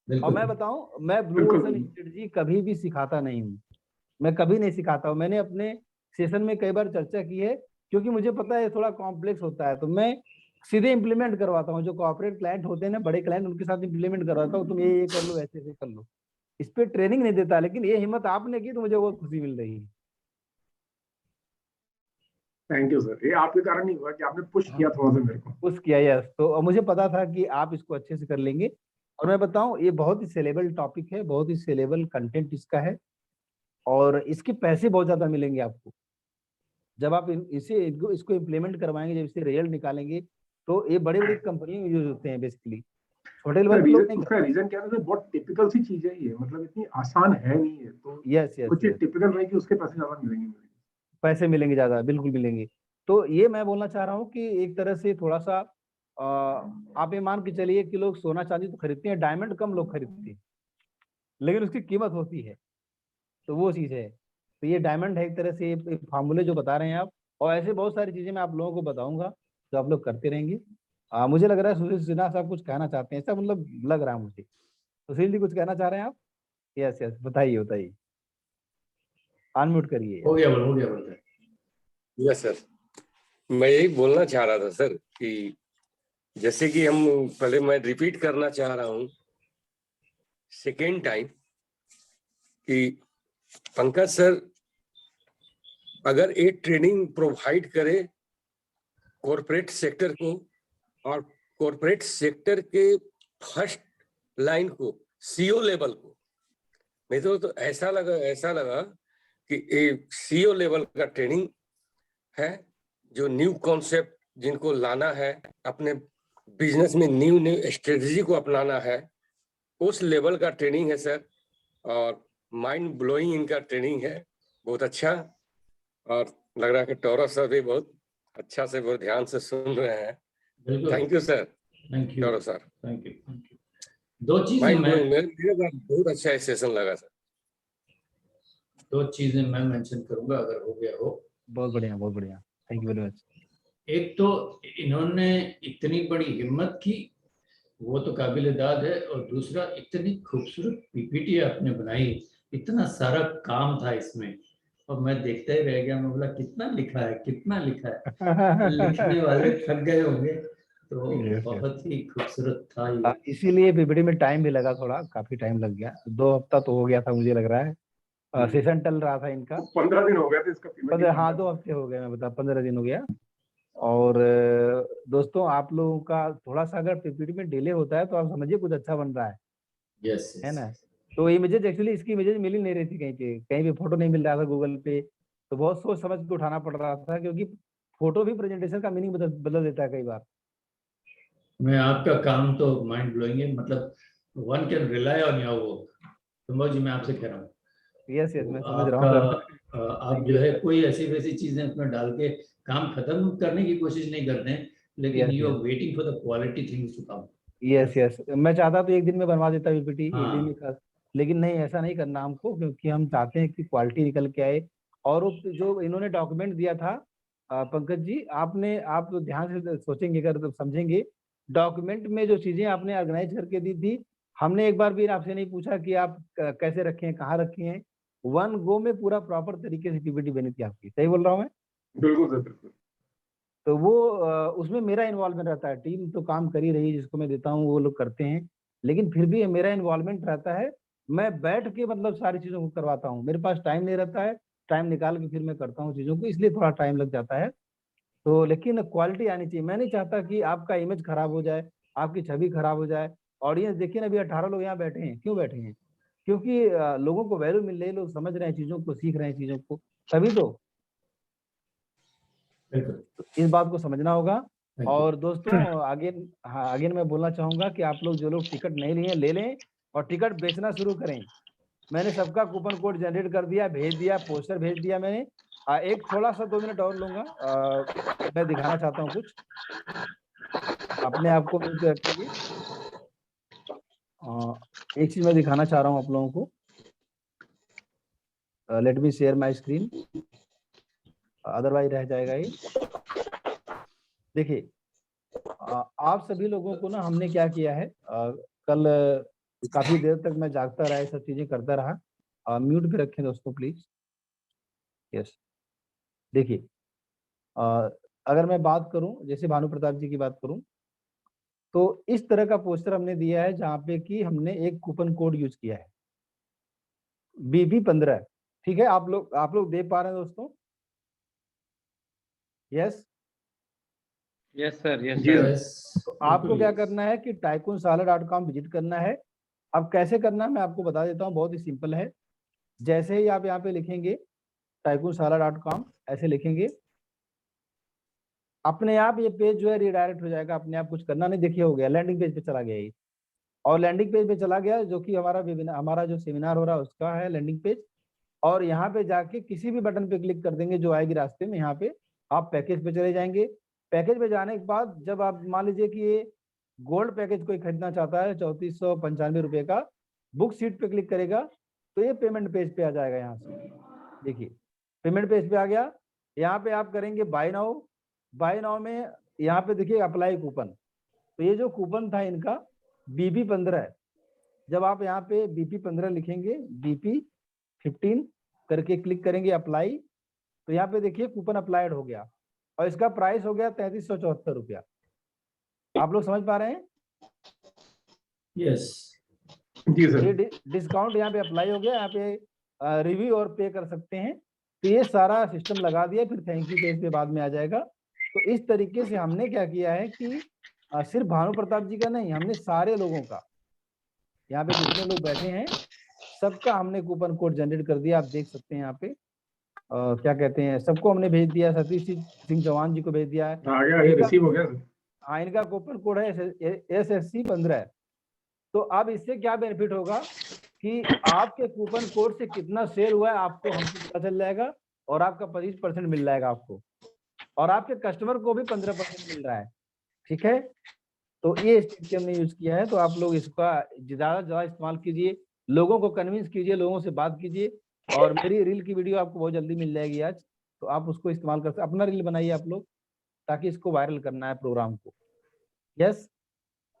और मैं बताऊं, मैं ब्लू ओशन स्ट्रेटजी कभी भी सिखाता नहीं हूँ, मैं कभी नहीं सिखाता हूँ। मैंने अपने सेशन में कई बार चर्चा की है क्योंकि मुझे पता है थोड़ा कॉम्प्लेक्स होता है, तो मैं सीधे इंप्लीमेंट करवाता हूँ। जो कॉर्पोरेट क्लाइंट होते हैं ना, बड़े क्लाइंट, उनके साथ इंप्लीमेंट करवाता हूँ। तुम ये कर लो, ऐसे ऐसे कर लो। इस पे ट्रेनिंग नहीं देता, लेकिन ये हिम्मत आपने की तो मुझे बहुत खुशी मिल रही है। थैंक यू सर, ये आपके कारण नहीं हुआ कि आपने पुश किया थोड़ा सा मेरे को। पुश किया, यस। तो मुझे पता था कि आप इसको अच्छे से कर लेंगे। और मैं बताऊं, ये बहुत ही सेलेबल टॉपिक है, बहुत ही सेलेबल कंटेंट इसका है और इसके पैसे बहुत ज्यादा मिलेंगे आपको जब आप इसको इम्प्लीमेंट करवाएंगे, जब इससे रिजल्ट निकालेंगे। तो ये बड़े बड़ी कंपनी में यूज होते हैं बेसिकली, छोटे लेवल पे लोग नहीं। उसका रीजन क्या है? बहुत टिपिकल सी चीज है ये, मतलब इतनी आसान है नहीं है, तो यस कुछ टिपिकल रहेगी, उसके पैसे ज्यादा मिलेंगे। पैसे मिलेंगे ज्यादा, बिल्कुल मिलेंगे। तो ये मैं बोलना चाह रहा हूँ कि एक तरह से थोड़ा सा आप ये मान के चलिए कि लोग सोना चांदी तो खरीदते हैं, डायमंड कम लोग खरीदते हैं, लेकिन उसकी कीमत होती है। तो वो चीज है। तो ये डायमंड है एक तरह से, फार्मूले जो बता रहे हैं आप। और ऐसे बहुत सारी चीजें मैं आप लोगों को बताऊंगा जो आप लोग करते रहेंगे। मुझे लग रहा है सुशील सिन्हा साहब कुछ कहना चाहते हैं, ऐसा मतलब लग रहा है मुझे। सुशील जी कुछ कहना चाह रहे हैं आप? यस यस, बताइए बताइए, अनम्यूट करिए। हो गया। यस सर, मैं यही बोलना चाह रहा था सर कि जैसे कि हम पहले, मैं रिपीट करना चाह रहा हूँ सेकेंड टाइम कि पंकज सर अगर एक ट्रेनिंग प्रोवाइड करे कॉरपोरेट सेक्टर को, और कॉरपोरेट सेक्टर के फर्स्ट लाइन को, सीईओ लेवल को, नहीं तो ऐसा लगा कि एक सीईओ लेवल का ट्रेनिंग है, जो न्यू कॉन्सेप्ट जिनको लाना है, अपने बिजनेस में न्यू स्ट्रेटजी को अपनाना है, उस लेवल का ट्रेनिंग है सर। और माइंड ब्लोइंग इनका ट्रेनिंग है, बहुत अच्छा। और लग रहा है कि टोरस सर भी बहुत अच्छा से, बहुत ध्यान से सुन रहे हैं। Thank you sir, thank you टोरस सर, थैंक यू। दो चीजें बहुत अच्छा सेशन लगा सर। दो चीजें मैं मेंशन करूंगा अगर हो गया हो। बहुत बढ़िया, बहुत बढ़िया, थैंक यू वेरी मच। एक तो इन्होंने इतनी बड़ी हिम्मत की, वो तो काबिल दाद है। और दूसरा, इतनी खूबसूरत पीपीटी आपने बनाई, इतना सारा काम था इसमें, और मैं देखता ही रह गया। मैं बोला कितना लिखा है, कितना लिखा है। लिखने वाले थक गए होंगे। तो बहुत ही खूबसूरत था ये। इसीलिए पीपीटी में टाइम भी लगा, थोड़ा काफी टाइम लग गया। 2 हफ्ता तो हो गया था मुझे लग रहा है। सेशन चल रहा था इनका, 15 दिन हो गए थे इसका। हाँ 2 हफ्ते हो गए, मैं बता 15 दिन हो गया। और दोस्तों, आप लोगों का थोड़ा सा अगर पीपीटी में डिले होता है तो आप समझिए कुछ अच्छा बन रहा है। यस, है ना। तो इमेजेस, एक्चुअली इसकी इमेजेस मिल ही नहीं रही थी, कहीं पे फोटो नहीं मिल रहा था गूगल पे। तो बहुत सोच समझ के उठाना पड़ रहा था, क्योंकि फोटो भी प्रेजेंटेशन का मीनिंग बदल देता है कई बार। मैं आपका काम तो माइंड ब्लोइंग है, मतलब one can rely on your work. समझ जी, मैं आपसे कह रहा हूँ। यस यस, मैं समझ रहा हूँ। आप जो है कोई ऐसी वैसी चीजें उसमें डाल के काम खत्म करने की कोशिश नहीं करते हैं, लेकिन you are waiting for the quality things to come. Yes yes, मैं चाहता तो एक दिन में बनवा देता पीपीटी, एक दिन हाँ। में कर, लेकिन नहीं, ऐसा नहीं करना हमको, क्योंकि हम चाहते हैं कि क्वालिटी निकल के आए। और वो जो इन्होंने डॉक्यूमेंट दिया था पंकज जी, आप ध्यान से सोचेंगे, अगर तो समझेंगे, डॉक्यूमेंट में जो चीजें आपने ऑर्गेनाइज करके दी थी, हमने एक बार भी आपसे नहीं पूछा कि आप कैसे रखे हैं, कहाँ रखे हैं, वन गो में पूरा प्रॉपर तरीके से पीपीटी बनी थी आपकी। सही बोल रहा हूँ मैं? बिल्कुल सर, बिल्कुल। तो वो उसमें मेरा इन्वॉल्वमेंट रहता है, टीम तो काम कर ही रही है, जिसको मैं देता हूँ वो लोग करते हैं, लेकिन फिर भी मेरा इन्वॉल्वमेंट रहता है। मैं बैठ के मतलब सारी चीज़ों को करवाता हूँ, मेरे पास टाइम नहीं रहता है, टाइम निकाल के फिर मैं करता हूँ चीज़ों को, इसलिए थोड़ा टाइम लग जाता है। तो लेकिन क्वालिटी आनी चाहिए, मैं नहीं चाहता कि आपका इमेज खराब हो जाए, आपकी छवि खराब हो जाए। ऑडियंस देखिए ना, अभी 18 लोग यहाँ बैठे हैं, क्यों बैठे हैं? क्योंकि लोगों को वैल्यू मिल रही है, लोग समझ रहे हैं चीज़ों को, सीख रहे हैं चीज़ों को, तभी तो इस बात को समझना होगा। और दोस्तों आगे, हाँ आगे मैं बोलना चाहूंगा कि आप लोग जो लोग टिकट नहीं लिए ले लें और टिकट बेचना शुरू करें। मैंने सबका कूपन कोड जनरेट कर दिया, भेज दिया, पोस्टर भेज दिया मैंने। एक थोड़ा सा 2 मिनट और लूंगा, मैं दिखाना चाहता हूँ कुछ, अपने आप को म्यूट रखिए। एक चीज मैं दिखाना चाह रहा हूँ आप लोगों को, let me share my screen, otherwise रह जाएगा ये। देखिए आप सभी लोगों को ना हमने क्या किया है, कल काफी देर तक मैं जागता रहा, सब चीजें करता रहा। म्यूट पे रखें दोस्तों प्लीज। यस, देखिए अगर मैं बात करूं, जैसे भानु प्रताप जी की बात करूं, तो इस तरह का पोस्टर हमने दिया है जहां पे कि हमने एक कूपन कोड यूज किया है BB15। ठीक है, आप लोग देख पा रहे हैं दोस्तों? यस यस सर, यस जी सर। सर। तो आपको क्या करना है कि tycoonsaala.com विजिट करना है। अब कैसे करना है मैं आपको बता देता हूँ, बहुत ही सिंपल है। जैसे ही आप यहाँ पे लिखेंगे tycoonsaala.com, ऐसे लिखेंगे, अपने आप ये पेज जो है रिडायरेक्ट हो जाएगा, अपने आप कुछ करना नहीं। देखिए हो गया, लैंडिंग पेज पे चला गया ये, और लैंडिंग पेज पे चला गया जो कि हमारा जो सेमिनार हो रहा है उसका है लैंडिंग पेज। और यहाँ पे जाके किसी भी बटन पे क्लिक कर देंगे जो आएगी रास्ते में, यहाँ पे आप पैकेज पे चले जाएंगे। पैकेज पे जाने के बाद जब आप मान लीजिए कि ये गोल्ड पैकेज कोई खरीदना चाहता है 3495 रुपये का, बुक सीट पे क्लिक करेगा तो ये पेमेंट पेज पे आ जाएगा। यहाँ से देखिए पेमेंट पेज पे आ गया। यहाँ पे आप करेंगे बाय नाउ, बाय नाउ में यहाँ पे देखिए अप्लाई कूपन, तो ये जो कूपन था इनका BB15 है। जब आप यहाँ पे BP15 लिखेंगे, BP15 करके क्लिक करेंगे अप्लाई, तो यहाँ पे देखिए कूपन अप्लाइड हो गया और इसका प्राइस हो गया 3374 रुपया। आप लोग समझ पा रहे हैं? यस जी सर। ये डिस्काउंट यहाँ पे अप्लाई हो गया, यहाँ पे रिव्यू और पे कर सकते हैं। तो ये सारा सिस्टम लगा दिया, फिर थैंक यू पेज पे बाद में आ जाएगा। तो इस तरीके से हमने क्या किया है कि सिर्फ भानु प्रताप जी का नहीं, हमने सारे लोगों का, यहाँ पे जितने लोग बैठे हैं सबका हमने कूपन कोड जनरेट कर दिया। आप देख सकते हैं यहाँ पे क्या कहते हैं, सबको हमने भेज दिया। सतीश सिंह चौहान जी को भेज दिया है, आ गया, ये रिसीव हो गया सर। हाँ, इनका कूपन कोड है SSC 15। तो अब इससे क्या बेनिफिट होगा कि आपके कूपन कोड से कितना सेल हुआ है आपको हमको पता चल जाएगा, और आपका 25% मिल जाएगा आपको, और आपके कस्टमर को भी 15% मिल रहा है। ठीक है, तो ये स्टेप हमने यूज किया है। तो आप लोग इसका ज्यादा से ज्यादा इस्तेमाल कीजिए, लोगों को कन्विंस कीजिए, लोगों से बात कीजिए। और मेरी रील की वीडियो आपको बहुत जल्दी मिल जाएगी आज, तो आप उसको इस्तेमाल कर सकते, अपना रील बनाइए आप लोग, ताकि इसको वायरल करना है प्रोग्राम को। यस,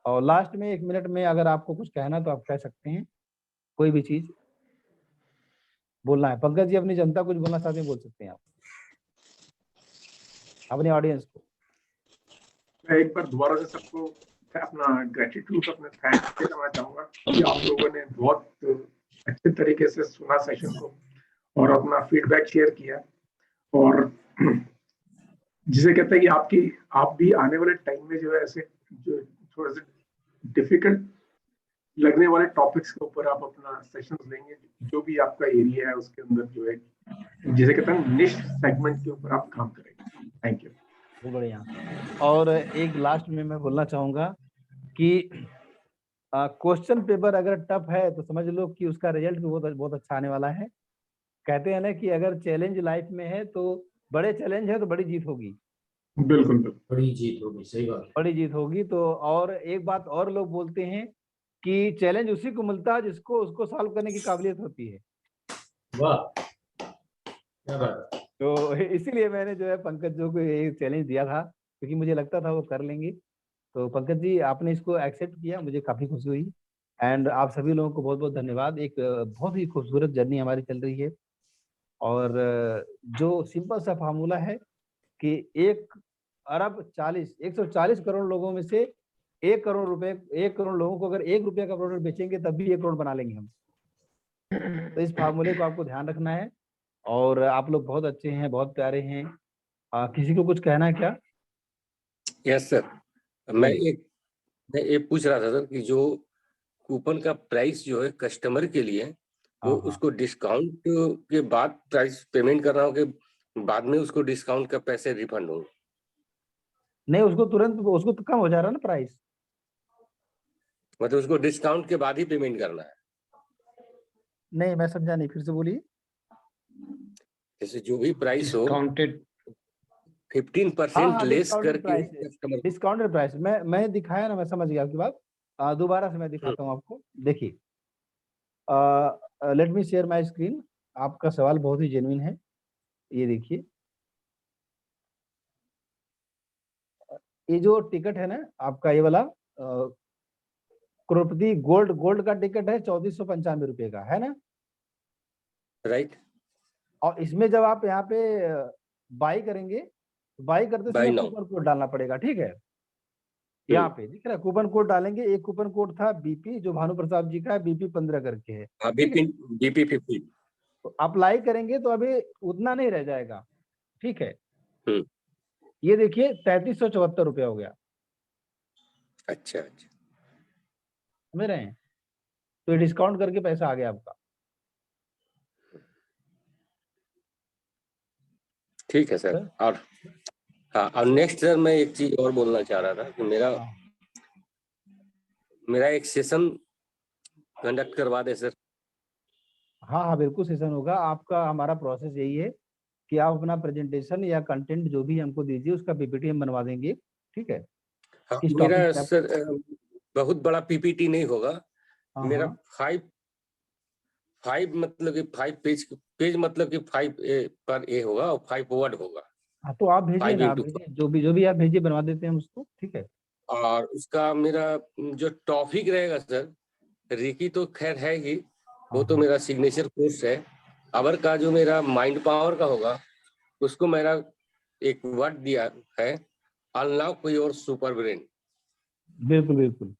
और लास्ट में 1 मिनट में अगर आपको कुछ कहना तो आप कह सकते हैं, कोई भी चीज बोलना है। पंकज जी अपनी जनता कुछ बोलना चाहते हैं, बोल सकते हैं आप अपने ऑडियंस को। मैं एक बार दोबारा से सबको अपना ग्रेटिट्यूड, अपने थैंक्स करना चाहूंगा कि आप लोगों ने बहुत अच्छे तरीके से सुना सेशन को और अपना फीडबैक शेयर किया, और जिसे कहते हैं कि आप भी आने वाले टाइम में जो है ऐसे जो थोड़े से डिफिकल्ट लगने वाले टॉपिक्स के ऊपर आप अपना सेशंस लेंगे, जो भी आपका एरिया है उसके अंदर जो है, जिसे कहते हैं निश सेगमेंट के ऊपर आप काम करेंगे। Thank you. बहुत बढ़िया। और एक लास्ट में मैं बोलना चाहूंगा कि क्वेश्चन पेपर अगर टफ है तो समझ लो कि उसका रिजल्ट भी बहुत अच्छा आने वाला है। कहते हैं ना कि अगर चैलेंज लाइफ में है तो बड़े चैलेंज है तो बड़ी जीत होगी। बिल्कुल बिल्कुल बड़ी जीत होगी, सही बात है। बड़ी जीत होगी। तो और एक बात और लोग बोलते हैं कि चैलेंज उसी को मिलता है जिसको उसको सॉल्व करने की काबिलियत होती है। वाह, क्या बात है। तो इसीलिए मैंने जो है पंकज जो को ये चैलेंज दिया था, क्योंकि मुझे लगता था वो कर लेंगे। तो पंकज जी आपने इसको एक्सेप्ट किया, मुझे काफी खुशी हुई। एंड आप सभी लोगों को बहुत बहुत धन्यवाद। एक बहुत ही खूबसूरत जर्नी हमारी चल रही है। और जो सिंपल सा फार्मूला है कि 140 करोड़ लोगों में से 1 करोड़ रुपए, 1 करोड़ लोगों को अगर 1 रुपये का प्रोडक्ट बेचेंगे तब भी 1 करोड़ बना लेंगे हम। तो इस फार्मूले को आपको ध्यान रखना है। और आप लोग बहुत अच्छे हैं, बहुत प्यारे हैं। किसी को कुछ कहना है क्या? यस सर, मैं ये पूछ रहा था सर कि जो कूपन का प्राइस जो है कस्टमर के लिए, वो उसको डिस्काउंट के बाद प्राइस पेमेंट कर रहा हूँ कि बाद में उसको डिस्काउंट का पैसे रिफंड होंगे? नहीं, उसको तुरंत, उसको तो कम हो जा रहा है ना प्राइस। मतलब उसको डिस्काउंट के बाद ही पेमेंट करना है? नहीं, मैं समझा नहीं, फिर से बोलिए। जैसे जो भी प्राइस हो, डिस्काउंटेड 15% लेस करके कस्टमर, डिस्काउंटेड प्राइस मैं दिखाया ना, मैं समझ गया आपकी बात। दोबारा से मैं दिखाता हूँ आपको। देखिए, let me share my screen. आपका सवाल बहुत ही जेन्युइन है। ये देखिए, ये जो टिकट है ना आपका, ये वाला करोड़पति गोल्ड का टिकट है 3495 रुपए का, है ना? राइट। और इसमें जब आप यहाँ पे बाई करेंगे, बाई करते समय कूपन कोड डालना पड़ेगा, ठीक है? यहाँ पे दिख रहा है कूपन कोड डालेंगे। एक कूपन कोड था बीपी, जो भानु प्रसाद जी का है, BP 15 करके है। BP 50। तो अप्लाई करेंगे तो अभी उतना नहीं रह जाएगा, ठीक है? ये देखिए 3374 रुपया हो गया। अच्छा, समझ रहे हैं? तो डिस्काउंट करके पैसा आ गया आपका। ठीक है सर। और हाँ, और नेक्स्ट सर मैं एक चीज और बोलना चाह रहा था कि मेरा एक सेशन कंडक्ट करवा दे सर। हाँ, बिल्कुल सेशन होगा आपका। हमारा प्रोसेस यही है कि आप अपना प्रेजेंटेशन या कंटेंट जो भी हमको दीजिए, उसका PPT हम बनवा देंगे, ठीक है? हाँ, मेरा सर बहुत बड़ा PPT नहीं होगा। मेरा 5 मतलब कि 5 पेज मतलब कि 5 पर ए होगा और 5 वर्ड होगा। हाँ, तो आप भेजिए ना, आप भेजिए, जो भी आप भेजिए, बनवा देते हैं हम उसको, ठीक है? और उसका मेरा जो टॉपिक रहेगा सर, रिकी तो खैर है ही, वो तो मेरा सिग्नेचर कोर्स है। अवर का जो मेरा माइंड पावर का होगा, उसको मेरा एक वर्ड दिया है, अनलॉक योर सुपर ब्रेन। बिल्कुल बिल्कुल।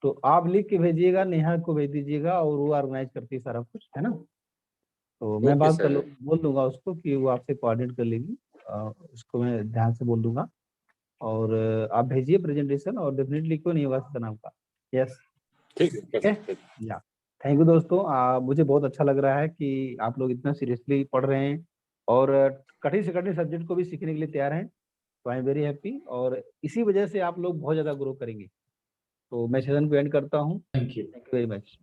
तो आप लिख के भेजिएगा, नेहा को भेज दीजिएगा और वो ऑर्गेनाइज करती है सारा कुछ, है ना? तो मैं बात कर बोल दूंगा उसको कि वो आपसे कोऑर्डिनेट कर लेगी। उसको मैं ध्यान से बोल दूंगा। और आप भेजिए प्रेजेंटेशन, और डेफिनेटली क्यों नहीं होगा सेशन आपका। यस, ठीक है। या थैंक यू दोस्तों। मुझे बहुत अच्छा लग रहा है कि आप लोग इतना सीरियसली पढ़ रहे हैं और कठिन से कठिन सब्जेक्ट को भी सीखने के लिए तैयार हैं। तो आई एम वेरी हैप्पी, और इसी वजह से आप लोग बहुत ज़्यादा ग्रो करेंगे। तो मैं सेशन को एंड करता हूँ। Thank you very much.